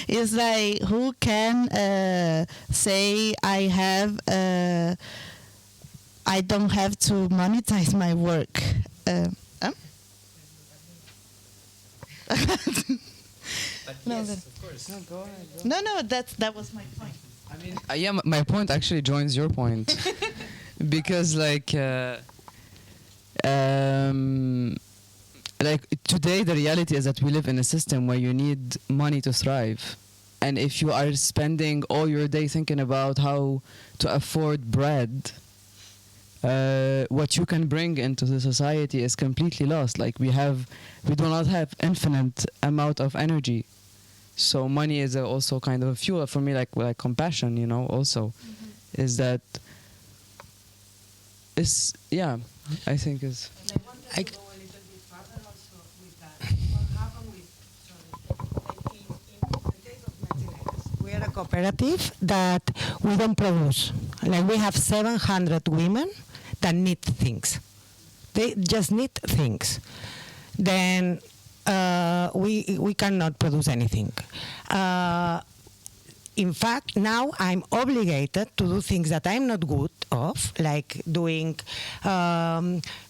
Speaker 3: It's like, who can say I don't have to monetize my work? No, that was my point.
Speaker 11: I mean, yeah, my point actually joins your point. Because like today the reality is that we live in a system where you need money to thrive, and if you are spending all your day thinking about how to afford bread, what you can bring into the society is completely lost. Like we do not have infinite amount of energy, so money is also kind of a fuel for me, like compassion, you know, also is that. I think is.
Speaker 10: I
Speaker 11: go
Speaker 10: a little bit further also with that. What happened with, in the case of Mexico, we are a cooperative that we don't produce. Like we have 700 women that need things. They just need things. Then we cannot produce anything. In fact, now I'm obligated to do things that I'm not good of, like doing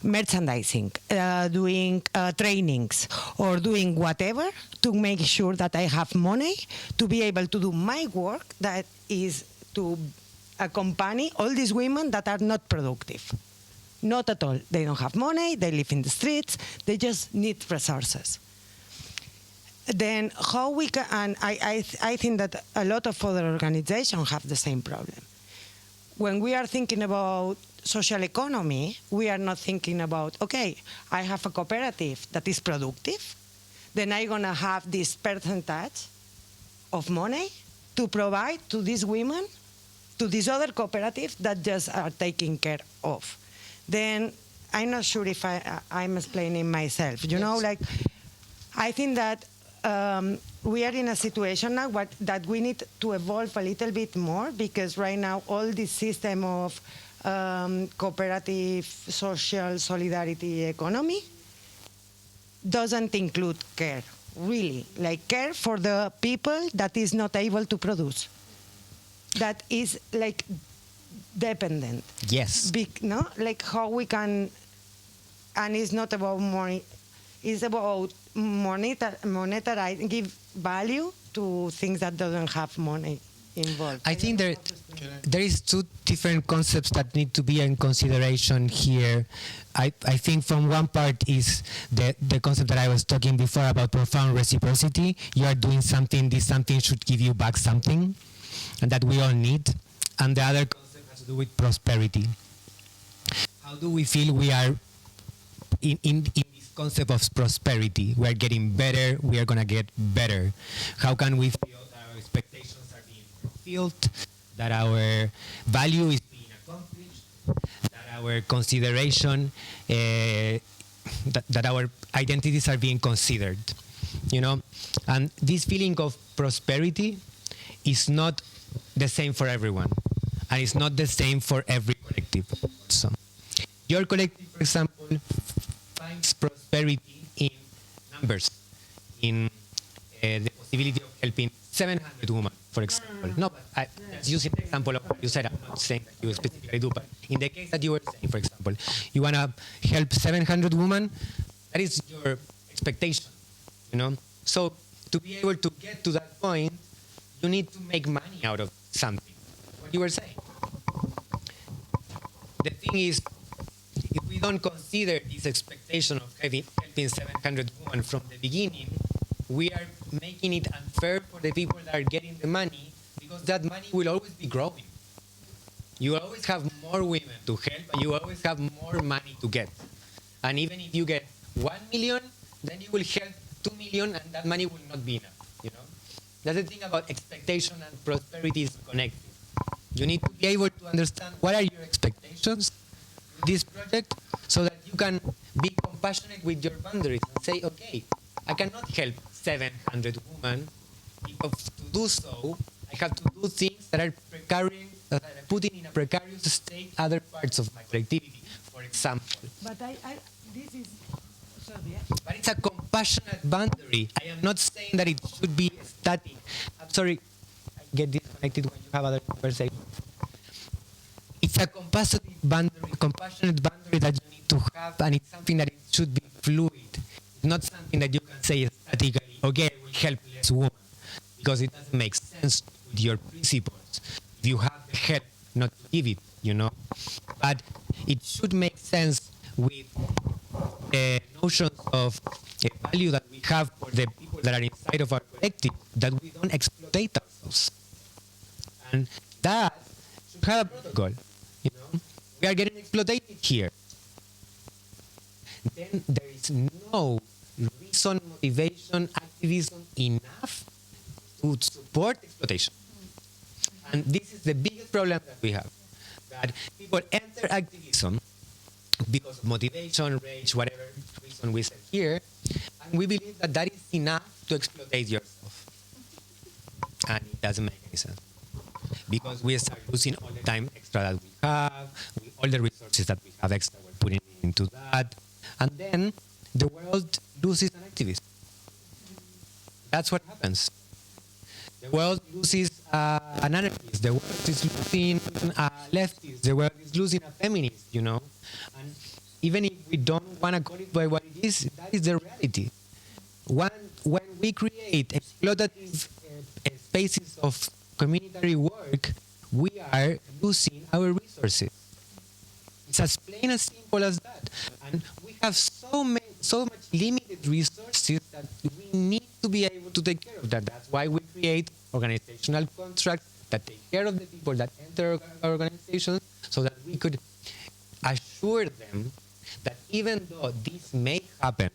Speaker 10: merchandising, doing trainings, or doing whatever to make sure that I have money to be able to do my work, that is to accompany all these women that are not productive. Not at all. They don't have money, they live in the streets, they just need resources. Then how we can, and I think that a lot of other organizations have the same problem. When we are thinking about social economy, we are not thinking about, okay, I have a cooperative that is productive, then I'm going to have this percentage of money to provide to these women, to these other cooperatives that just are taking care of. Then I'm not sure if I'm explaining myself. You know, like, I think that we are in a situation now that we need to evolve a little bit more, because right now all this system of cooperative social solidarity economy doesn't include care, really, like care for the people that is not able to produce, that is like dependent.
Speaker 2: Yes.
Speaker 10: No, like how we can, and it's not about money, it's about monetize, give value to things that doesn't have money involved.
Speaker 2: I think there is two different concepts that need to be in consideration here. I think from one part is the concept that I was talking before about profound reciprocity. You are doing something, this something should give you back something, and that we all need. And the other concept has to do with prosperity. How do we feel we are in this concept of prosperity? We are getting better, we are going to get better. How can we feel that our expectations are being fulfilled, that our value is being accomplished, that our consideration, that our identities are being considered, you know? And this feeling of prosperity is not the same for everyone, and it's not the same for every collective. So, your collective, for example, finds prosperity in numbers, in the possibility of helping 700 women, for example. No, but that's using the example of what you said. I'm not saying that you specifically do, but in the case that you were saying, for example, you want to help 700 women, that is your expectation, you know? So to be able to get to that point, you need to make money out of something. What you were saying. The thing is, if we don't consider this expectation of helping 700 women from the beginning, we are making it unfair for the people that are getting the money because that money will always be growing. You will always have more women to help, and you will always have more money to get. And even if you get 1 million, then you will help 2 million, and that money will not be enough. You know, that's the thing about expectation and prosperity is connected. You need to be able to understand what are your expectations with this project, so that you can be compassionate with your boundaries and say, okay, I cannot help 700 women. Because to do so, I have to do things that are putting in a precarious state other parts of my collectivity, for example.
Speaker 10: But this is, sorry.
Speaker 2: But it's a compassionate boundary. I am not saying that it should be static. I'm sorry, I get disconnected when you have other conversations. It's a compassionate boundary that you need to have, and it's something that it should be fluid. It's not something that you can say statically, okay, I will help less women, because it doesn't make sense with your principles. If you have the help, not to give it, you know. But it should make sense with notions of value that we have for the people that are inside of our collective, that we don't exploit ourselves. And that should have a protocol. You know, we are getting exploited here. Then there is no reason, motivation, activism enough to support exploitation. And this is the biggest problem that we have. That people enter activism because of motivation, rage, whatever reason we said here, and we believe that that is enough to exploit yourself. And it doesn't make any sense. Because we start losing all the time extra that we have, all the resources that we have extra, we're putting into that. And then the world loses an activist. That's what happens. The world loses an anarchist. The world is losing a leftist. The world is losing a feminist, you know. And even if we don't want to call it by what it is, that is the reality. When we create exploitative spaces of communitary work, we are losing our resources. It's as plain as simple as that. And we have so much limited resources that we need to be able to take care of that. That's why we create organizational contracts that take care of the people that enter our organizations, so that we could assure them that even though this may happen,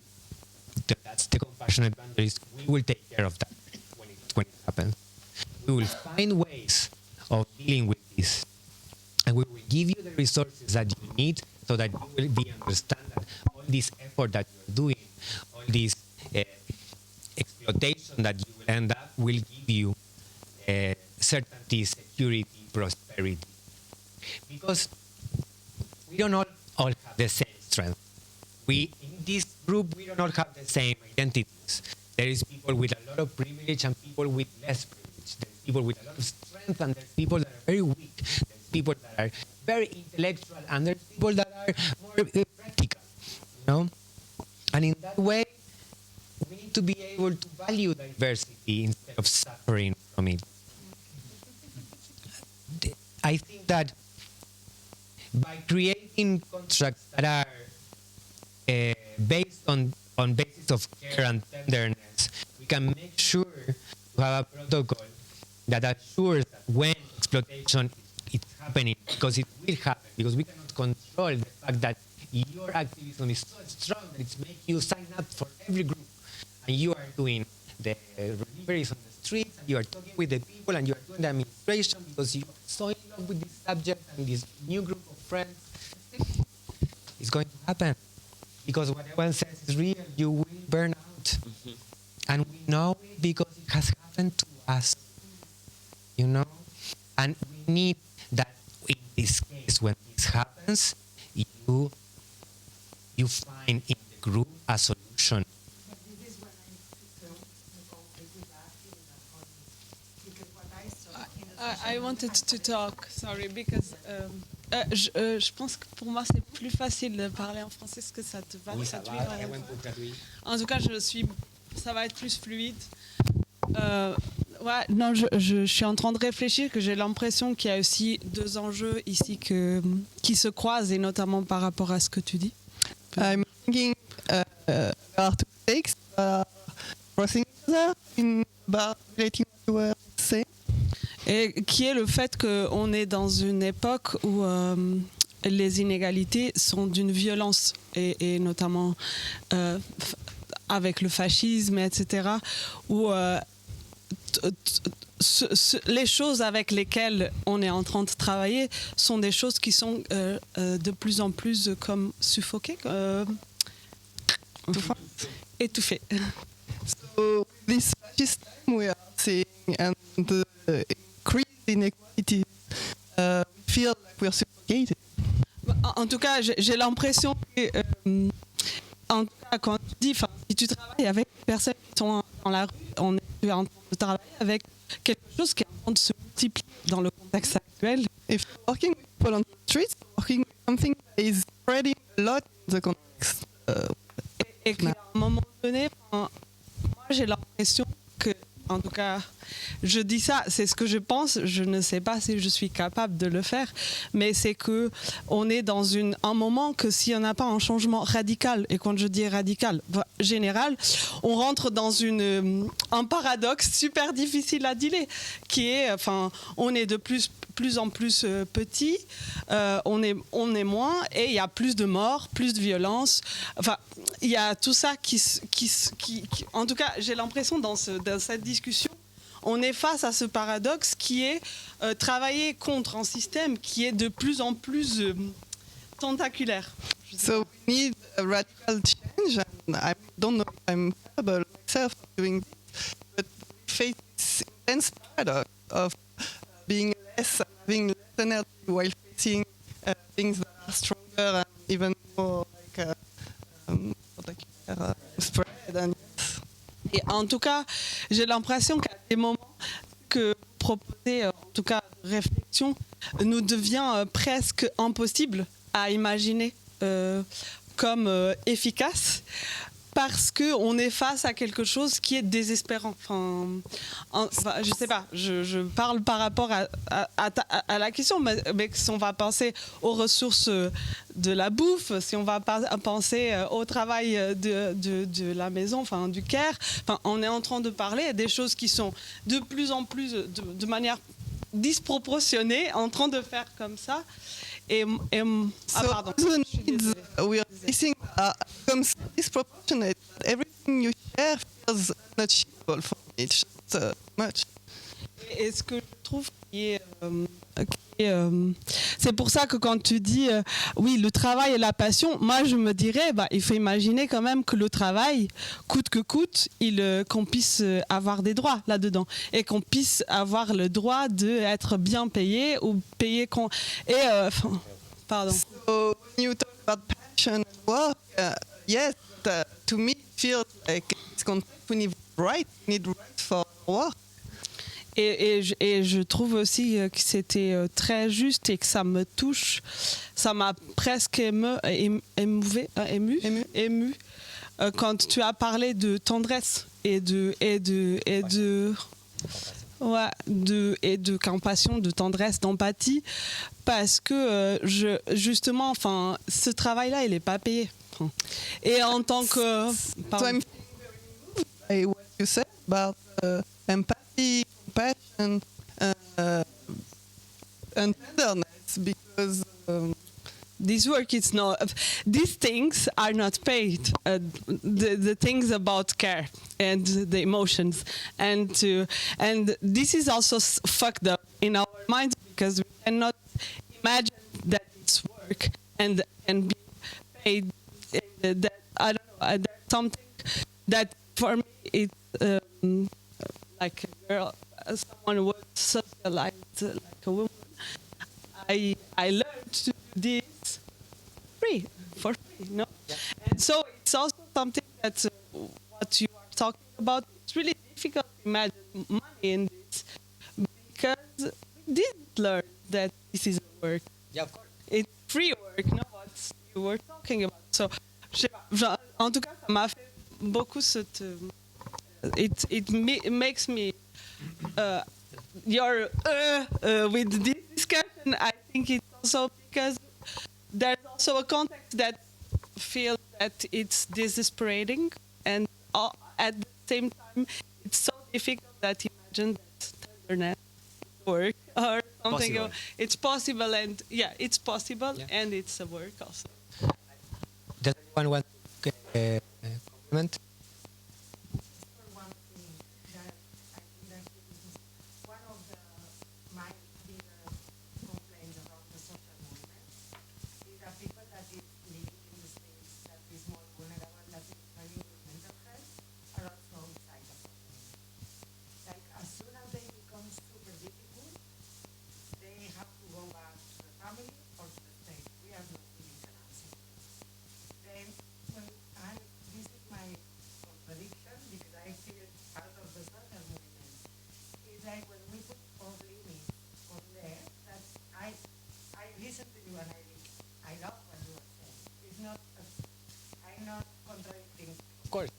Speaker 2: that's the compassionate boundaries, we will take care of that when it happens. We will find ways of dealing with this. And we will give you the resources that you need, so that you will understand that all this effort that you're doing, all this exploitation that you will end up, will give you certainty, security, prosperity. Because we don't all have the same strength. In this group, we don't all have the same identities. There is people with a lot of privilege and people with less privilege. There's people with a lot of strength, and there's people that are very weak. There's people that are very intellectual, and there's people that are more practical. You know? And in that way, we need to be able to value diversity instead of suffering from it. I think that by creating contracts that are based on basis of care and tenderness, we can make sure to have a protocol that assures that when exploitation is happening, because it will happen, because we cannot control the fact that your activism is so strong that it's making you sign up for every group, and you are doing the deliveries on the streets, and you are talking with the people, and you are doing the administration because you are so in love with this subject and this new group of friends. It's going to happen. Because what everyone says is real, you will burn out. Mm-hmm. And we know it because it has happened to us. You know? And we need that in this case, when this happens, you find in the group a solution.
Speaker 10: But this is what
Speaker 6: I wanted to talk, sorry, because je pense que pour moi c'est plus facile de parler en français. Est-ce que ça te va
Speaker 2: Oui, ça va.
Speaker 6: En tout cas, ça va être plus fluide. Ouais, non, je suis en train de réfléchir, que j'ai l'impression qu'il y a aussi deux enjeux ici qui se croisent, et notamment par rapport à ce que tu dis.
Speaker 12: I'm thinking about two takes crossing each other about relating what you were saying. et qui est le fait qu'on est dans une époque où les inégalités sont d'une violence, et notamment avec le fascisme, etc., où les choses avec lesquelles on est en train de travailler sont des choses qui sont de plus en plus comme suffoquées, étouffées.
Speaker 6: So this fascist time we are seeing and the increased inequality, we feel like we are suffocated.
Speaker 12: En tout cas, j'ai l'impression que, en tout cas, quand tu dis, si tu travailles avec des personnes qui sont dans la rue, on est en train de travailler avec quelque chose qui est en train de se multiplier dans le contexte actuel.
Speaker 6: If you're working with people on the streets, you're working with something that is spreading a lot in the context.
Speaker 12: Et qu'à un moment donné, moi j'ai l'impression que, en tout cas, je dis ça, c'est ce que je pense, je ne sais pas si je suis capable de le faire, mais c'est que on est dans un moment que s'il n'y en a pas un changement radical, et quand je dis radical, général, on rentre dans un paradoxe super difficile à dealer, qui est, on est de plus en plus petit, on est moins, et il y a plus de morts, plus de violence. Enfin, il y a tout ça qui en tout cas, j'ai l'impression dans cette discussion, on est face à ce paradoxe qui est travailler contre un système qui est de plus en plus tentaculaire.
Speaker 6: So we need a radical change, and I don't know if I'm capable myself of doing this, but we face this intense paradox of being less, having less energy while facing things that are stronger and even more spread. And
Speaker 12: Et en tout cas, j'ai l'impression qu'à des moments que proposer, en tout cas, réflexion, nous devient presque impossible à imaginer comme efficace, parce qu'on est face à quelque chose qui est désespérant. Je sais pas, je parle par rapport à la question, mais si on va penser aux ressources de la bouffe, si on va penser au travail de la maison, du care, on est en train de parler des choses qui sont de plus en plus, de manière disproportionnée, en train de faire comme ça. Pardon.
Speaker 6: The needs we are facing becomes disproportionate. Everything you share feels unachievable for me. It's just much.
Speaker 12: Et ce que je trouve qui est c'est pour ça que quand tu dis oui, le travail et la passion, moi je me dirais il faut imaginer quand même que le travail, coûte que coûte, qu'on puisse avoir des droits là-dedans et qu'on puisse avoir le droit d'être bien payé ou payé pardon.
Speaker 6: So when you talk about passion and work, yes, to me it feels like it's context we need rights for work.
Speaker 12: Et je trouve aussi que c'était très juste et que ça me touche. Ça m'a presque ému quand tu as parlé de tendresse et de compassion, de tendresse, d'empathie, parce que justement, ce travail-là, il n'est pas payé. Et en tant que...
Speaker 6: So I'm by what you said about empathy, compassion, and tenderness, because
Speaker 12: this work is not. These things are not paid. The things about care and the emotions, and this is also fucked up in our minds because we cannot imagine that it's work and be paid. That I don't know. That's something that for me it's like a girl. Someone who was socialized like a woman, I learned to do this for free, no? And so it's also something that what you are talking about, it's really difficult to imagine money in this because we didn't learn that this is a work.
Speaker 2: Yeah, of course.
Speaker 12: It's free work, no? What you were talking about. So, en tout cas, ça m'a fait beaucoup cette... It makes me... with this discussion, I think it's also because there's also a context that feels that it's desesperating, and at the same time, it's so difficult that imagine that tenderness, work or something.
Speaker 2: Possible.
Speaker 12: It's possible, and it's possible,
Speaker 2: Yeah.
Speaker 12: and it's a work also.
Speaker 2: Does anyone want to comment?
Speaker 4: One thing that I think that is one of my biggest complaints about the social movement is that people that is living in the space that is more vulnerable, that is struggling with mental health, are also outside the social movement. Like as soon as they become super difficult, they have to go back to the family or to the state. We are not giving an answer. Then, and this is my contradiction because I feel part of the social movement. It's like when we put off limits on there, that I listen to you and I love what you are saying. It's not, I'm not contradicting.
Speaker 2: Of course.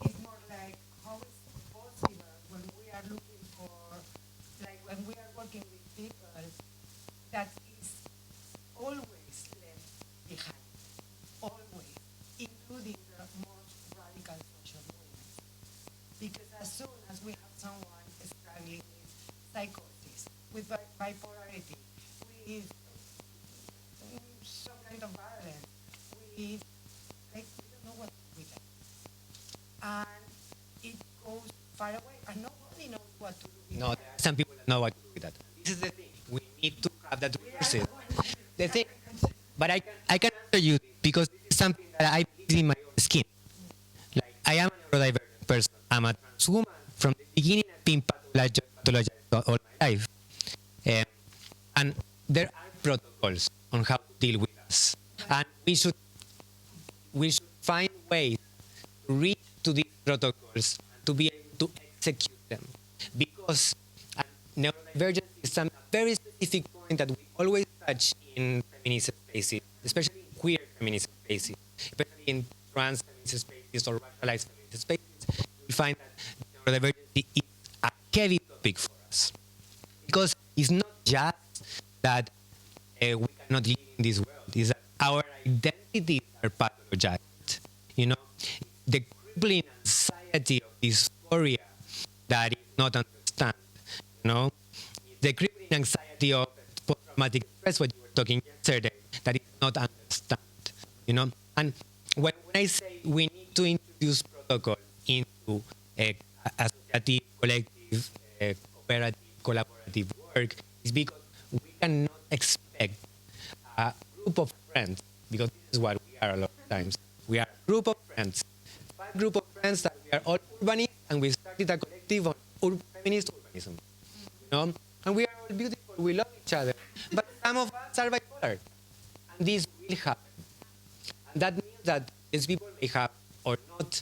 Speaker 4: It's more like how is it possible when we are looking for, like when we are working with people that is always left behind, always, including the most radical social movements. Because as soon as we have someone struggling with psychosis, with bipolarity, with some kind of violence, with, like, we don't know what to do with that. And it goes far away, and nobody knows what to do with
Speaker 2: No,
Speaker 4: that.
Speaker 2: there are some people that know what to do with that. This is the thing. We need to have that resources. The thing, but I can answer you because this is something that I feel in my own skin. Like I am a neurodivergent person. I'm a trans woman. From the beginning, I've been pathologized all my life. And there are protocols on how to deal with us, and we should find ways to reach to these protocols and to be able to execute them. Because neurodivergence is a very specific point that we always touch in feminist spaces, especially in queer feminist spaces, especially in trans feminist spaces or racialized feminist spaces. We find that neurodiversity is a heavy topic for us. Because it's not just that we cannot live in this world, it's that our identities are pathologized. You know, the crippling anxiety of dysphoria that is not understood. You know, the crippling anxiety of post-traumatic stress, what you were talking yesterday, that is not understood. You know, and when I say we need to introduce protocol into associative, collective, cooperative, collaborative work, is because we cannot expect a group of friends, because this is what we are a lot of times. We are a group of friends, a group of friends that we are all urbanists, and we started a collective on feminist urbanism. You know? And we are all beautiful, we love each other, but some of us are bipolar, and this will happen. And that means that these people may have or not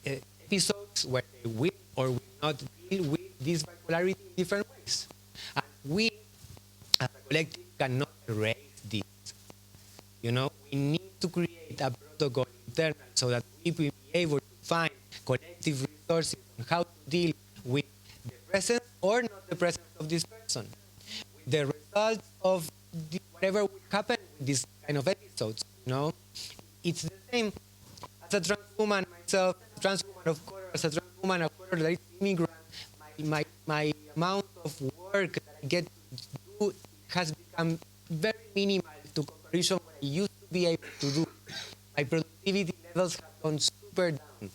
Speaker 2: episodes where they will or will not deal with this bipolarity in different ways. And we, as a collective, cannot erase this. You know, we need to create a protocol internal so that we will be able to find collective resources on how to deal with the presence or not the presence of this person, with the results of whatever will happen with this kind of episodes. You know, it's the same as a trans woman myself, a trans woman of color, as a trans woman of color that is immigrant. My amount of work that I get to do has become very minimal to comparison what I used to be able to do. My productivity levels have gone super down. And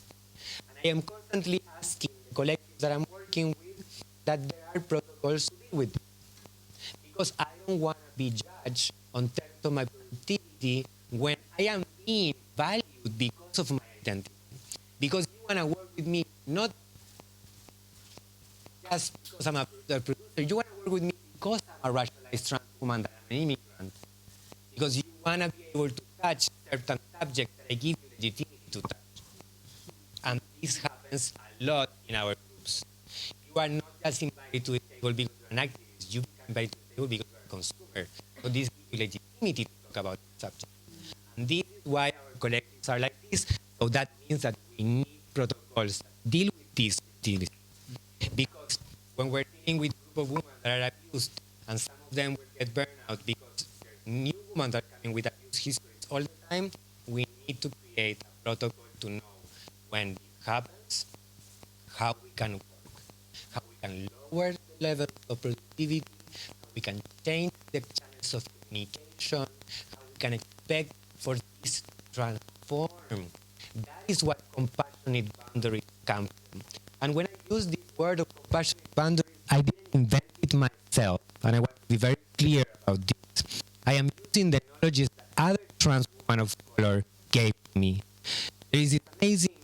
Speaker 2: I am constantly asking the collectives that I'm working with that there are protocols to deal with this. Because I don't want to be judged on terms of my productivity when I am being valued because of my identity. Because you want to work with me not just because I'm a producer, you want to work with me because I'm a racialized trans woman, that I'm an immigrant. Because you want to be able to touch certain subjects that I give you legitimacy to touch. And this happens a lot in our groups. You are not just invited to the table because you're an activist, you become invited to the table because you're a consumer. So this gives you legitimacy to talk about the subject. And this is why our collectives are like this. So that means that we need protocols that deal with this activity. Because when we're dealing with a group of women that are abused, and some of them will get burned out because new women are coming with abuse histories all the time, we need to create a protocol to know when it happens, how we can work, how we can lower the levels of productivity, how we can change the channels of communication, how we can expect for this to transform. That is what compassionate boundaries come from. And when I use the word of compassionate boundaries, I didn't invent it myself, and I want to be very clear about this. I am using the analogies that other trans women of color gave me. There is this amazing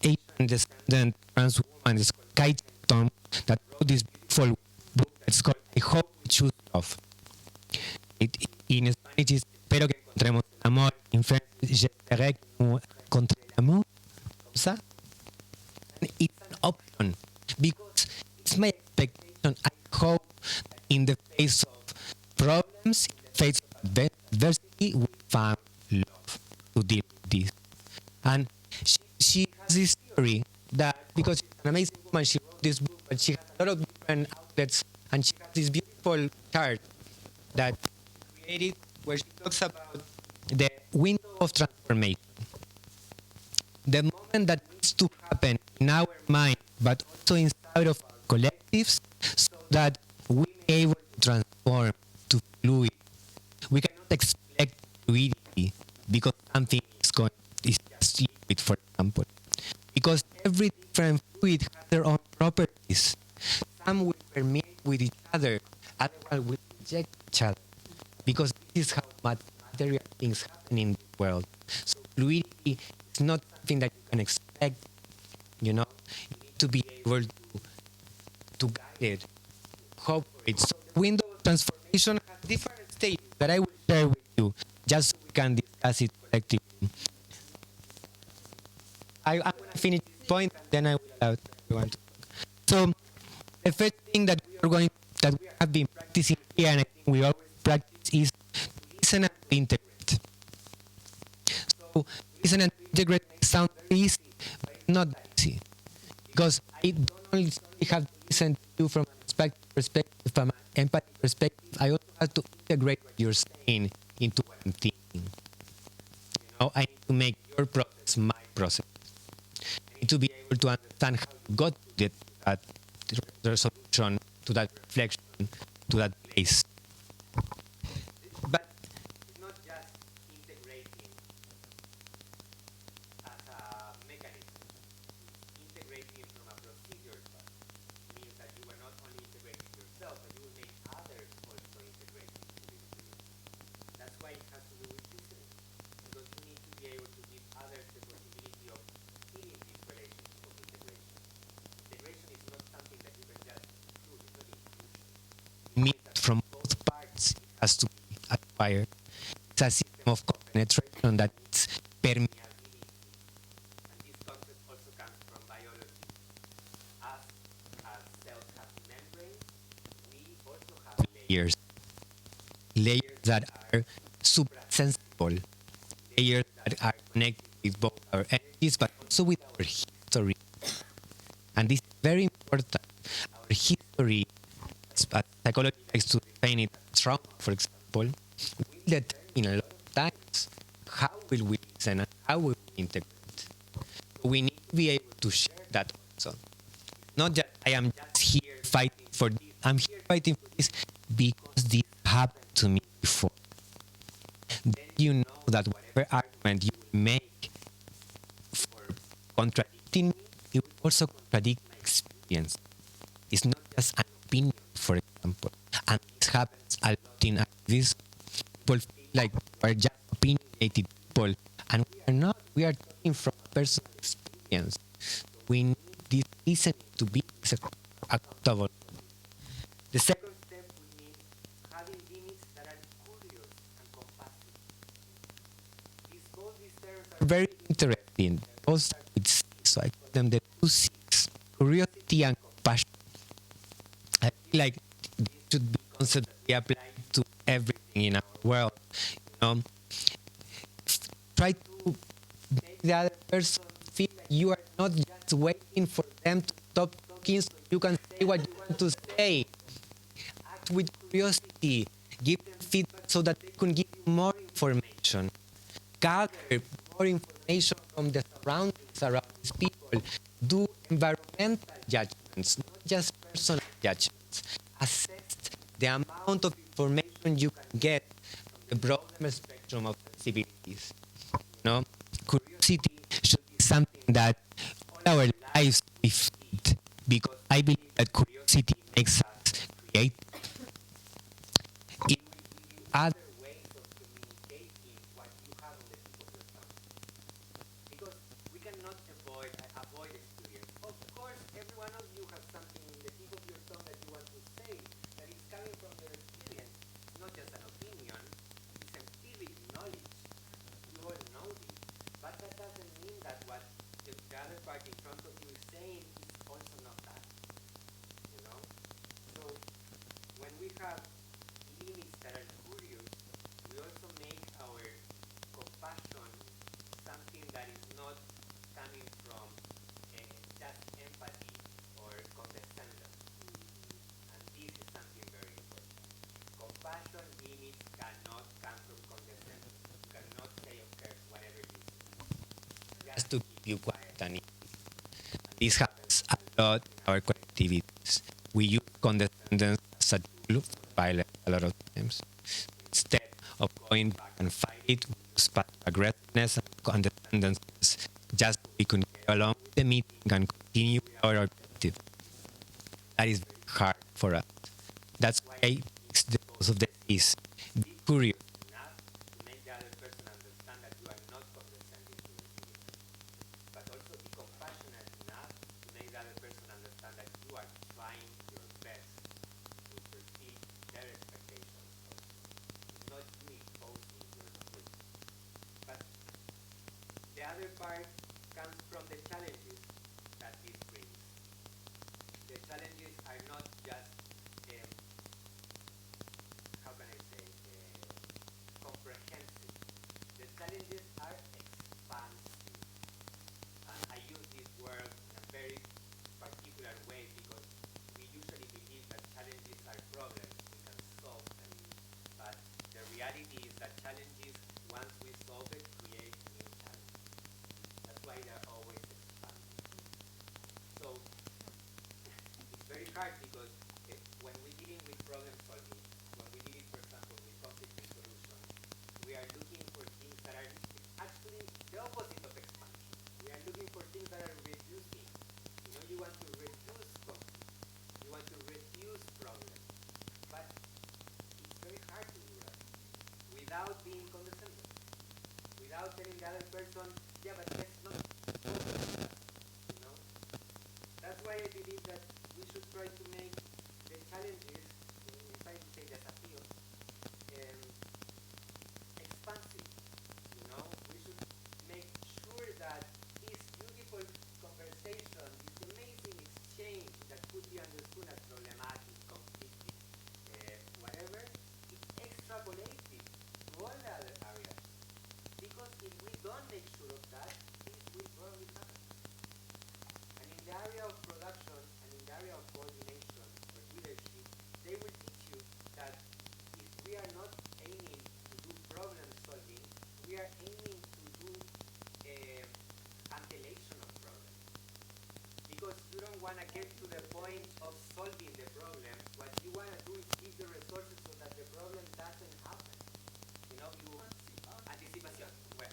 Speaker 2: Asian descendant trans woman, it's called Kai Tom, that wrote this beautiful book that's called I Hope We Choose Love. In Spanish is Espero que encontremos el amor. In French, j'espérais que nous rencontrions l'amour. Comme ça. And it's an option because it's my expectation. I hope that in the face of problems, in the face of adversity, we found love to deal with this. And she has this theory that because she's an amazing woman, she wrote this book, but she has a lot of different outlets, and she has this beautiful chart that created where she talks about the window of transformation. The moment that needs to happen in our mind, but also inside of our collectives, so that we are able to transform to fluid. We cannot expect fluidity because something is just liquid, for example. Because every different fluid has their own properties. Some will permeate with each other, others will reject each other. Because this is how material things happen in the world. So fluidity is not something that you can expect. You know, you need to be able to guide it, hope for it. So the window of transformation has different stages that I will share with you, just so we can discuss it collectively. I'm going to finish this point, and then I will allow everyone to talk. So the first thing that we have been practicing here, and I think we always practice, is to listen and to integrate. So listen and to integrate sounds very easy, but it's not that easy. Because I don't only have to listen to you from a perspective, from an empathy perspective, I also have to integrate what you're saying into what I'm thinking. You know, I need to make your process my process. I need to be able to understand how you got to that resolution, to that reflection, to that place. But it's not just integrating as a mechanism. It's integrating from a procedure part. It means that you are not only integrating yourself, but you will make others also integrate into this. That's why it has to do with listening. Because you need to be able to give others the possibility of feeling this relationship of integration. Integration is not something that you can just do, it's not inclusion. It means that from both parts it has to be acquired. It's a system of penetration that is permeability. And this concept also comes from biology. As cells have membranes, we also have layers. Layers that are suprasensible. Layers that are connected with both our energies but also with our history. And this is very important. Our history, as psychology likes to define it, trauma, for example, will determine a lot of times how will we listen and how will we integrate. We need to be able to share that also. Not just I am just here fighting for this. I'm here fighting for this because this happened to me before. Then you know that whatever argument you will make for contradicting me, it will also contradict my experience. It's not just an opinion, for example. And this happens a lot in activism. People feel like we're just opinionated people, and we are not. We are talking from personal experience. We need this listening to be accountable. The second step would mean having limits that are curious and compassionate. Both these terms are very interesting. They all start with C, so I call them the two C's: curiosity and compassion. I feel like this should be concept that we apply to everything in our world. You know, try to make the other person feel like you are not just waiting for them to stop talking so you can say what you want to say. Act with curiosity. Give them feedback so that they can give you more information. Gather more information from the surroundings around these people. Do environmental judgments, not just personal judgments. Assess the amount of information you can get from the broader spectrum of sensibilities. Curiosity should be something that all our lives we feed, because I believe that curiosity makes us creative. It will give you other ways of communicating what you have on the tip of your tongue. Because we cannot avoid experience. Of course, every one of you has something in the tip of your tongue that you want to say that is coming from your experience. It's not just an opinion, it's empiric knowledge. You all know this. But that doesn't mean that what the other party in front of you is saying is also not that. So when we have limits that are curious, we also make our compassion something that is not coming from just empathy or condescendence. And this is something very important. Compassion limits cannot come from condescendence. You cannot say, okay, whatever you say. Just to keep you quiet and easy. And this happens a lot in our collectivities. We use condescendence as a tool for violence a lot of times. Instead of going back and fight it, we use passive aggressiveness and condescendence just so we can get along with the meeting and continue with our objective. That is very hard for us. That's why it's the cause of the disease. Be curious enough to make the other person understand that you are not condescending to the feeling. But also be compassionate enough to make the other person understand that you are trying your best to perceive their expectations. It's not you imposing your truth. But the other part comes from the challenges that this brings. The challenges are not just, how can I say, comprehensive. The challenges are expansive. And I use this word in a very particular way because we usually believe that challenges are problems we can solve them. But the reality is that challenges, once we solve it, create new challenges. That's why they're always expanding. So it's very hard because when we're dealing with problem solving, when we deal, for example, with conflict resolution, we are looking for things that are actually the opposite of expansion. We are looking for things that are reducing. You want to reduce conflict. You want to reduce problems. But it's very hard to do that without being condescending. Without telling the other person, yeah, but let's not focus on that. That's why I believe that we should try to make the challenges, if I say desafíos, expansive. We should make sure that this beautiful conversation, this amazing exchange that could be understood as problematic, conflicted, whatever, is extrapolated to all the other areas. Because if we don't make sure of that, this will probably happen. And in the area of production and in the area of coordination or leadership, they will teach you that if we are not aiming to do problem solving, we are aiming to do cancellation of problems. Because you don't want to get to the point of solving the problem. What you want to do is give the resources so that the problem doesn't happen. Anticipation. Well,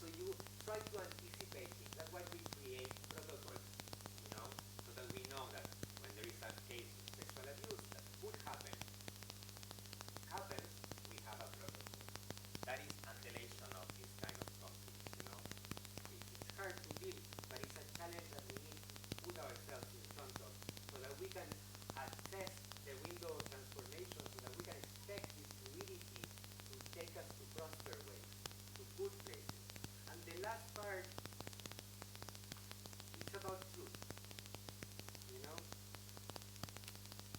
Speaker 2: so you try to anticipate it. That's why we create protocols, so that we know that when there is a case of sexual abuse that could happen, we have a protocol. That is cancellation of this kind of conflict, It's hard to deal, but it's a challenge that we need to put ourselves in front of so that we can assess the window of transformation, so that we can expect this fluidity to take us to prosper ways, to good places. And the last part, it's about truth.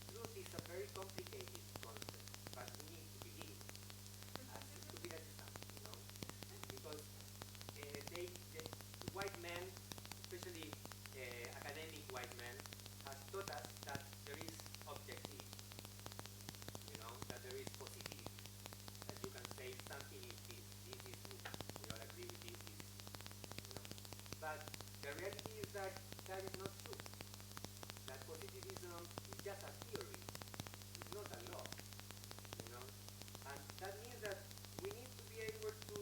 Speaker 2: Truth is a very complicated concept, but we need to believe it. As stupid as it sounds, because the white men, especially academic white men, have taught us that there is objectivity, that there is positivity, that you can say something is this is true, we all agree with this, But the reality is that that is not true. That positivism is just a theory. It's not a law, you know. And that means that we need to be able to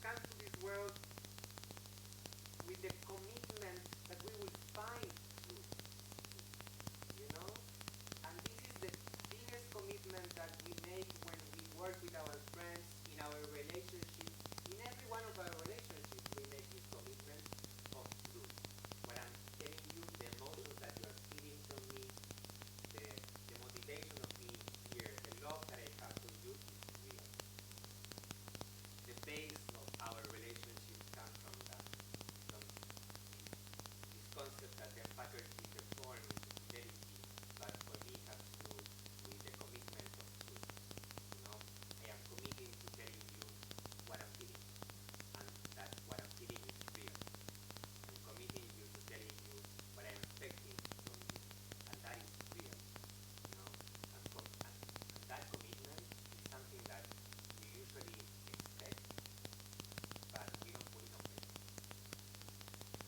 Speaker 2: come to this world with the commitment that we will find truth, you know. And this is the biggest commitment that we make when we work with our friends, in our relationships. In every one of our relationships, we make this commitment of truth. What I'm telling you, the emotions that you are feeling from me, the motivation of being here, the love that I have for you is real. The base of our relationship comes from that, from this concept that the faculty perform into fidelity, but for me has to do with the commitment of truth. You know, I am committing to telling you what I'm feeling, and that what I'm feeling is real. I'm committing you to telling you what I'm expecting from you, and that is real. You know, and that commitment is something that we usually expect, but we don't put it on paper.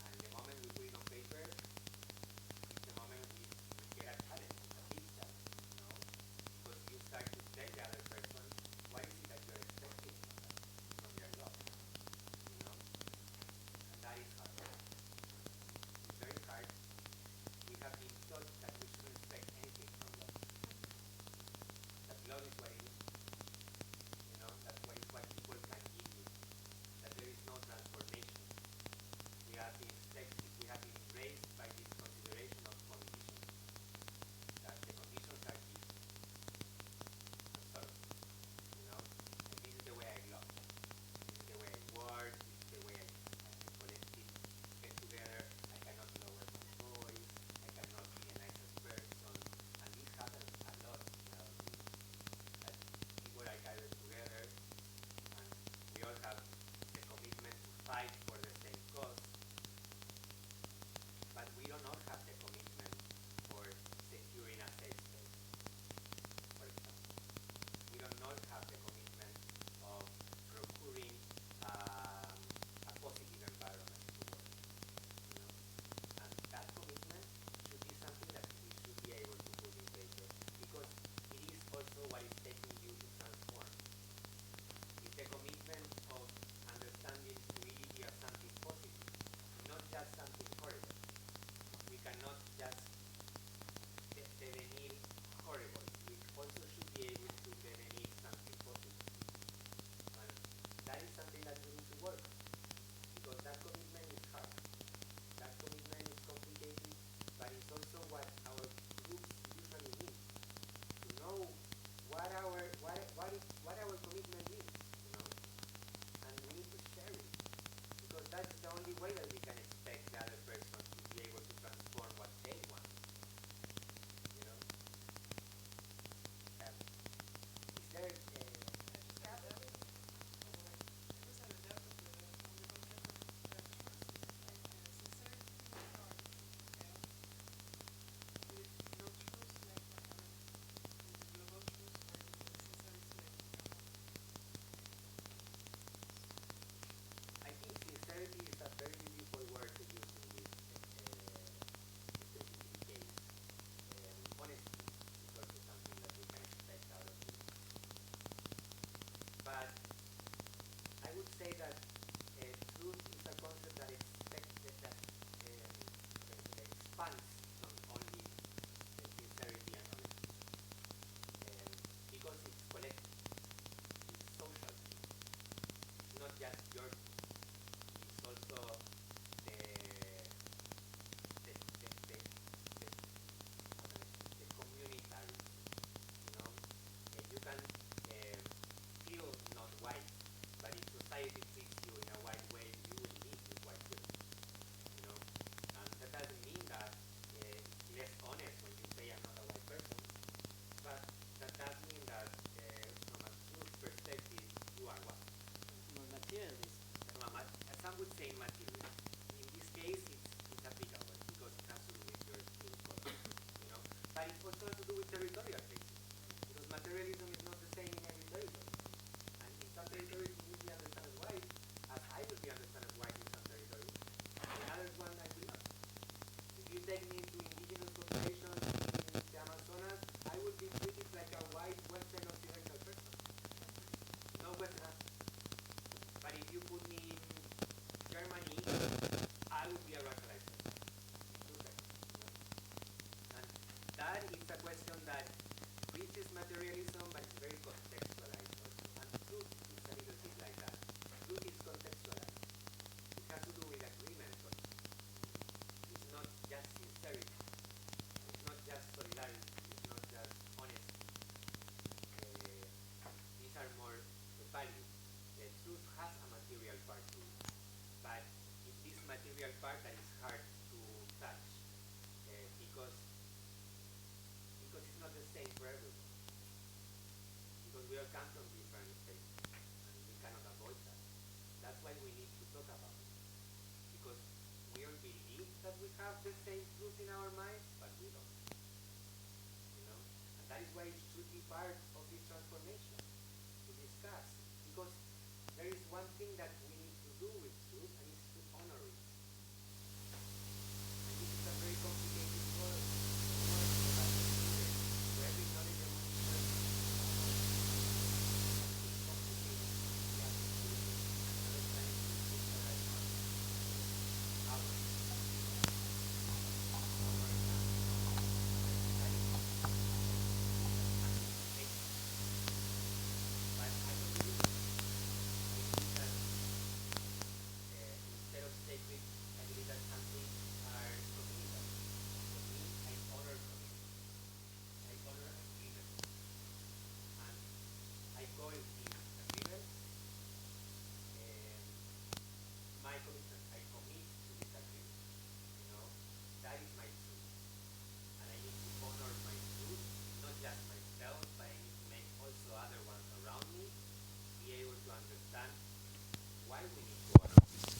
Speaker 2: And the moment we put it on paper, it's the moment we get a challenge, a big challenge, you know, because you start to tell the other person, what is it that you're expecting from your love, you know, and that is hard. It's very hard. We have been taught that we shouldn't expect anything from love. That love is what it is, you know, that's what people can give you, that there is no transformation. We have been expected, we have been raised by this consideration of conditions, that the conditions are gifts. I'm sorry, you know, and this is the way I love. This is the way I work, this is the way I collective get together. I cannot lower my voice, I cannot be a nicest person, and this happens a lot in our group. That people are gathered together, and we all have the commitment to fight for the same cause, but we don't all have the commitment for securing a safe space, for example. We don't all have the commitment of procuring a positive environment to work, you know. And that commitment should be something that we should be able to put in paper, because it is also what is taking you to transform. It's the commitment of understanding fluidity as something positive, not just something horrible. We cannot just devenir horrible. We also should be able to devenir something positive. And that is something that we need to work on, because that commitment is hard. That commitment is complicated, but it's also what our groups usually need. To know what our commitment is, you know, and we need to share it, because that's the only way that we can expect the other person to be able to transform what they want, you know. Is there I think sincerity is a very beautiful word to use in this specific case. Honesty is also something that we can expect out of it. But I would say that truth is a concept that expands from only sincerity and honesty, because it's collective, it's social. It's not just your truth. It's also the communitary, you know. You can feel not white, but if society treats you in a white way, you will live with white privilege, you know. And that doesn't mean that it's less honest when you say I'm not a white person, but that does mean that from a truth perspective, you are white.
Speaker 1: Materialism.
Speaker 2: Some would say materialism. In this case, it's applicable because it has to do with your skin color, you know. But it also has to do with territorial basis, because materialism is not the same in every territory. And in some territories, you will be understood as white, as I will be understood as white in some territories. In others, one I will not. If you take me to indigenous populations in all come from different spaces, and we cannot avoid that. That's why we need to talk about it, because we all believe that we have the same truth in our minds, but we don't. You know, and that is why it should be part of this transformation to discuss, because there is one thing that we need to do with truth, and it's to honor it. And this is a very complicated word. For every knowledge and research, it's complicated. We have to do it another time to summarize our instead of sacred, I believe that some things are communal. For me, I honor community. I honor agreement. And I go in agreement. My commitment, I commit to this agreement. You know, that is my truth. And I need to honor my truth, not just myself, but I need to make also other ones around me be able to understand why we need to honor this.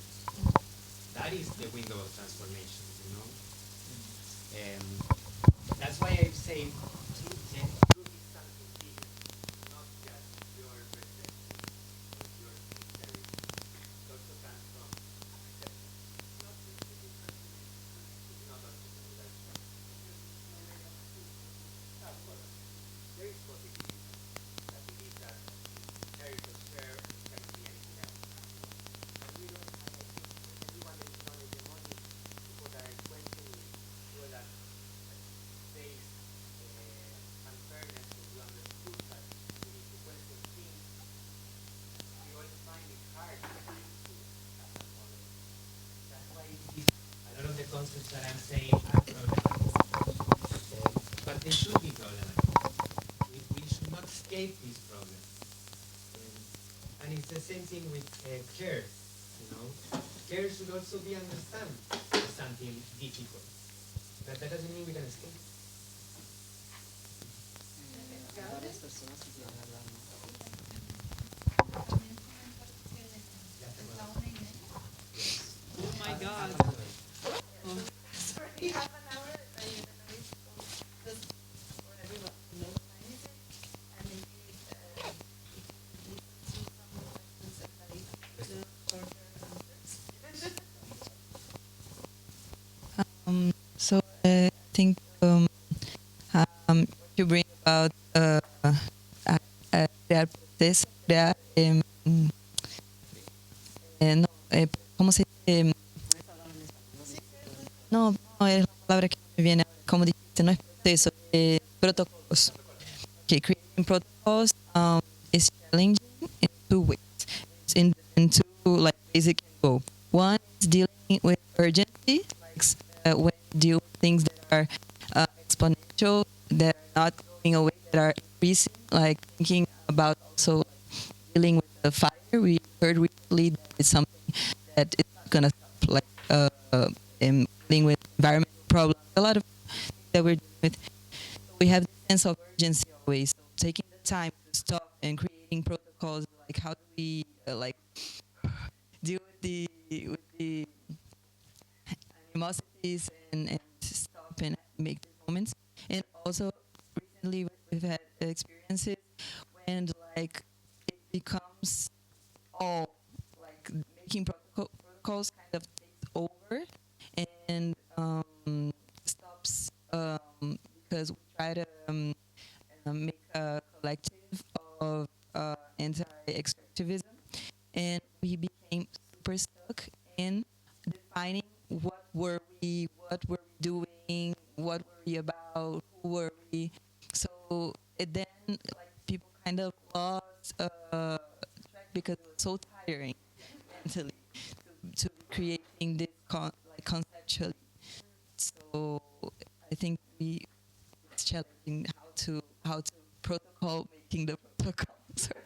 Speaker 2: That is the window of transformation, you know? That's why I say truth is something bigger, not just your perception, not your history. It also comes from acceptance. Not just the different it's not also universal. Of course, there is positivism that believes that there is a share, it can be anything else. And we don't have, I think, everyone that is knowledge and money, people that are questioning, people that face unfairness, so we understood that we need to question things. We all find it hard to find truth as a model. That's why a lot of the concepts that I'm saying are problematic. But they should be problematic. We should not escape these problems. And it's the same thing with care. You know, care should also be understood as something difficult. But that doesn't mean we can escape.
Speaker 1: Varias personas que quieren hablar, ¿no?
Speaker 12: Oh my God.
Speaker 3: Sorry, half an hour. Just for everyone to know anything. And indeed, some questions and shorter answers. So I think you bring about crear procesos, crear no, ¿cómo se dice? No, no es la palabra que me viene, como dijiste, no es proceso, protocolos. Okay, creating protocols is challenging in two ways. It's in two like basic goals. One is dealing with urgency, like when you deal with things that are exponential, that are not going away, that are increasing, like thinking about also like, dealing with the fire. We heard recently that it's something that is not going to stop, like dealing with environmental problems, a lot of things that we're dealing with. We have this sense of urgency always, so taking the time to stop and creating protocols, like how do we like deal with the animosities and stop and make the moments. And also recently we've had experiences when like it becomes all like making protocols kind of takes over and stops because we try to make a collective of anti-extractivism, and we became super stuck in defining what were we doing, what were we about, who were we. So it then like people kind of lost track because it was so tiring mentally to be creating this like conceptually. So I think it's challenging how to protocol making the protocol. Sorry.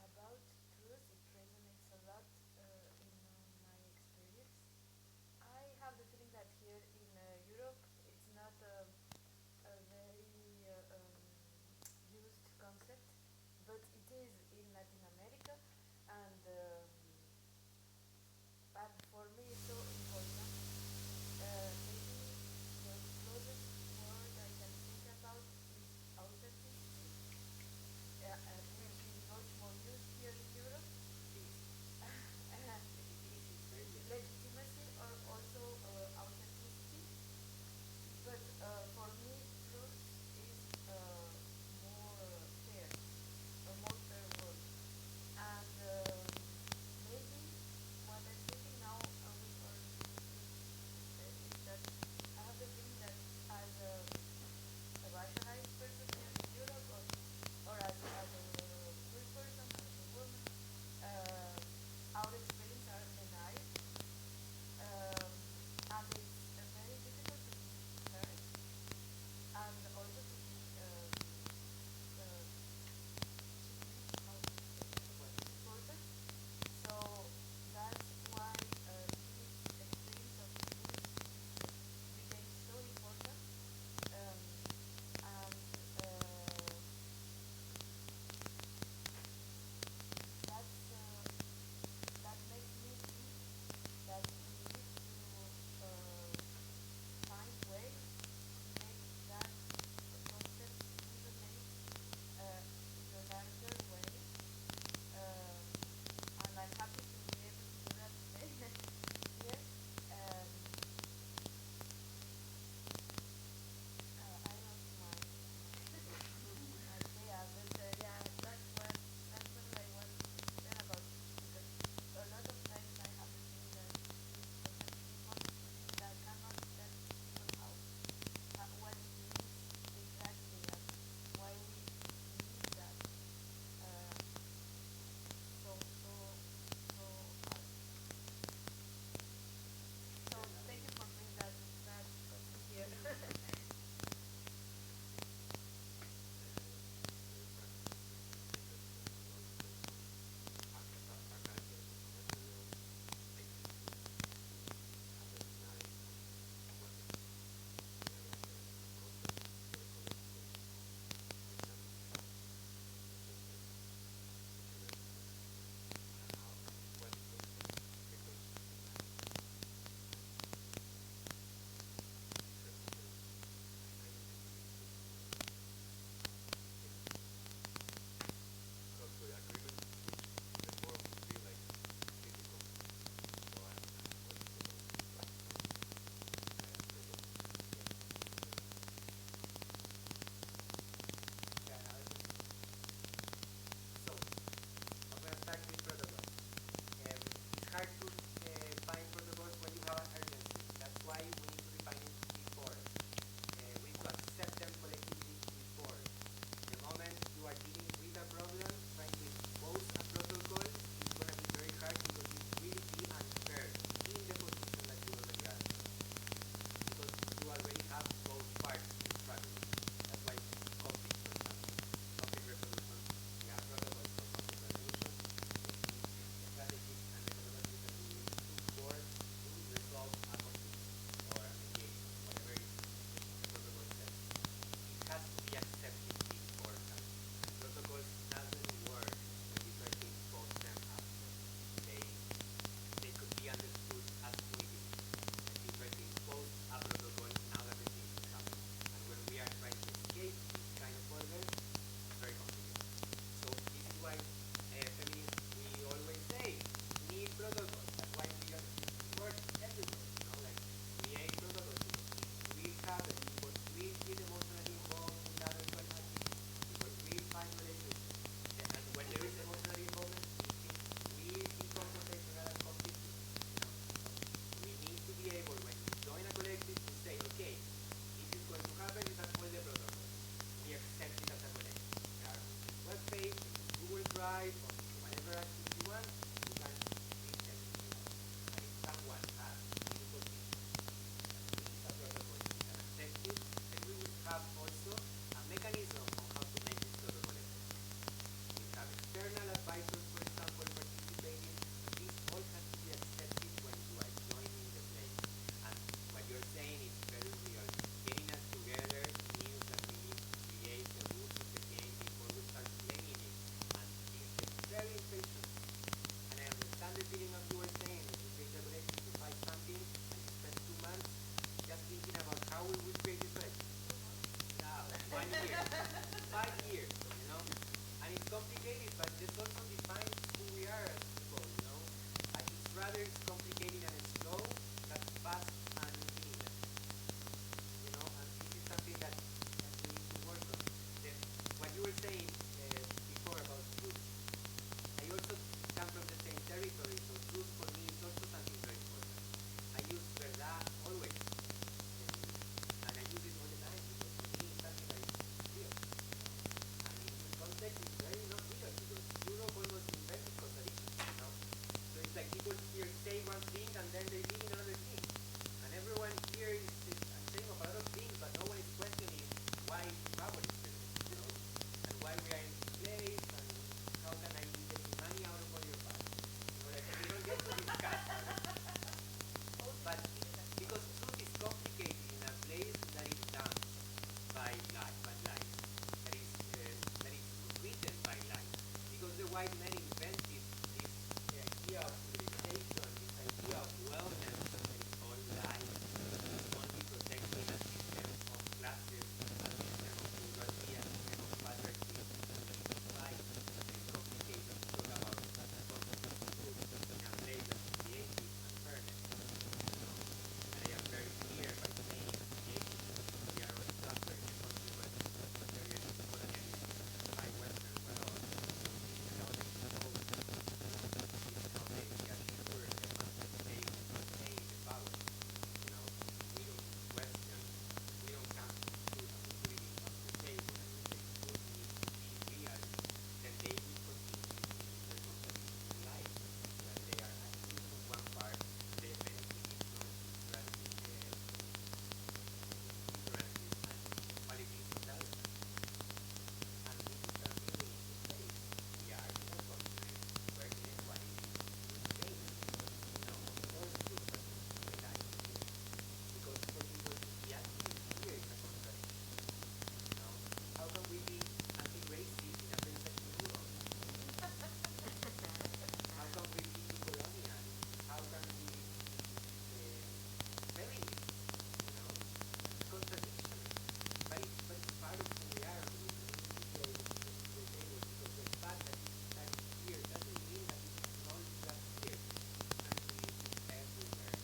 Speaker 13: About is in Latin America, and but for me it's so important. Maybe the closest word I can think about is authenticity. We've been much more used here in Europe. Legitimacy or also authenticity. But for me, truth is more fair, a more fair word.
Speaker 2: quite many invented this idea of civilization, this idea of wellness, that is all life, is only protecting a system of classes, a system of poverty, a system of patriarchy. It's why it's complicated to talk about constant truth in a place that creative and fairness. And I am very clear by saying creative, we are all suffering the consequences of imperialism, colonialism by Western world. This is how they impose, this is how they assure they maintain the power. We don't question, we don't come to truth and we put it on the table and we say truth needs to be real, then they will continue their contradiction in life, where they are acting on one part, they benefiting from differences and qualities on the other. And this is something we need to face. We are in a continent where inequality is vain. Of course, truth has to be realized here. Because for people to be active here is a contradiction. How can we be anti-racist in a place like Europe? How can we be colonial? How can we be feminist? It's contradictory. But it's part of who we are and we need to be able to put it to the table because the fact that it is done here doesn't mean that it is not just here. Actually, it is everywhere.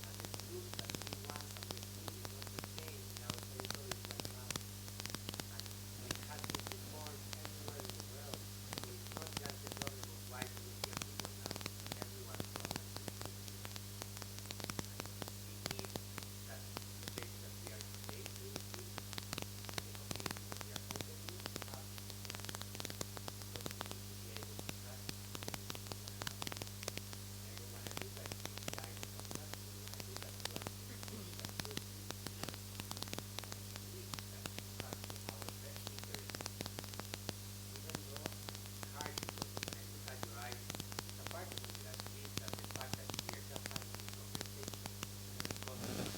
Speaker 2: And the truth that we want and we see is not the same in our territories right now. And it has been reformed everywhere in the world. So it's not just the problem of white European people now, it's everyone's problem to be here. And we need that the place that we are today in the community that we are opening up, because we need to be able to trust one another. And I don't want to look at you in the eyes of trust, I want to look at you as a community that will be. And I believe that you have our best interest. Even though it's hard because when I look at your eyes, it's a part of me that believes that the fact that we are just having this conversation because of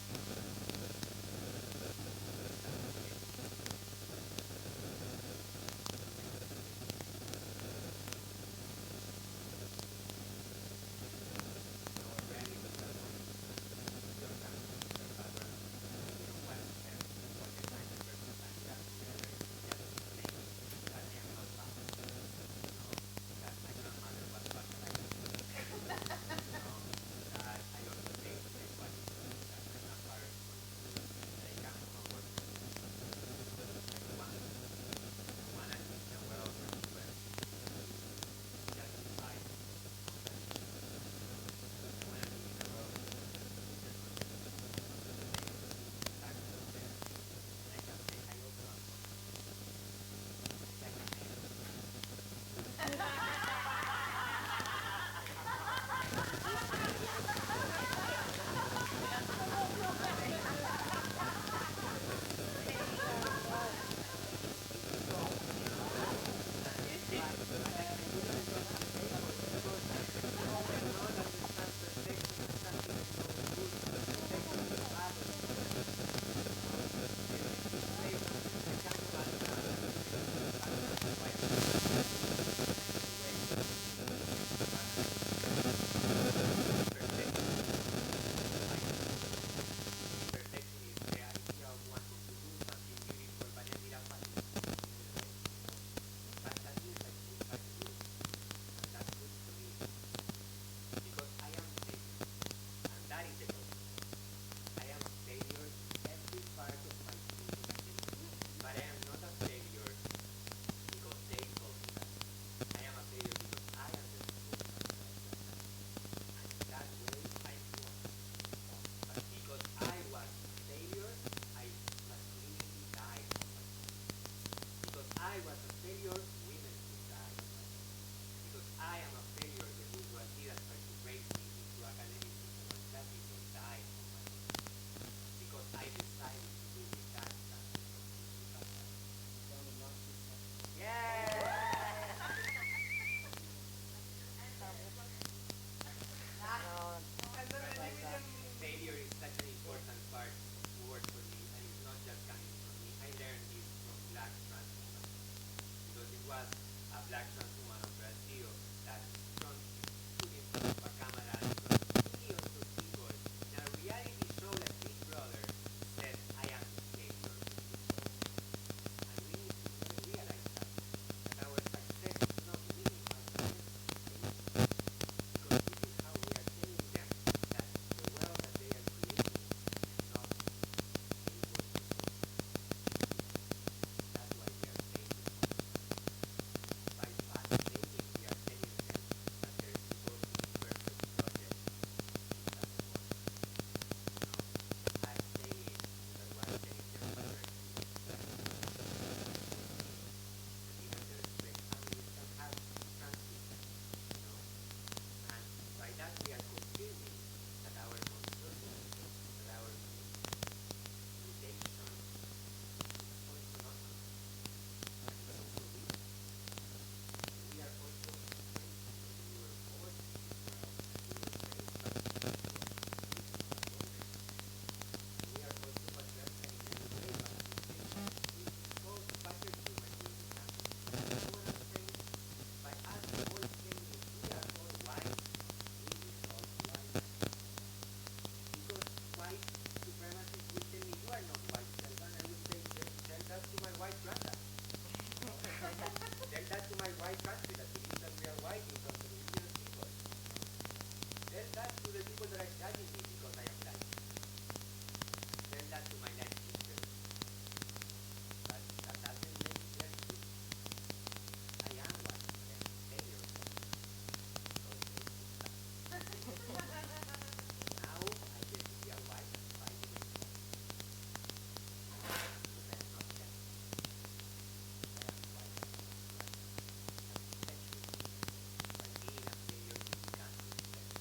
Speaker 2: was a black trans woman of Brazil white country that believes that we are white in front of indigenous people. Tell that to the people that are judging me because I am black. Tell that to my life sister. But that doesn't make it very good. I am one of them. Tell yourself. Now I get to be a white and fight against them. Because I am not them. I am white and black. And sexual. By being a failure to become sexual.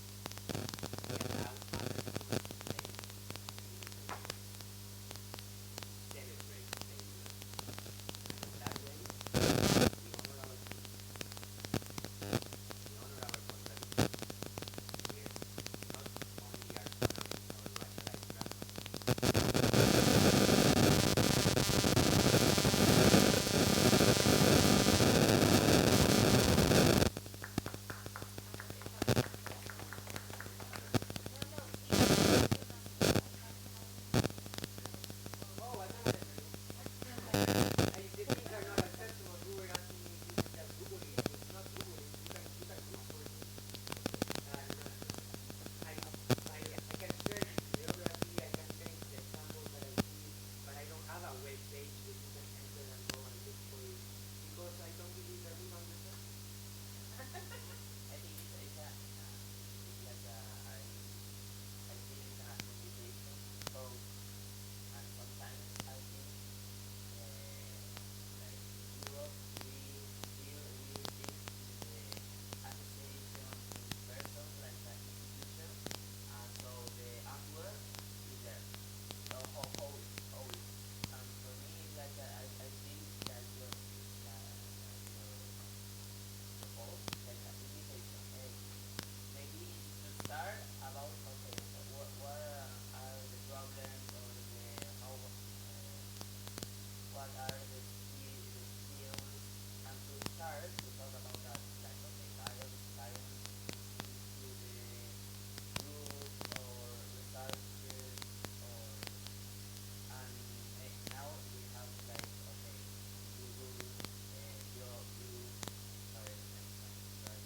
Speaker 2: We allow others to explain celebrate failure. And that way, we honor our truth. We honor our contradictions. We not only are honoring our racialized grandma. Oh, I know what I do. And if the things are not accessible, you were asking me if you can just Google it. It's not Google it. You can look for it. And I can search bibliography, I can change the examples that I see, but I don't have a web page that you can enter and go and look for it because I don't believe that we understand.
Speaker 14: I think it's like I think it's a communication both, and sometimes I think like Europe we live in the association in person like an institution, and so the antwork is there. So always. And for me it's like I think that your suppose like a invitation. Hey, maybe to start about okay, what are the problems or the how what are the skills, and to start to talk about that like okay science to the group or researchers or and now we have like okay Google you sorry next time right.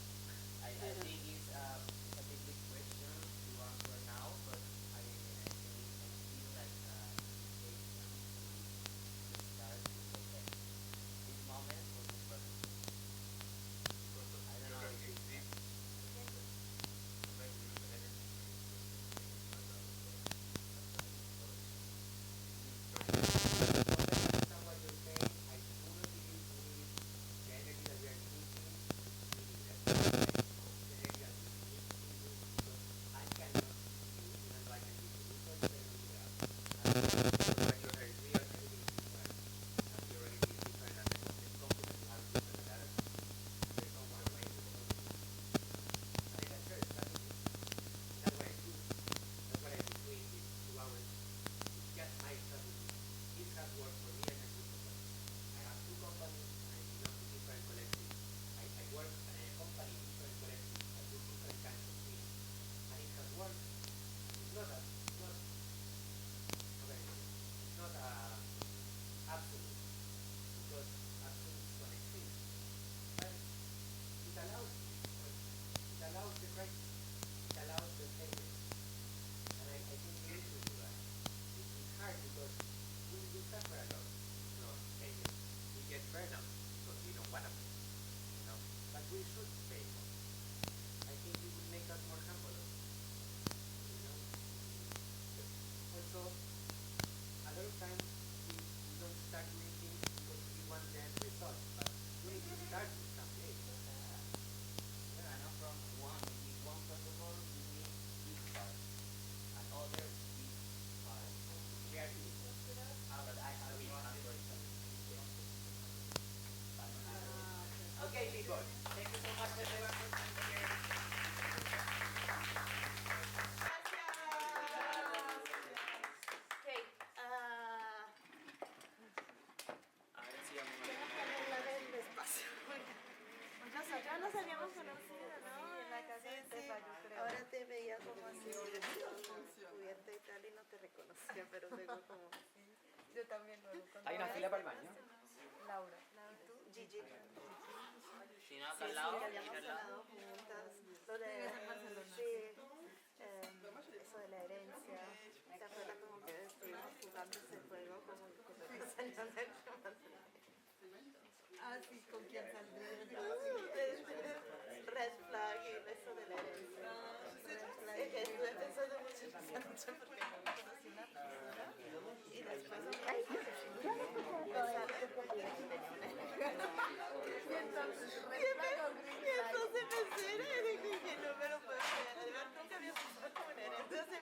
Speaker 14: I think it's a big question to answer now, but I think I feel like invitation to start with okay this moment or this person. I don't know if it's
Speaker 2: understand what you're saying. I do not believe the energy that we are using is meaningless. The energy that we need to use because I cannot use, even though I can use the research, I don't do that. And what you heard, we are everything is different. And we already is different and the compliment you have is different than others. There's no one way to go. And I can share it, that's okay. That's what I do. That's what I do doing these 2 hours. It's just my strategy. This has worked for me and I do for them. I have 2 companies and I belong to different collectives. I work in a company, different collectives. I do different kinds of things. And it has worked. It's not absolute. Because absolutes don't exist. But it allows people. It allows the crisis. It allows the failure. And I think we need to do that. It's hard because we suffer a lot from failure. We get burnout because we don't want to fail, But we should fail more. I think it would make us more humble, Also, a lot of times we don't start doing things because we want the end result, but we need to start with some place.
Speaker 14: yeah, I know from one protocol you need each part and other each part.
Speaker 2: We are doing
Speaker 14: But I have been answered.
Speaker 2: Okay, people. Thank you so much everyone for being here.
Speaker 3: Okay.
Speaker 14: Ahora sí vamos
Speaker 3: Nosotros nos habíamos conocido, ¿no? En la casa de Estefa, yo creo. Ahora te veía como así, cubierta y tal, y no te reconocía, pero luego como... Yo también luego.
Speaker 9: ¿Hay una fila para el baño?
Speaker 3: Laura. ¿Y tú? Gigi.
Speaker 9: lado,
Speaker 3: que habíamos hablado juntas. Lo de eso de la herencia. ¿Te acuerdas como que estuvimos jugando ese juego como con los años? Ah, sí, ¿con quién saldré?